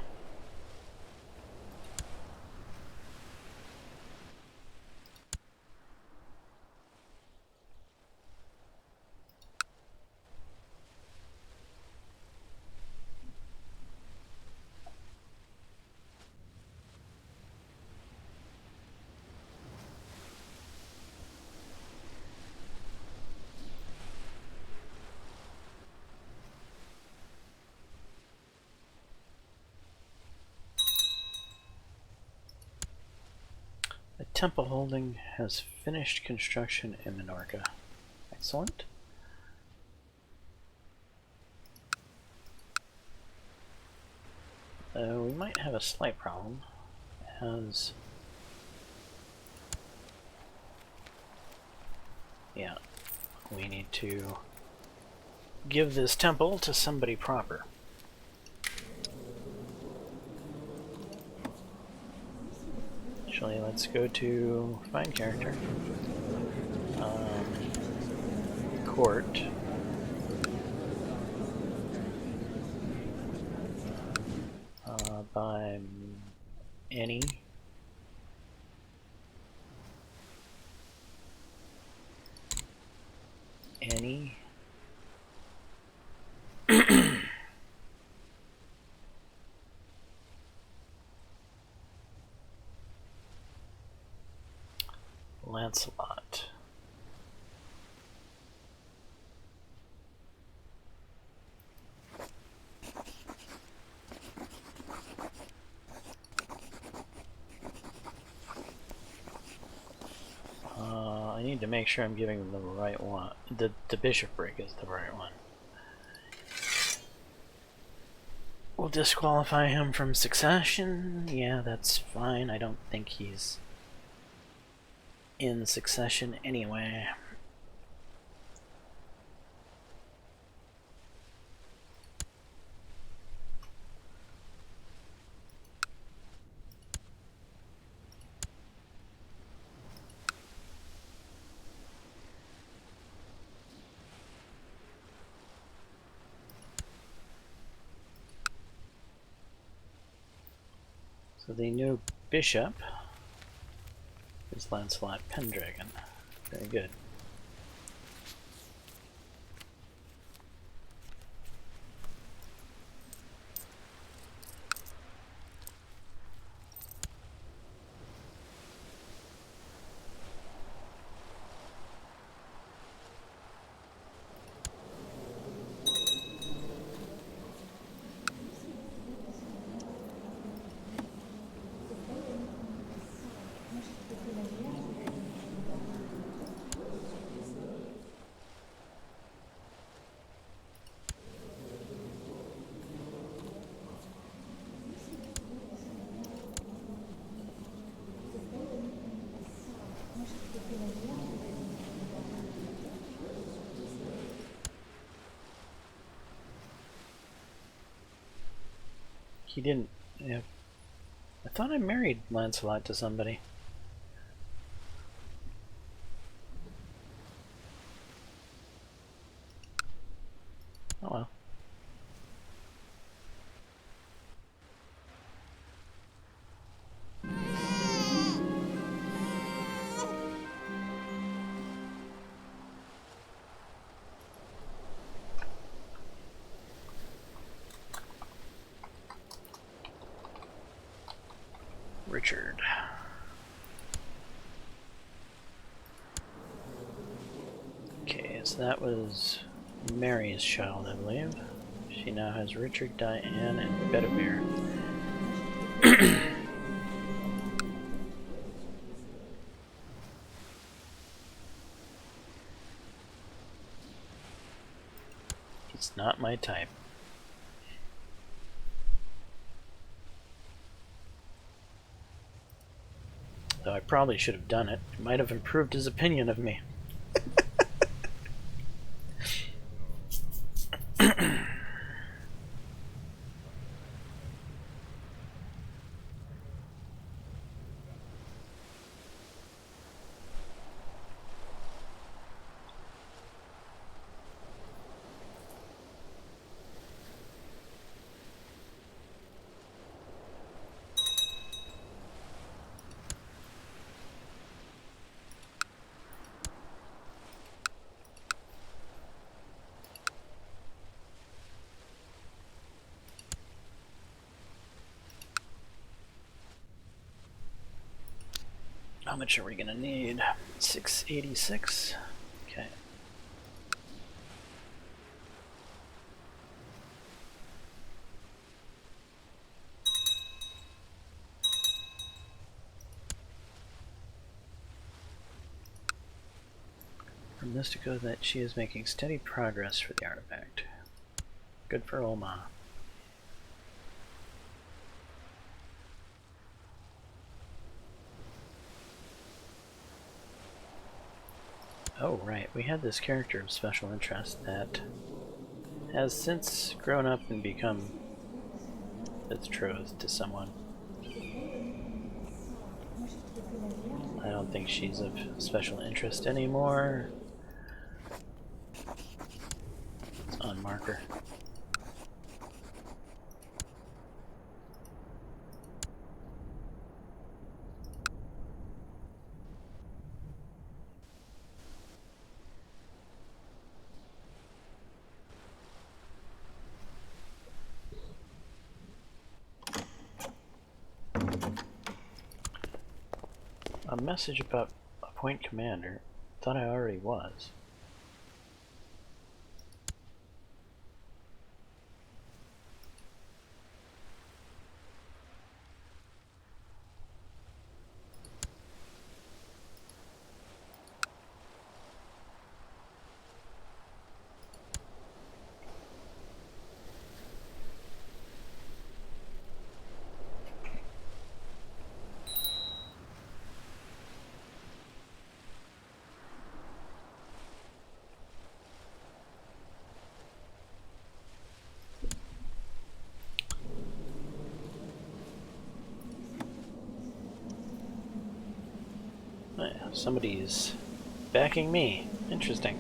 Speaker 4: The temple holding has finished construction in Minorca. Excellent. We might have a slight problem, as... Yeah, we need to give this temple to somebody proper. Actually, let's go to find character. Court. By any. Lancelot. I need to make sure I'm giving them the right one. The bishopric is the right one. We'll disqualify him from succession. Yeah, that's fine. I don't think he's in succession anyway. So the new bishop is Lancelot Pendragon. Very good. He didn't... Yeah. I thought I married Lancelot to somebody. Oh well. Richard. Okay, so that was Mary's child, I believe. She now has Richard, Diane, and Bedivere. It's not my type. Though I probably should have done it. It might have improved his opinion of me. How much are we gonna need? 686. Okay. From Mystico that she is making steady progress for the artifact. Good for Oma. Oh, right. We had this character of special interest that has since grown up and become betrothed to someone. I don't think she's of special interest anymore. It's on marker. A message about appoint commander. Thought I already was. Somebody's backing me. Interesting.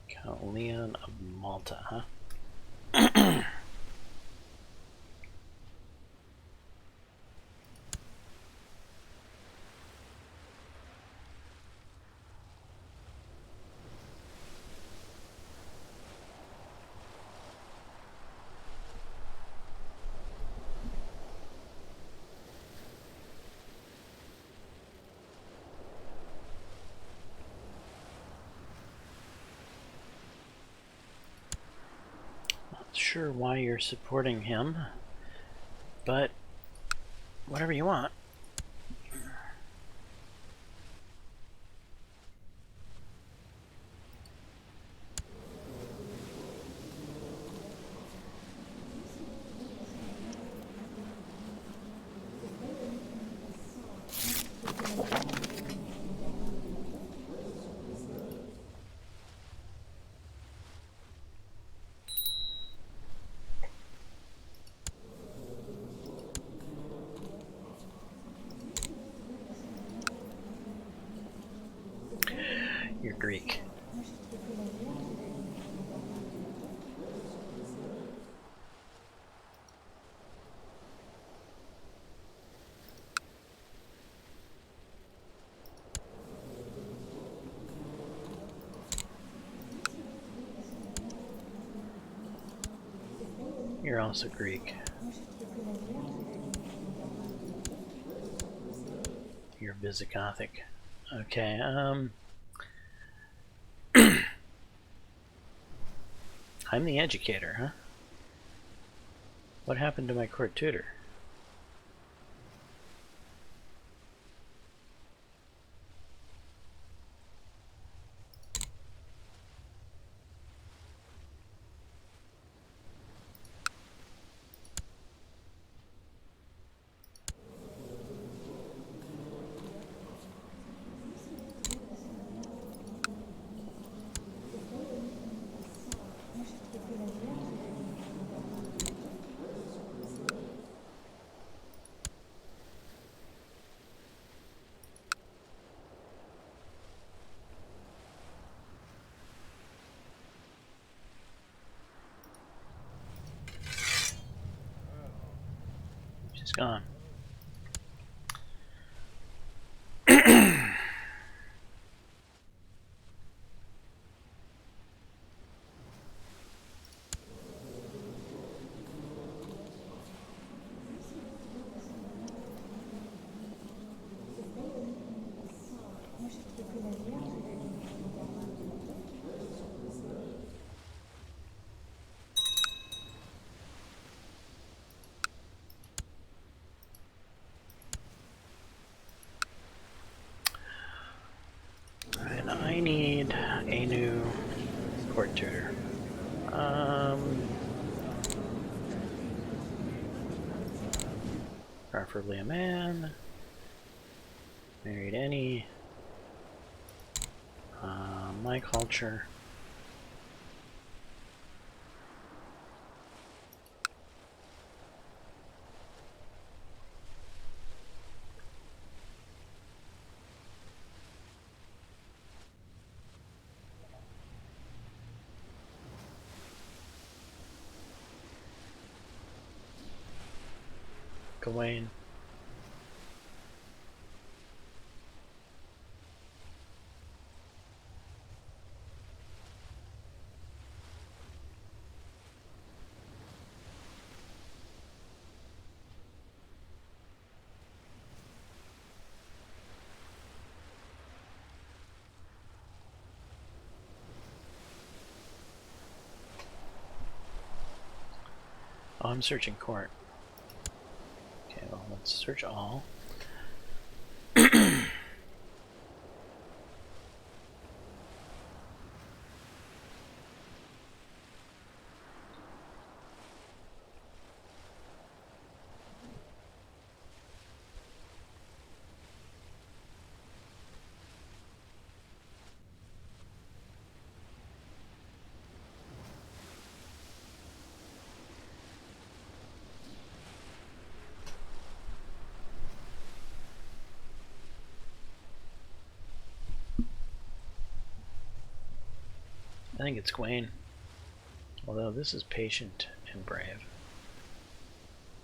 Speaker 4: Count Leon of Malta, huh? Sure why you're supporting him, but whatever you want. You're Greek. You're also Greek. You're Visigothic. Okay, I'm the educator, huh? What happened to my court tutor? She's gone. Preferably a man. Married any. My culture. Gawain. Oh, I'm searching court. Okay, well, let's search all. I think it's Gawain. Although this is patient and brave.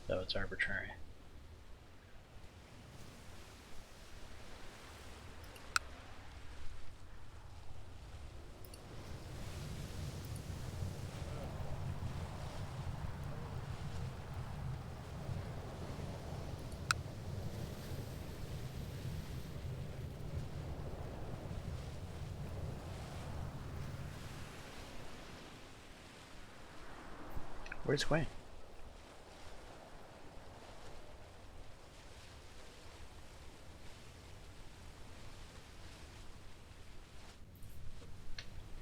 Speaker 4: Though it's arbitrary. Where's Gawain?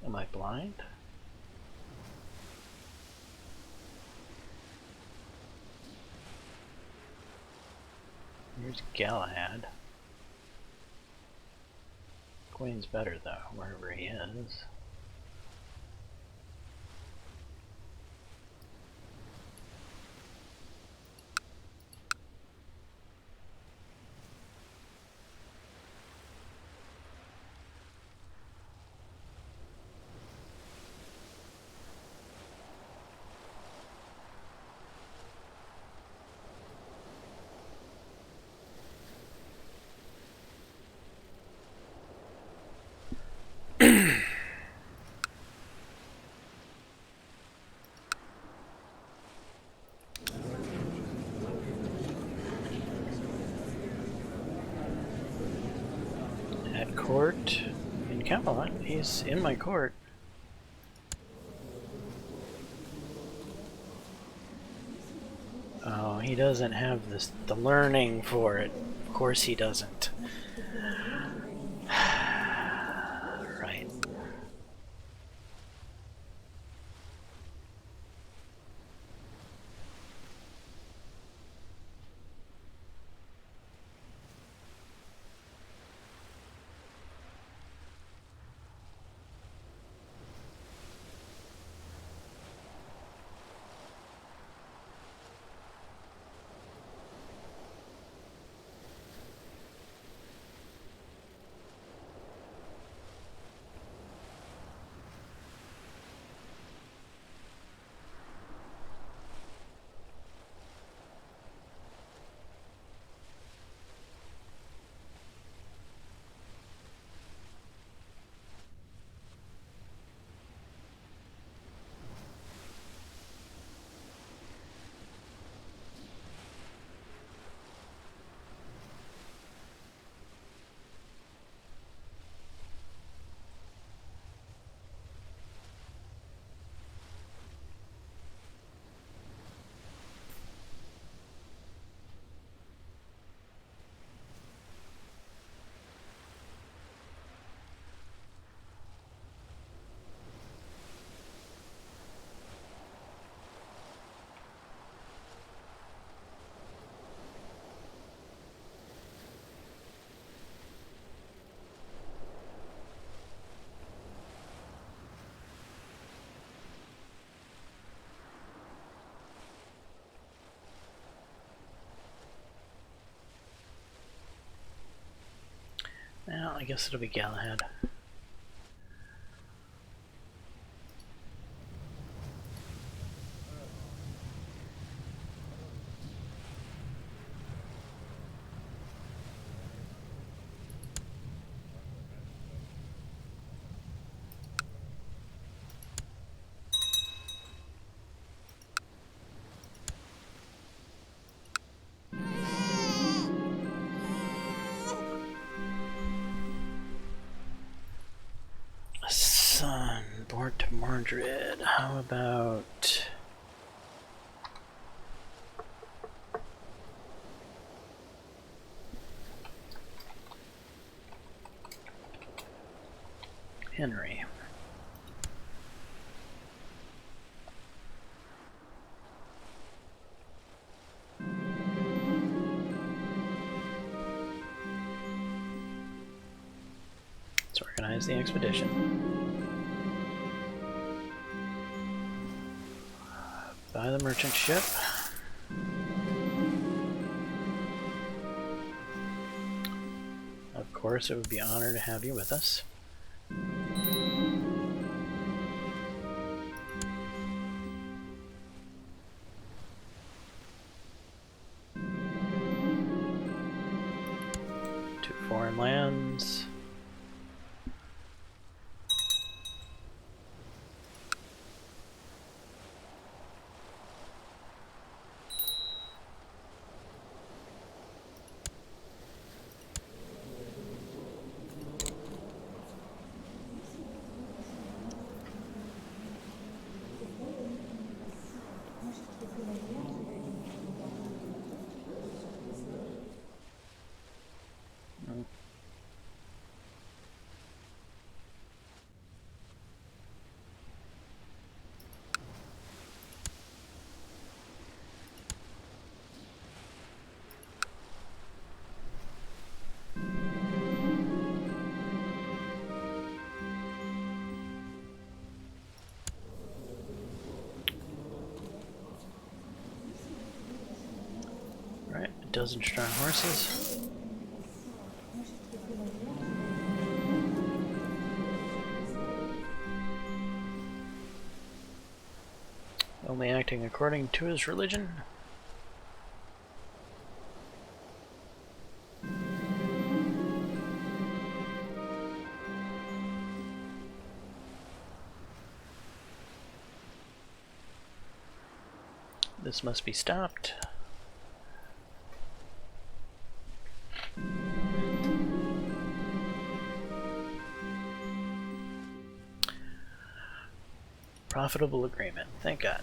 Speaker 4: Am I blind? Here's Galahad. Gawain's better though, wherever he is. At court in Camelot. He's in my court. Oh, he doesn't have the learning for it. Of course he doesn't. Right. I guess it'll be Galahad. Son, born to Mordred. How about... Henry. Let's organize the expedition. Buy the merchant ship. Of course, it would be an honor to have you with us. Two foreign lands. Right, a dozen strong horses. Only acting according to his religion. This must be stopped. Profitable agreement, thank God.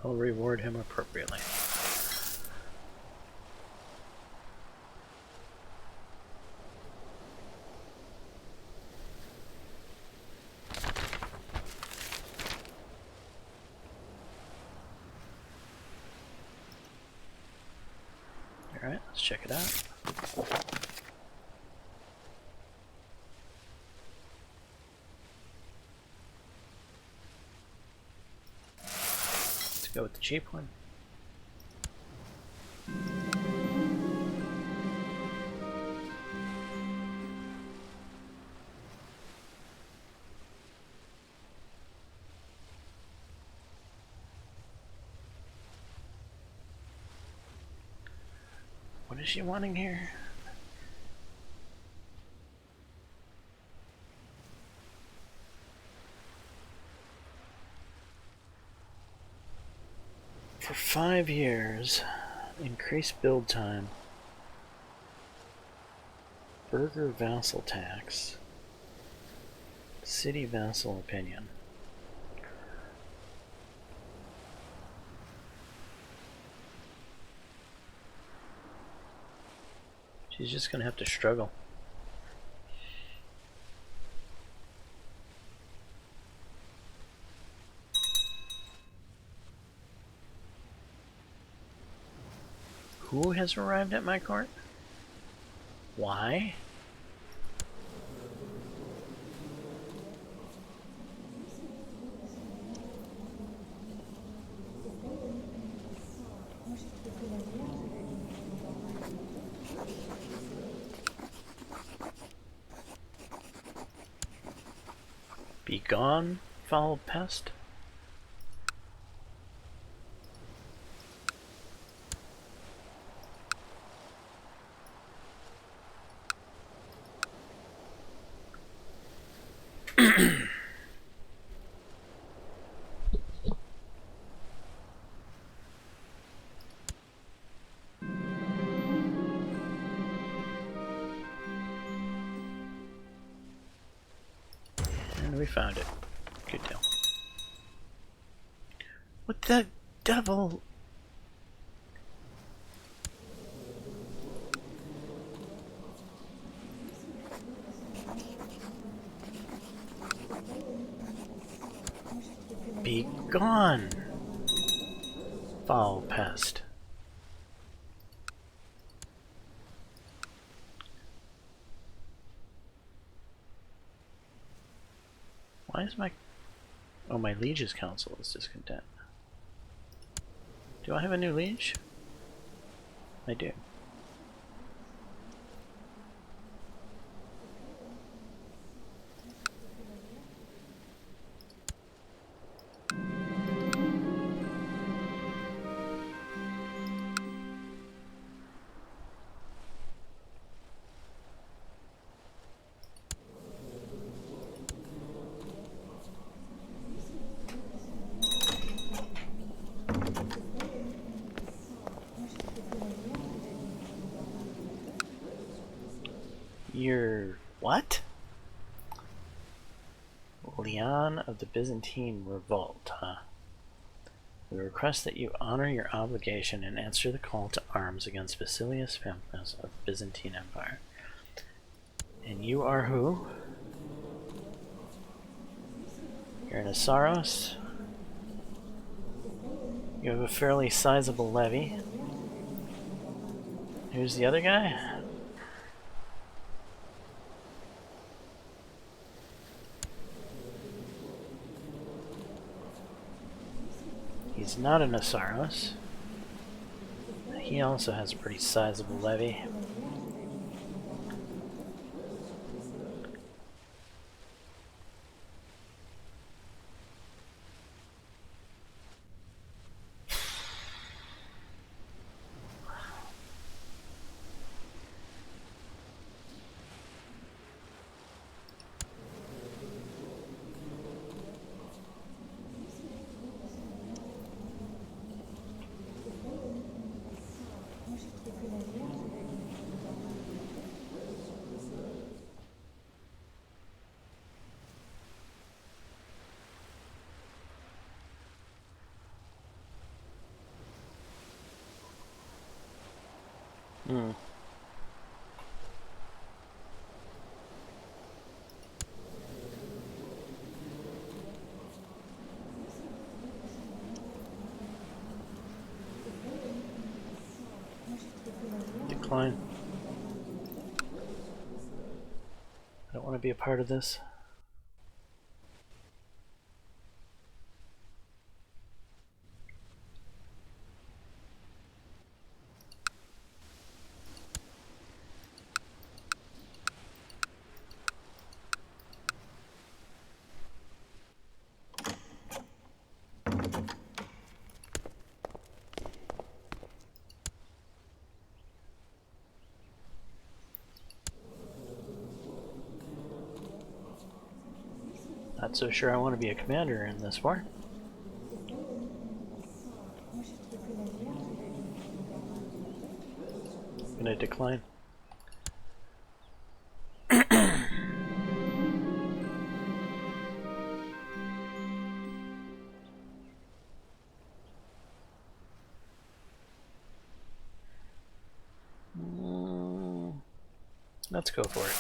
Speaker 4: I'll reward him appropriately. Alright, let's check it out. Go with the cheap one. What is she wanting here? For 5 years, increase build time, burgher vassal tax, city vassal opinion. She's just gonna have to struggle. has arrived at my court? Why? Be gone, foul pest. And we found it. Good deal. What the devil? Be gone, foul pest. Why is my... Oh, my liege's council is discontent. Do I have a new liege? I do. You're... what? Leon of the Byzantine Revolt, huh? We request that you honor your obligation and answer the call to arms against Basilius Pamphus of the Byzantine Empire. And you are who? You're an Asaros. You have a fairly sizable levy. Who's the other guy? He's not an Asaros. He also has a pretty sizable levy. Hmm. Decline. I don't want to be a part of this. Not so sure I want to be a commander in this war. Gonna decline. Let's go for it.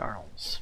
Speaker 3: Charles.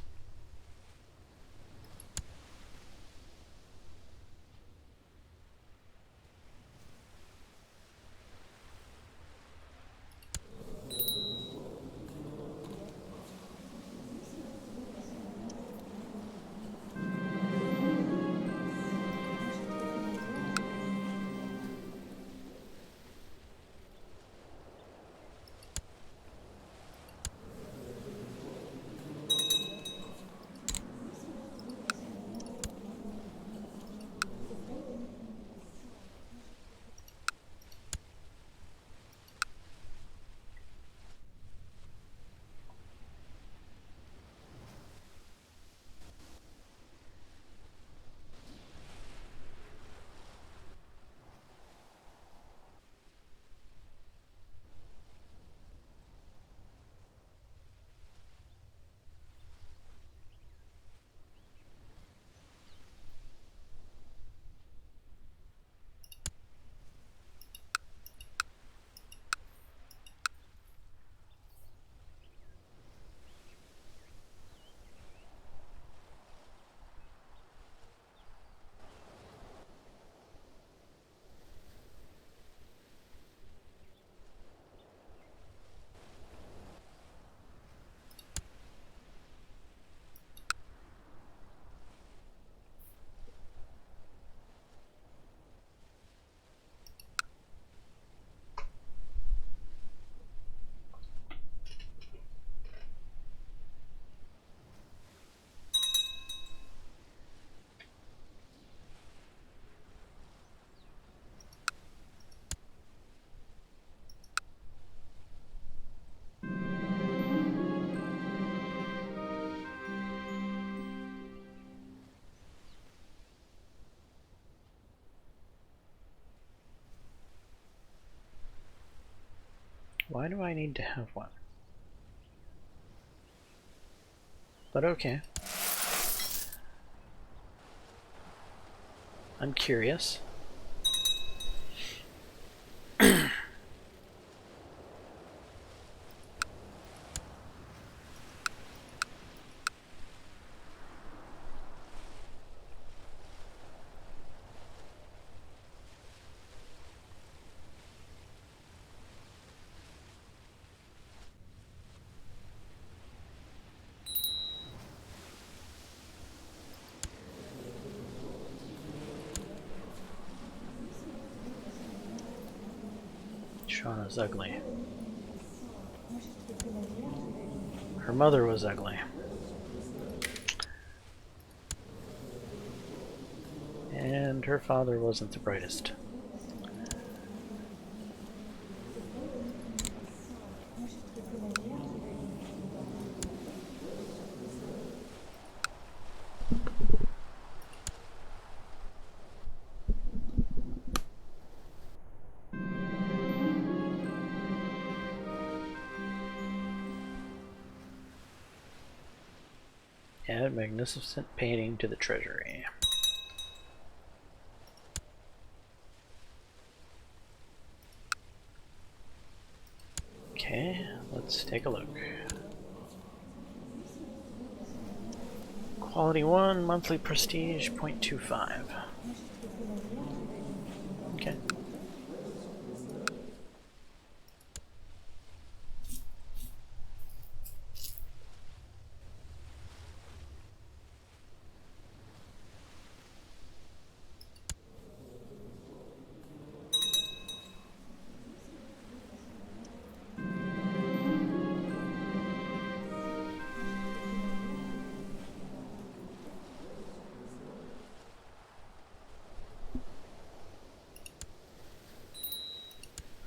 Speaker 3: Why do I need to have one? But okay. I'm curious. Shauna's ugly. Her mother was ugly. And her father wasn't the brightest. Add magnificent painting to the treasury. Okay, let's take a look. Quality 1, monthly prestige 0.25. Okay.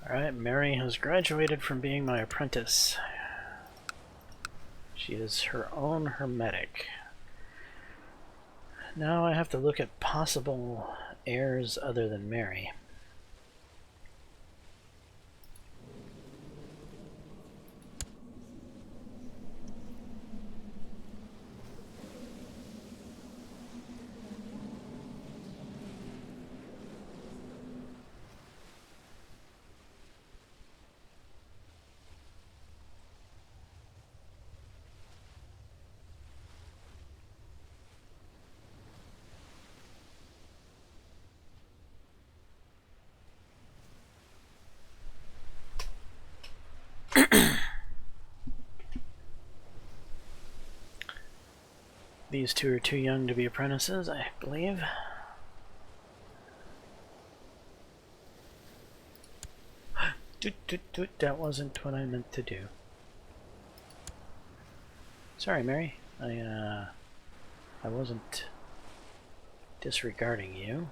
Speaker 3: Alright, Mary has graduated from being my apprentice. She is her own hermetic. Now I have to look at possible heirs other than Mary.
Speaker 4: These two are too young to be apprentices, I believe. That wasn't what I meant to do. Sorry, Mary. I wasn't disregarding you.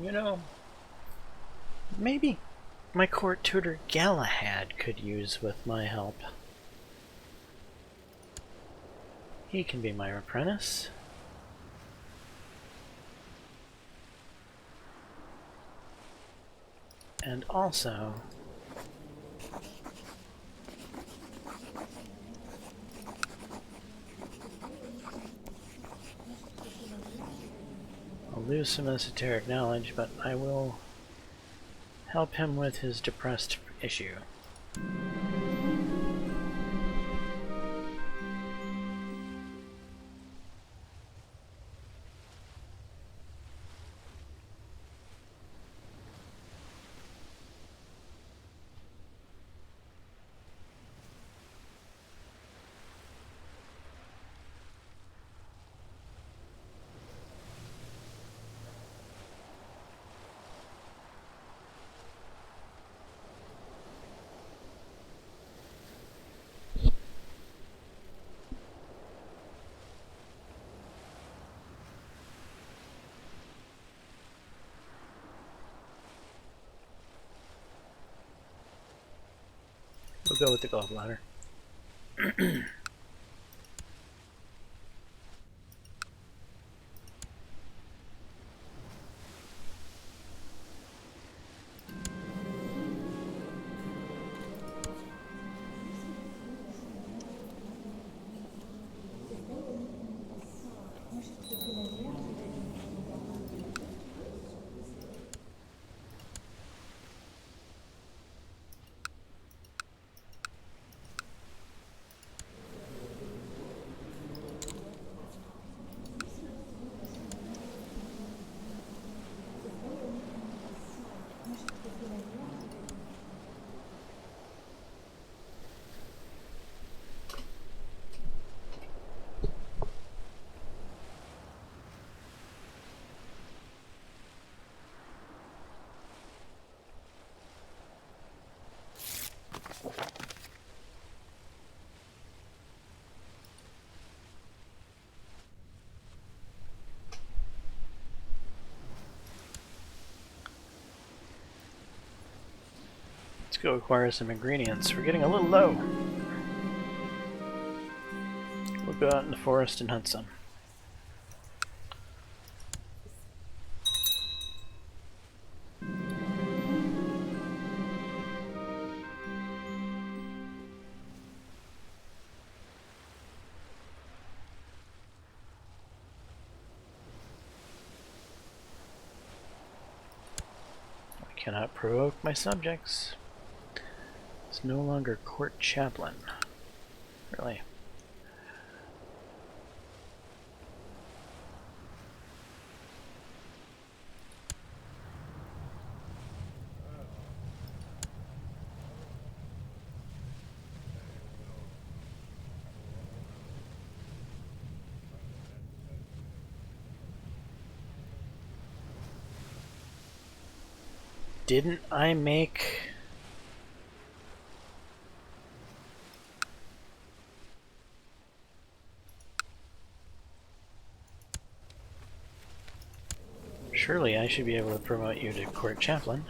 Speaker 4: You know, maybe my court tutor Galahad could use with my help. He can be my apprentice. And also, I'll lose some esoteric knowledge, but I will help him with his depressed issue. We'll go with the gallbladder. Let's go acquire some ingredients. We're getting a little low. We'll go out in the forest and hunt some. I cannot provoke my subjects. It's no longer court chaplain. Really? Didn't I make... Surely I should be able to promote you to court chaplain.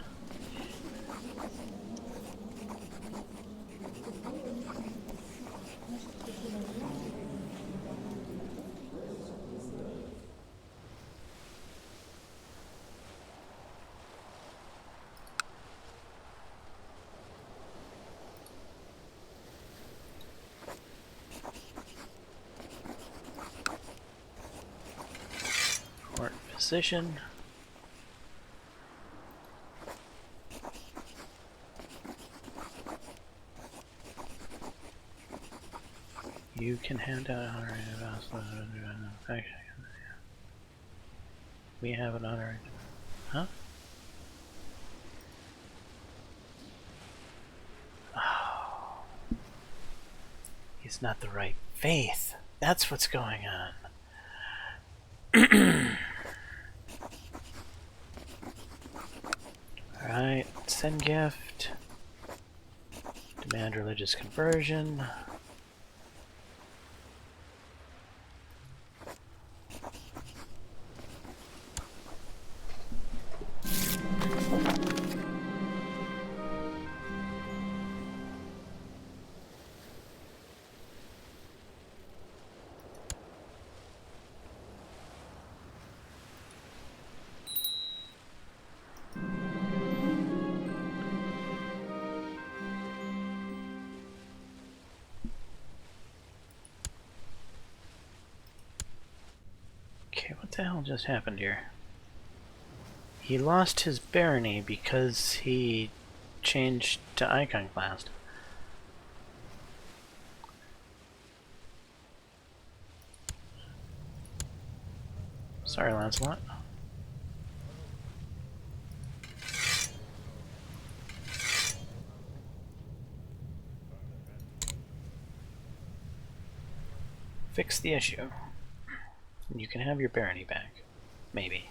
Speaker 4: position. You can hand out honorary advance. We have an honorary. Huh? Oh. He's not the right faith. That's what's going on. Alright, send gift. Demand religious conversion. Okay, what the hell just happened here? He lost his barony because he changed to iconoclast. Sorry, Lancelot. Fix the issue. You can have your barony back. Maybe.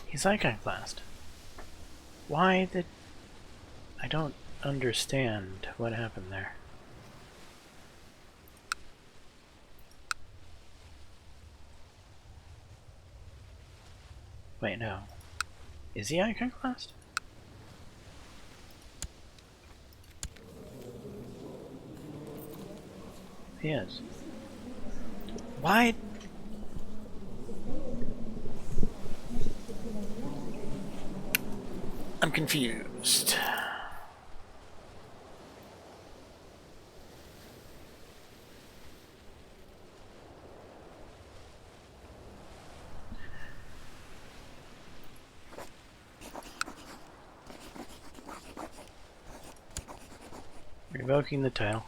Speaker 4: He's iconoclast. Why did... I don't understand what happened there. Wait, no. Is he iconoclast? He is. Why? I'm confused. Revoking the title.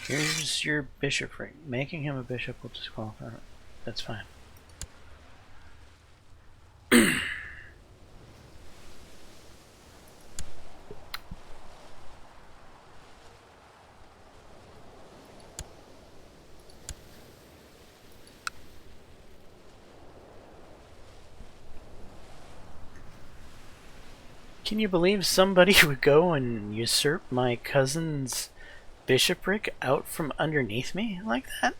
Speaker 4: Here's your bishopric. Making him a bishop will disqualify him. That's fine. Can you believe somebody would go and usurp my cousin's bishopric out from underneath me like that?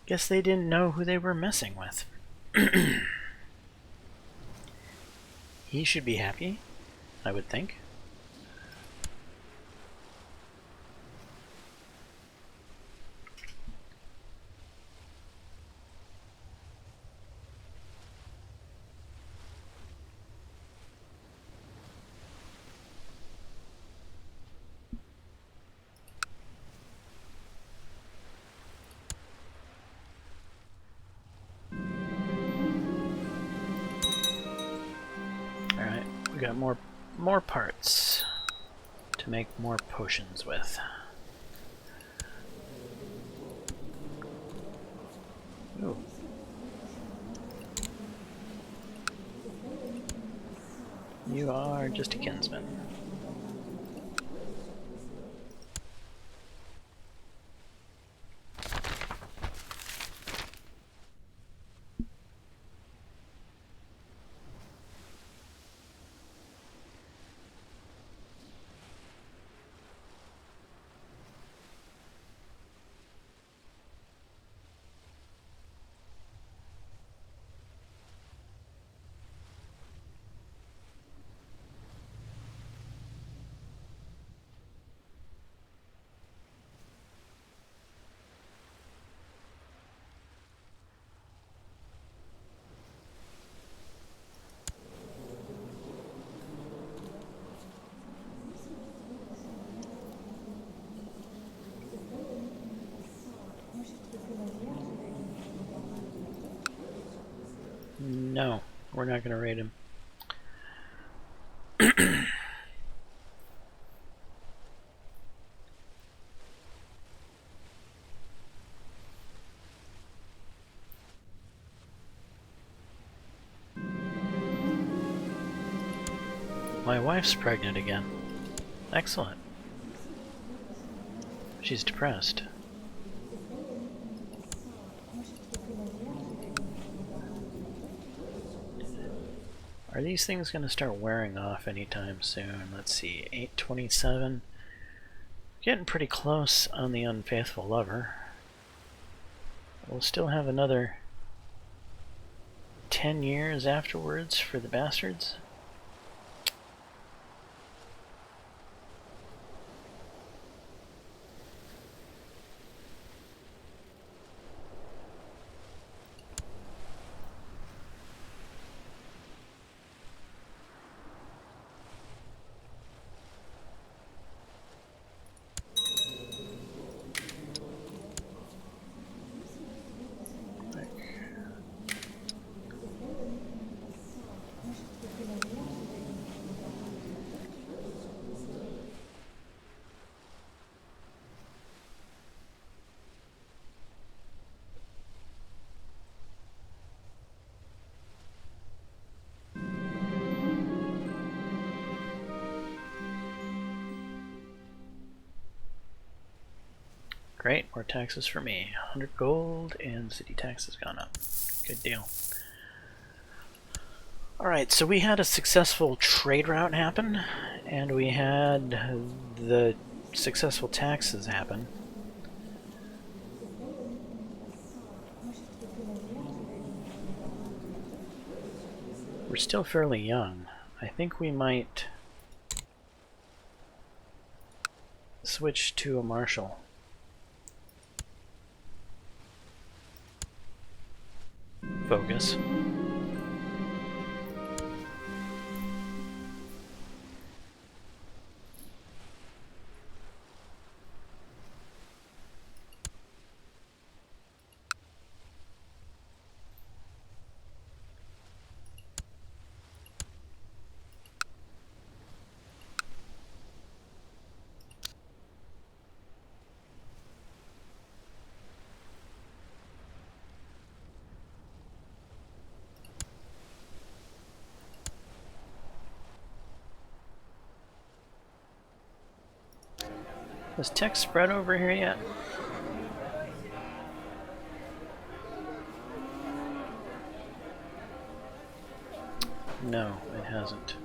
Speaker 4: Guess they didn't know who they were messing with. He should be happy, I would think. Got more parts to make more potions with. Ooh. You are just a kinsman. No, we're not going to raid him. My wife's pregnant again. Excellent. She's depressed. Are these things going to start wearing off anytime soon? Let's see, 827. Getting pretty close on the unfaithful lover. We'll still have another 10 years afterwards for the bastards. Great, more taxes for me. 100 gold and city tax has gone up. Good deal. Alright, so we had a successful trade route happen, and we had the successful taxes happen. We're still fairly young. I think we might switch to a marshal. Focus. Has tech spread over here yet? No, it hasn't.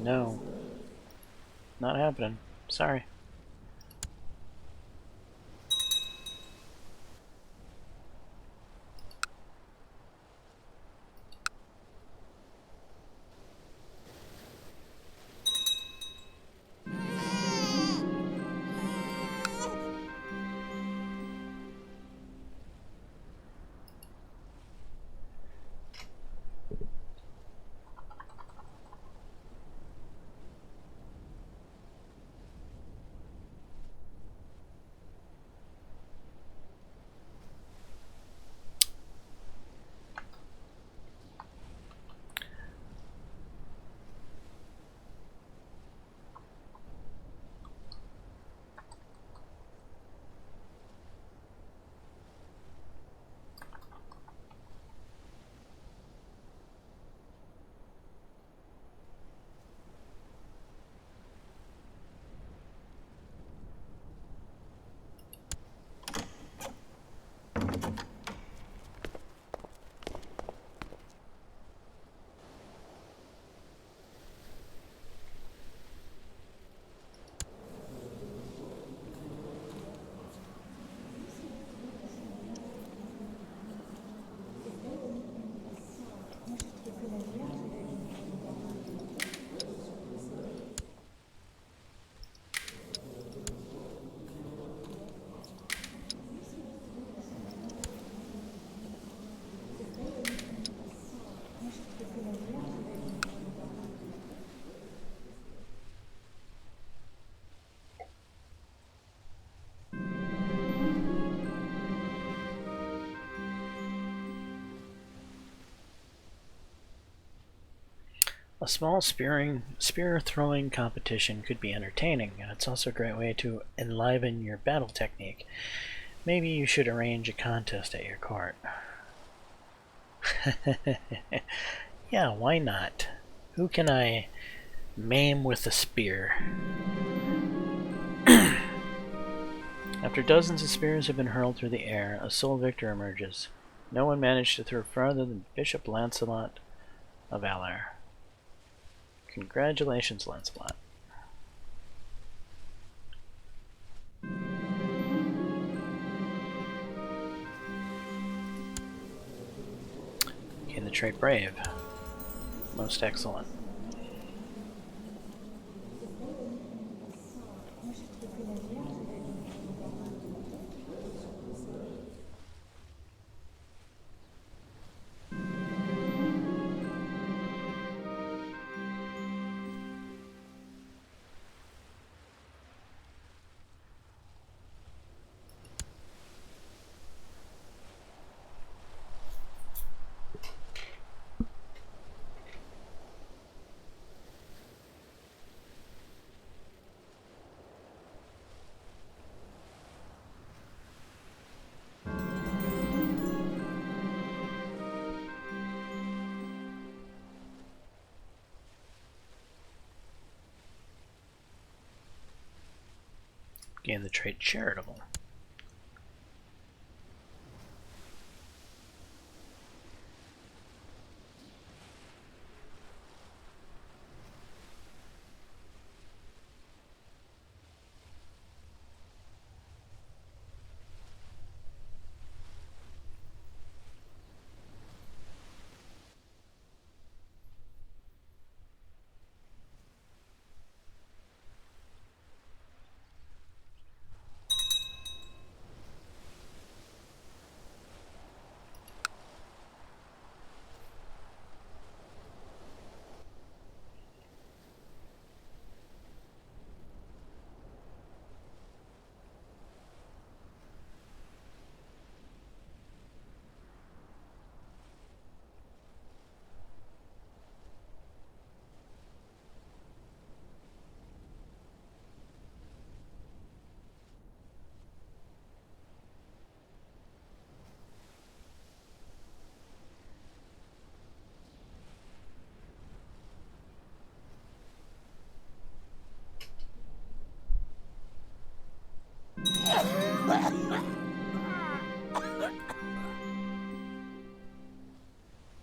Speaker 4: No. Not happening. Sorry. A small spear throwing competition could be entertaining, and it's also a great way to enliven your battle technique. Maybe you should arrange a contest at your court. Yeah, why not? Who can I maim with a spear? After dozens of spears have been hurled through the air, a sole victor emerges. No one managed to throw farther than Bishop Lancelot of Alar. Congratulations, Lancelot. Gain the trait Brave. Most excellent. Gain the trait Charitable.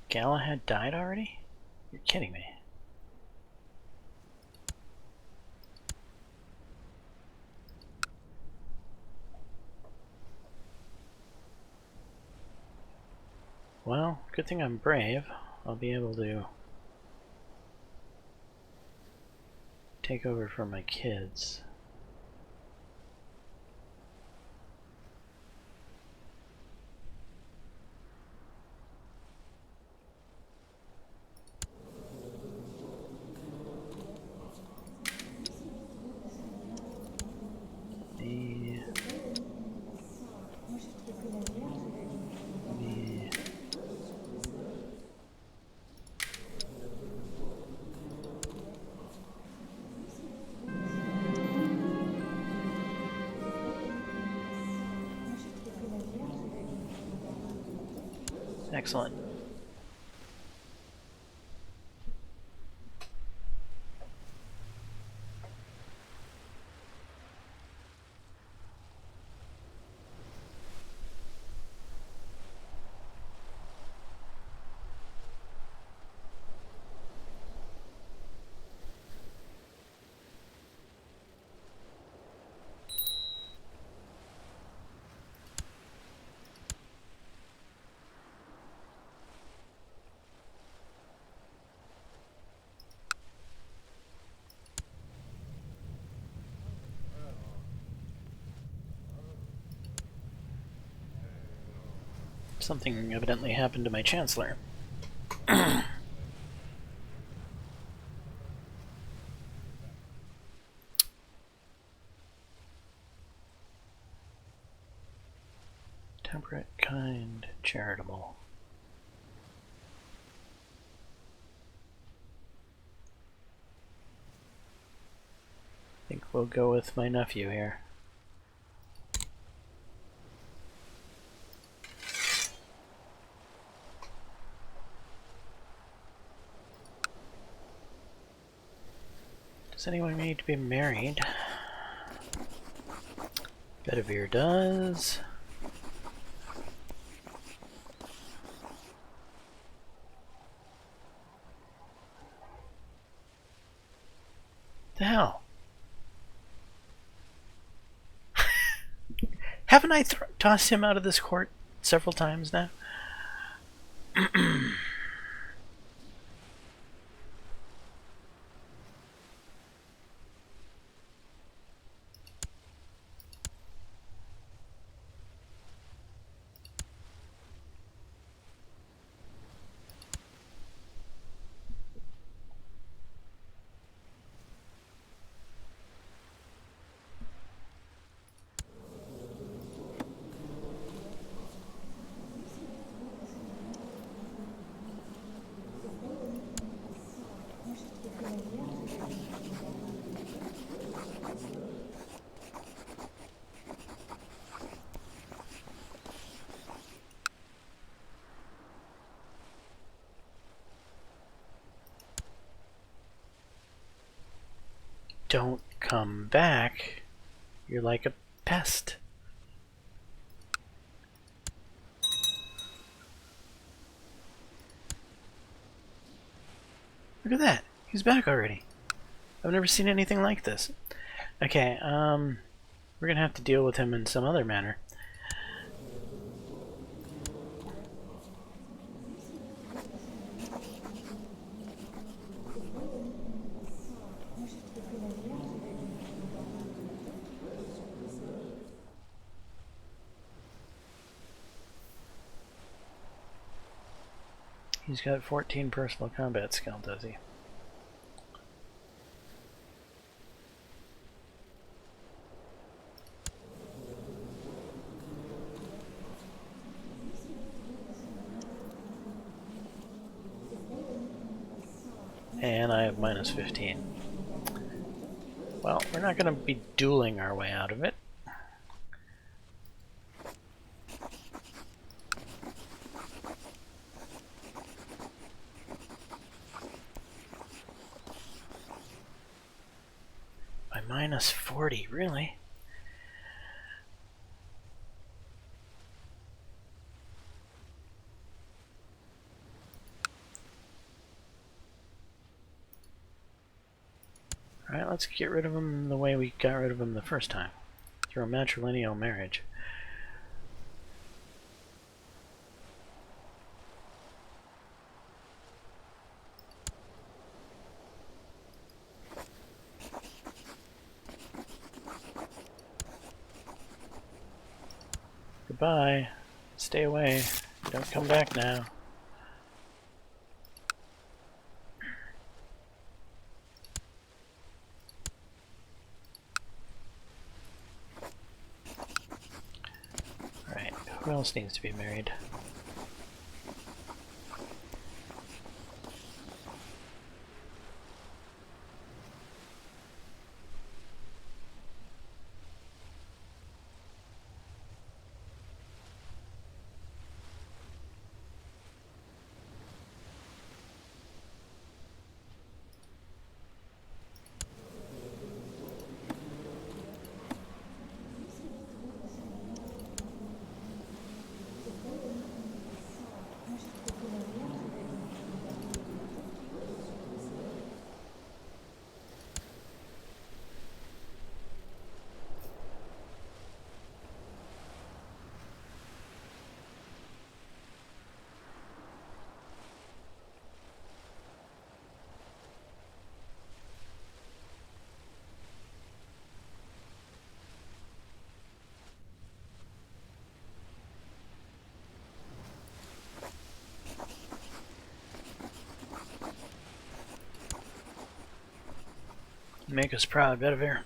Speaker 4: Galahad died already? You're kidding me. Well, good thing I'm brave. I'll be able to take over for my kids. Excellent. Something evidently happened to my Chancellor. Temperate, kind, charitable. think we'll go with my nephew here. Does anyone need to be married? Bedivere does. The hell? Haven't I tossed him out of this court several times now? Don't come back. You're like a pest. Look at that. He's back already. I've never seen anything like this. Okay, we're gonna have to deal with him in some other manner. He's got 14 personal combat skill, does he? And I have minus 15. Well, we're not going to be dueling our way out of it. By minus 40, really? Alright, let's get rid of him the way we got rid of him the first time. Through a matrilineal marriage. Goodbye. Stay away. Don't come back now. Alright, who else needs to be married? Make us proud, Bedivere.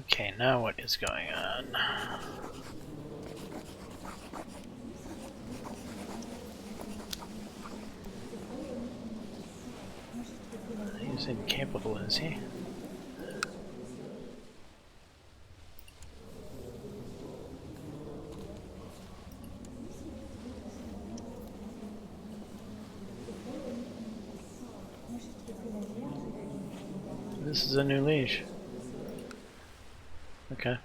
Speaker 3: Okay, now what is going on? He's incapable, is he? This is a new leash. Okay.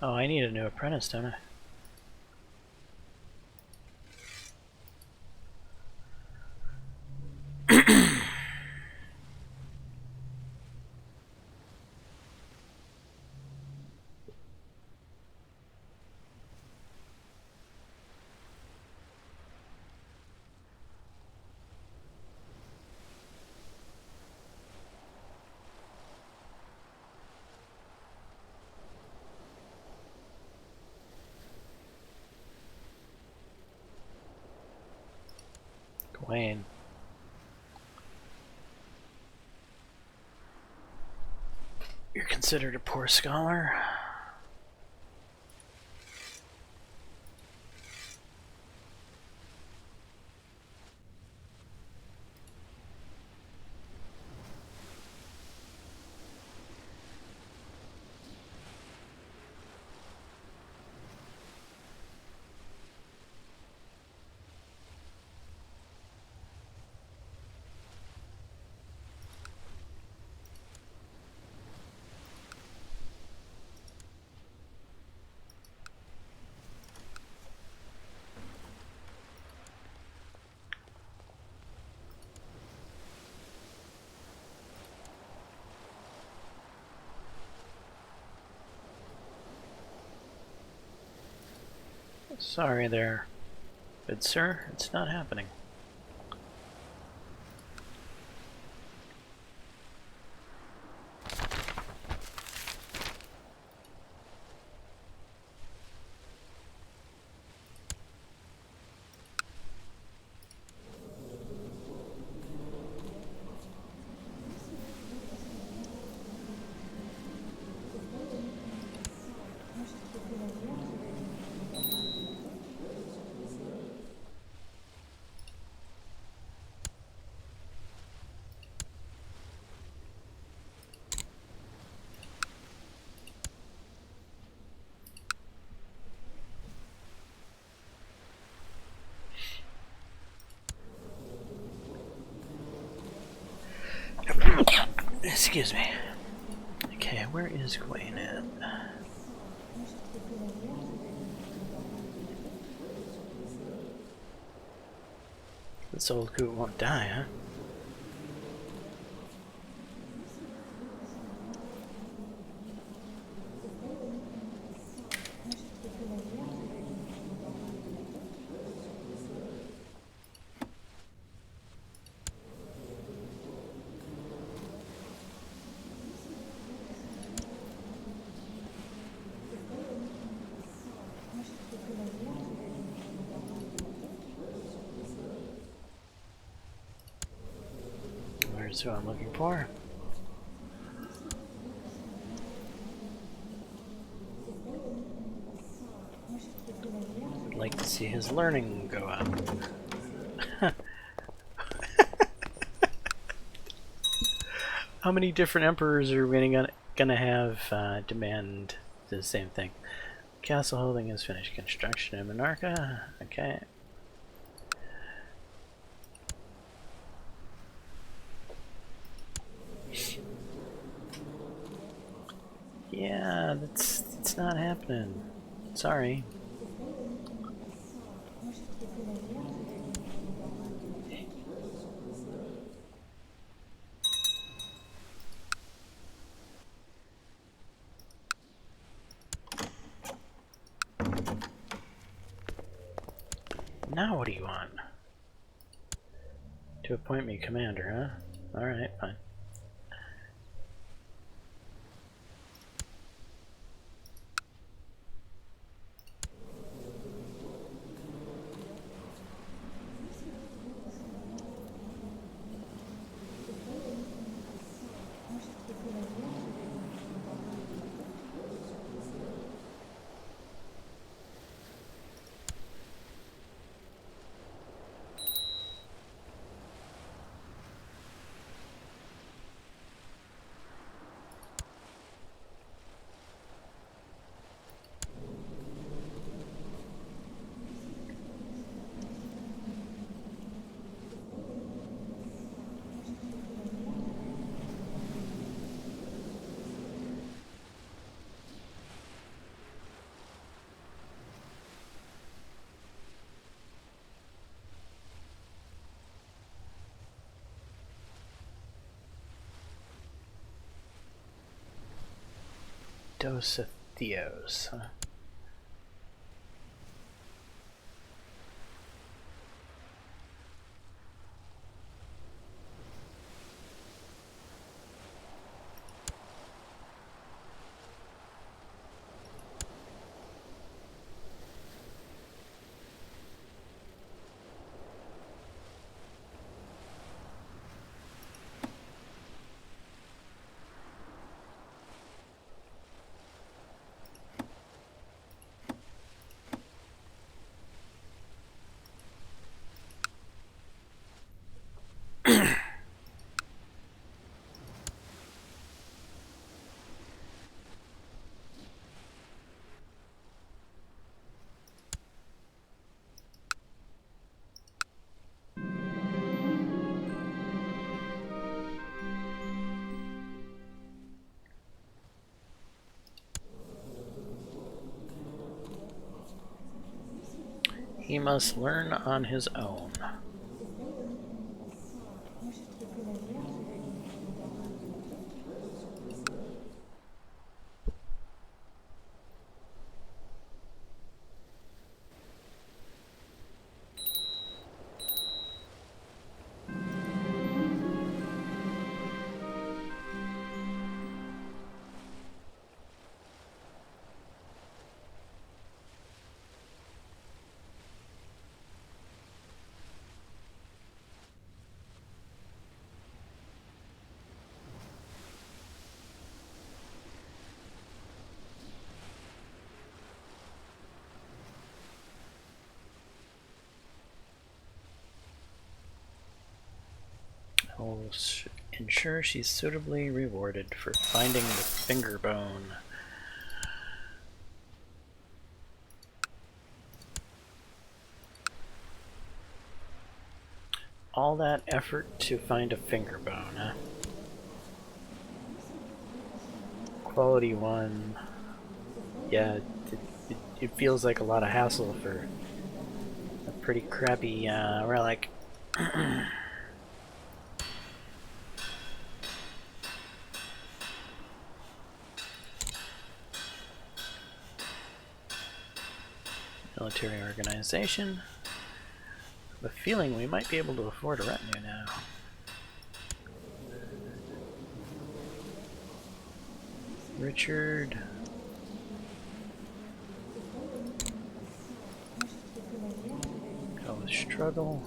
Speaker 3: Oh, I need a new apprentice, don't I? Wayne. You're considered a poor scholar? Sorry there, good sir, it's not happening. Excuse me. Okay, where is Gwen at? This old coot won't die, huh? Where's who I'm looking for? I'd like to see his learning go up. How many different emperors are we gonna have demand the same thing? Castle holding is finished. Construction in Monarcha. Okay. Yeah, it's not happening. Sorry.
Speaker 4: Now what do you want? To appoint me commander, huh? Alright, fine. Dosathios, huh? He must learn on his own. I'll ensure she's suitably rewarded for finding the finger bone. All that effort to find a finger bone, huh? Quality 1. Yeah, it feels like a lot of hassle for a pretty crappy relic. Military organization. I have a feeling we might be able to afford a retinue now. Richard. Go with struggle.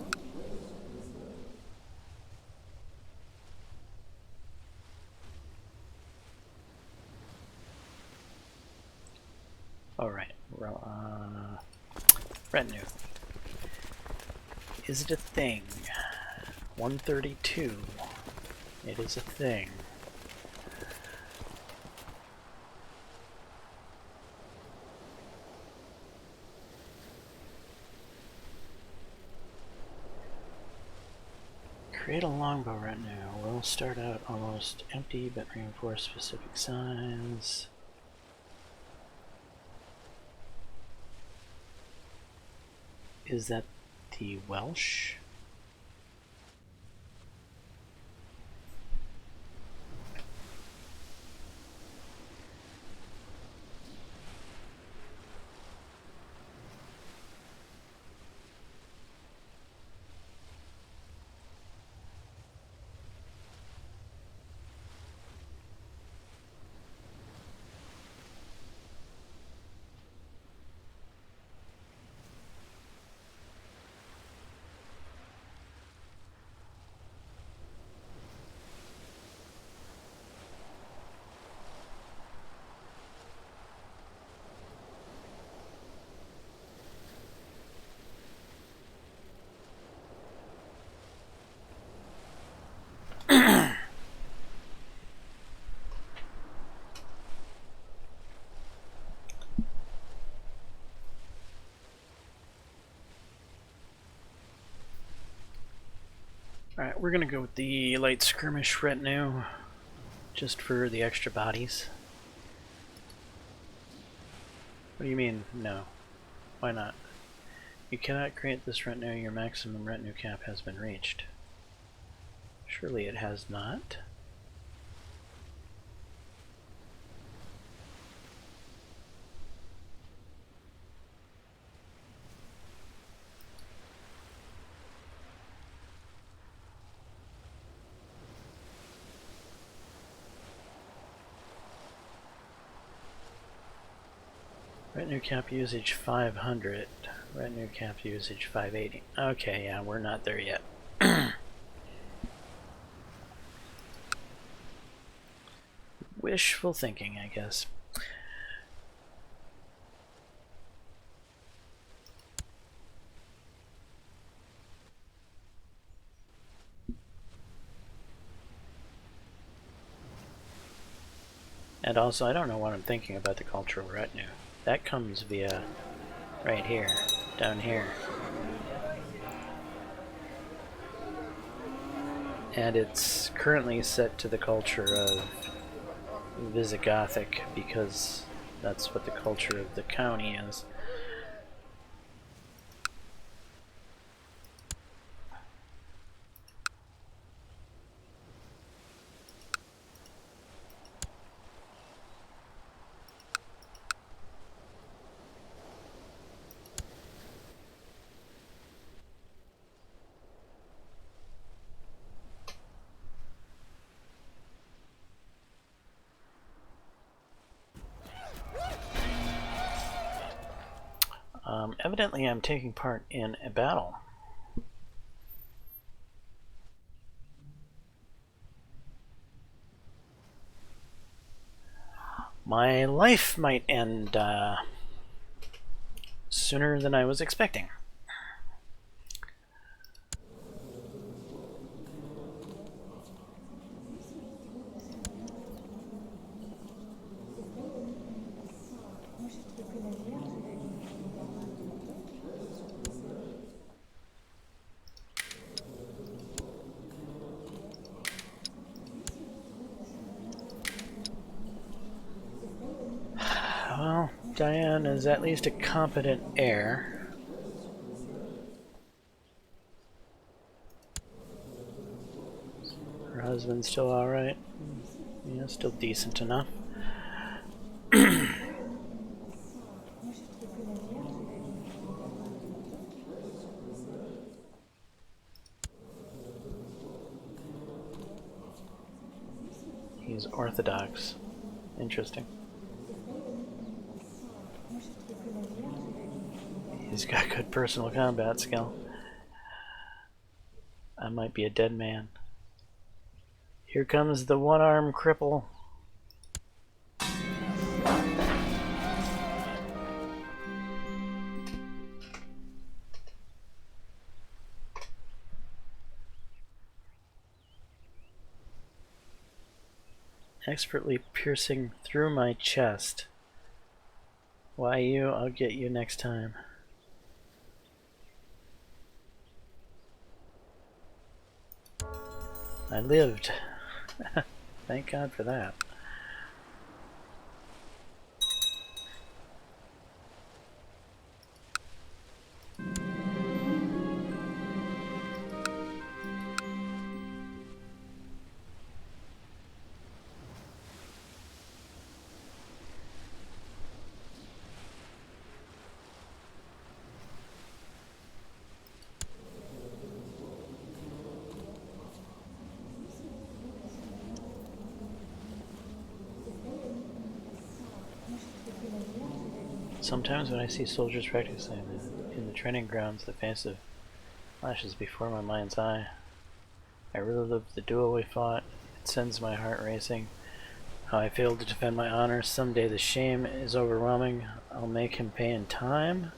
Speaker 4: Alright. Retinue. Is it a thing? 132. It is a thing. Create a longbow retinue. We'll start out almost empty, but reinforce specific signs. Is that the Welsh? Alright, we're gonna go with the light skirmish retinue, just for the extra bodies. What do you mean, no? Why not? You cannot create this retinue, your maximum retinue cap has been reached. Surely it has not. Retinue cap usage 500. Retinue cap usage 580. Okay, yeah, we're not there yet. Wishful thinking, I guess. And also, I don't know what I'm thinking about the cultural retinue. That comes via right here, down here. And it's currently set to the culture of Visigothic because that's what the culture of the county is. Evidently I'm taking part in a battle. My life might end sooner than I was expecting. Well, Diane is at least a competent heir. Her husband's still alright. Yeah, still decent enough. He's Orthodox. Interesting. He's got good personal combat skill. I might be a dead man. Here comes the one-armed cripple. Expertly piercing through my chest. Why you? I'll get you next time. I lived. Thank God for that. Sometimes when I see soldiers practicing in the training grounds, the face of flashes before my mind's eye. I relive the duel we fought. It sends my heart racing. How I failed to defend my honor. Someday the shame is overwhelming. I'll make him pay in time.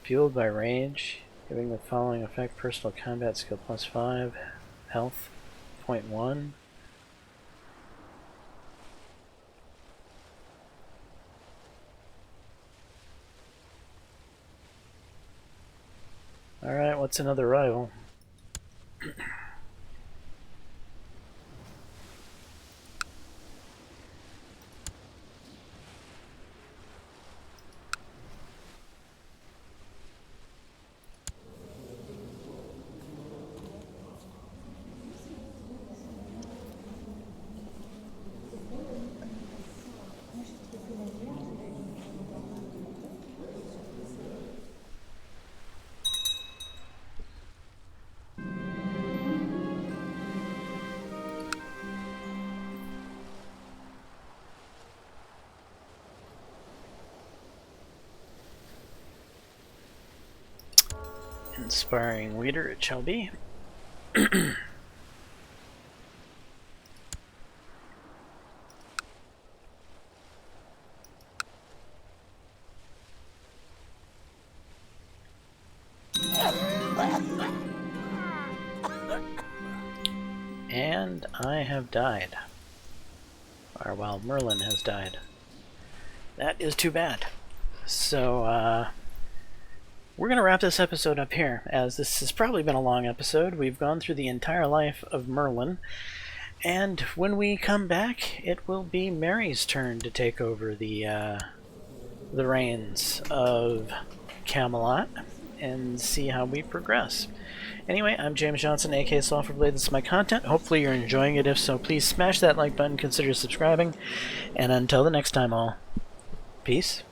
Speaker 4: Fueled by rage, giving the following effect: personal combat skill +5, health 0.1.
Speaker 3: Alright, what's another rival? Inspiring leader it shall be. And I have died. Or, well, Merlin has died. That is too bad. So, we're going to wrap this episode up here, as this has probably been a long episode. We've gone through the entire life of Merlin, and when we come back, it will be Mary's turn to take over the reins of Camelot and see how we progress. Anyway, I'm James Johnson, aka Software This is my content. Hopefully you're enjoying it. If so, please smash that like button, consider subscribing, and until the next time all, peace.